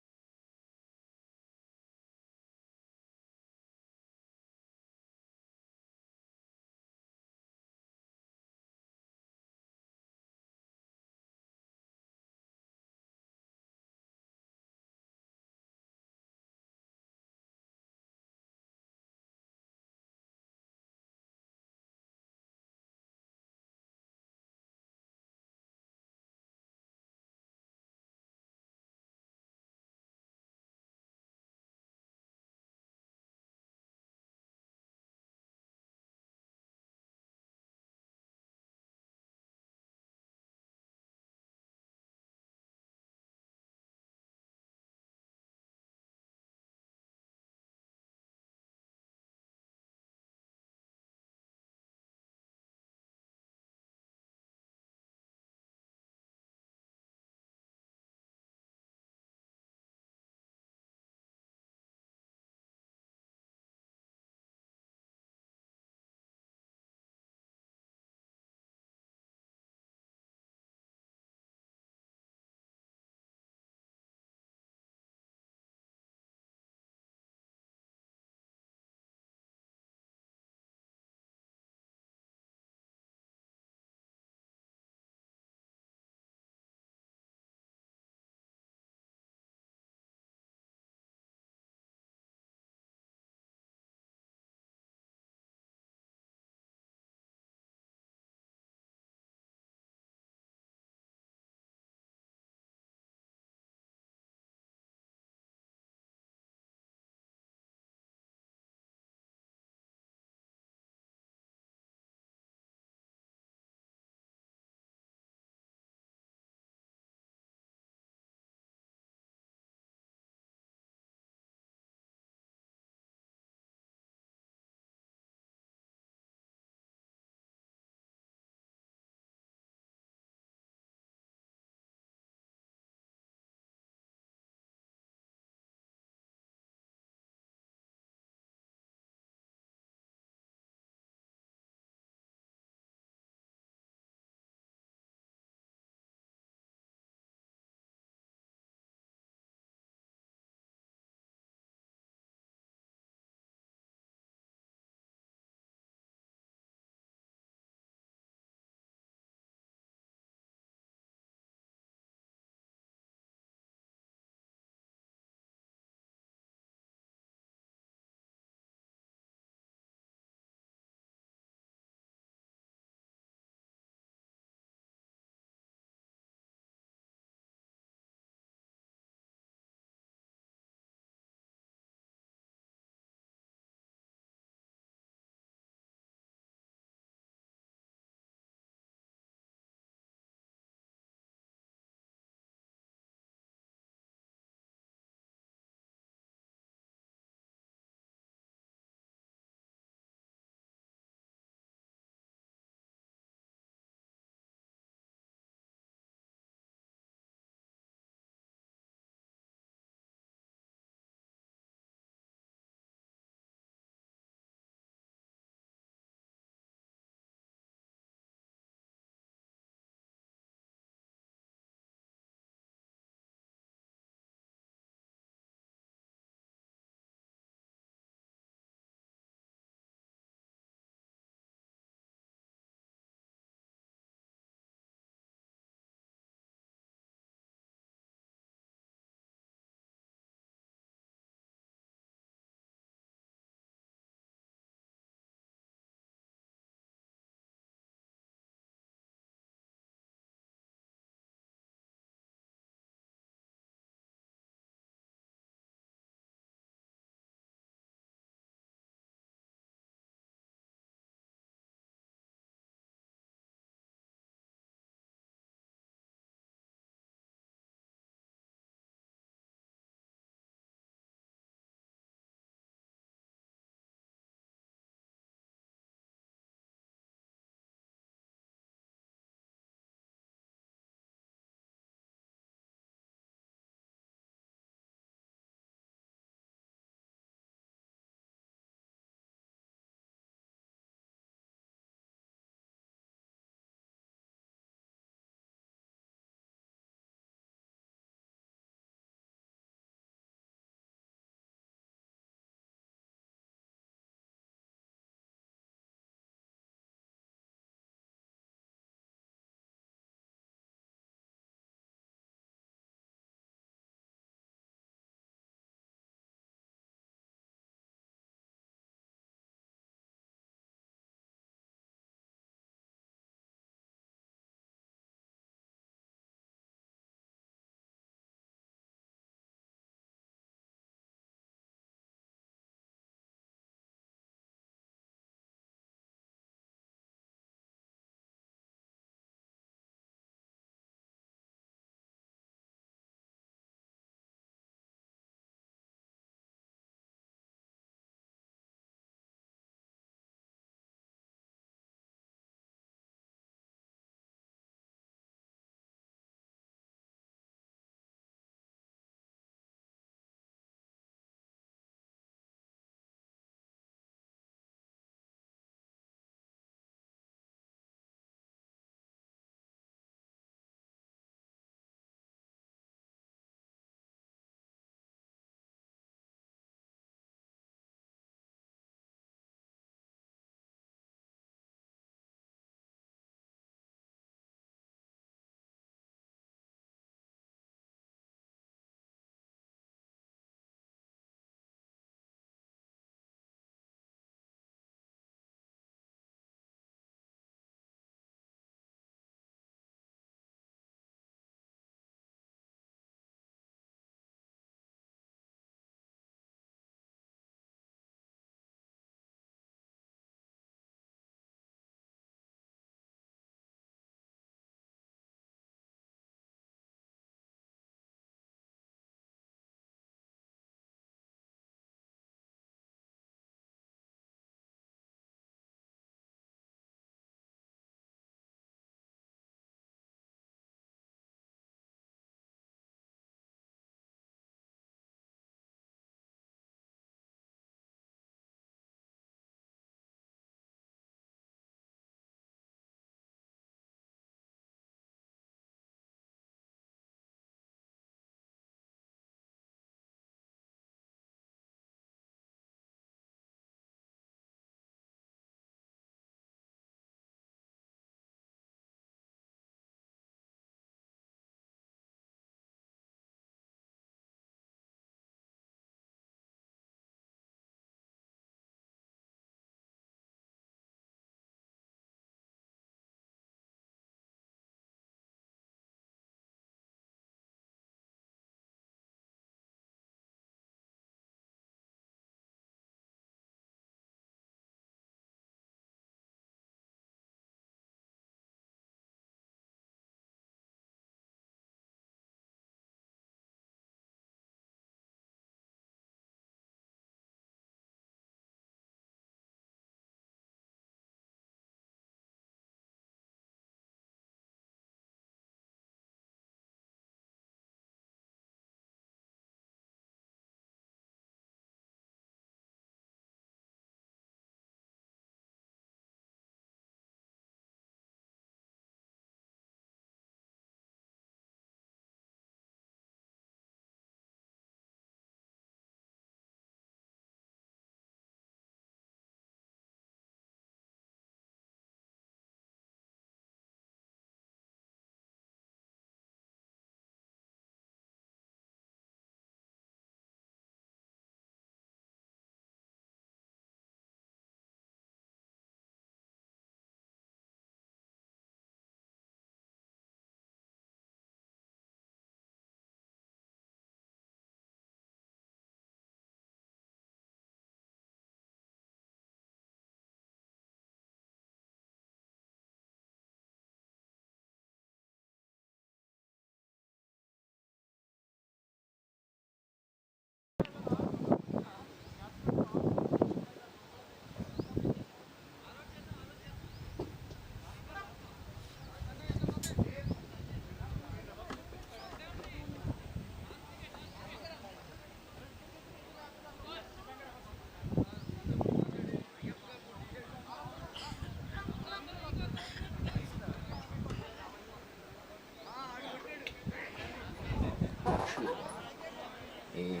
ए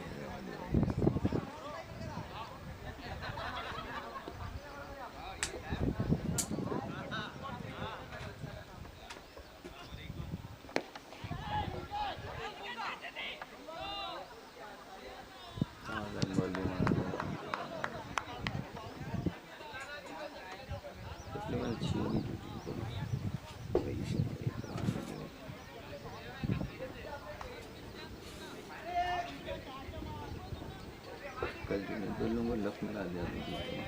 कल जो मैं बोलूँगा लख मिला दिया